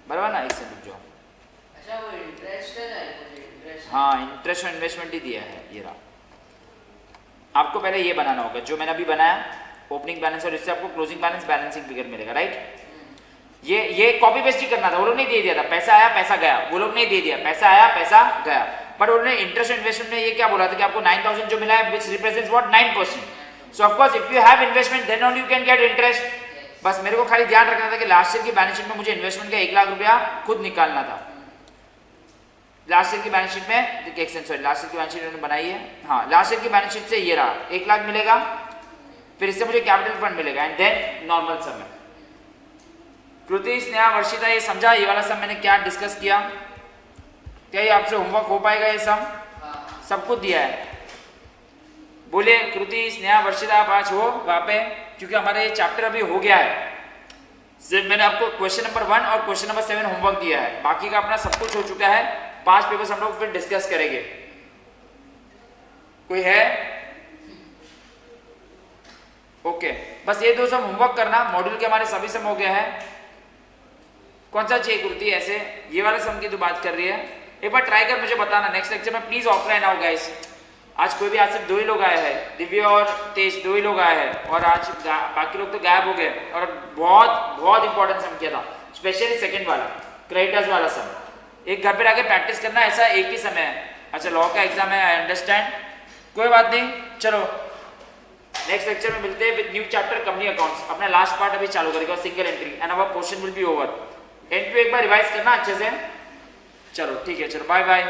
बराबर ना, इससे रुक जाओ। अच्छा वो इंटरेस्ट है, इंटरेस्ट हाँ इंटरेस्ट और इन्वेस्टमेंट ही दिया है, ये रहा। आपको पहले ये बनाना होगा जो मैंने अभी बनाया, ओपनिंग बैलेंस, और इससे आपको क्लोजिंग बैलेंस बैलेंसिंग फिगर मिलेगा, राइट। ये कॉपी पेस्ट ही करना था, वो लोग नहीं दे दिया था पैसा आया पैसा गया, वो लोग नहीं दे दिया पैसा आया पैसा गया, बट उन्होंने इंटरेस्ट और इन्वेस्टमेंट में ये क्या बोला था कि आपको 9,000 जो मिला है which represents what 9%। So of course if you have investment then only you can get interest. बस मेरे को खाली ध्यान रखना था कि लास्ट ईयर की बैलेंस शीट में मुझे इन्वेस्टमेंट का 1 लाख रुपया खुद निकालना था। लास्ट ईयर की बैलेंस शीट में सॉरी लास्ट ईयर की बैलेंस शीट उन्होंने बनाई है, हाँ लास्ट ईयर की बैलेंस शीट से ये रहा 1 लाख मिलेगा, फिर इससे मुझे कैपिटल फंड मिलेगा, एंड देन नॉर्मल सम है। कृति, स्नेहा, वर्षिता ये समझा ये वाला सम मैंने क्या डिस्कस किया? क्या ये आपसे होमवर्क हो पाएगा? ये सम सब कुछ दिया है। बोले कृति, स्नेहा, वर्षिता आप आज हो वहाँ पे, क्योंकि हमारा ये चैप्टर अभी हो गया है। सिर्फ मैंने आपको क्वेश्चन नंबर 1 और क्वेश्चन नंबर 7 होमवर्क दिया है, बाकी का अपना सब कुछ हो चुका है। 5 पेपर्स हम लोग फिर डिस्कस करेंगे। कोई है? ओके, बस ये 2 सम होमवर्क करना, मॉड्यूल के हमारे सभी सम हो गया है। कौन सा चाहिए कृति? ऐसे ये वाला सम की तो बात कर रही है, एक बार ट्राई कर मुझे बताना। नेक्स्ट लेक्चर में प्लीज ऑफलाइन आओ गाइस। आज कोई भी, आज सिर्फ 2 ही लोग आए हैं, दिव्या और तेज 2 ही लोग आए हैं, और आज बाकी लोग तो गायब हो गए। और बहुत बहुत इंपॉर्टेंट सम किया था, स्पेशली सेकंड वाला क्रेडिटर्स वाला सम। एक घर पे आके प्रैक्टिस करना, ऐसा एक ही समय है। अच्छा लॉ का एग्जाम है, आई अंडरस्टैंड, कोई बात नहीं। चलो नेक्स्ट लेक्चर में मिलते हैं with new chapter company accounts. अपना लास्ट पार्ट अभी चालू करेगा, single entry, and our portion will be over. End पे एक बार रिवाइज करना अच्छे से। चलो ठीक है, चलो बाय बाय।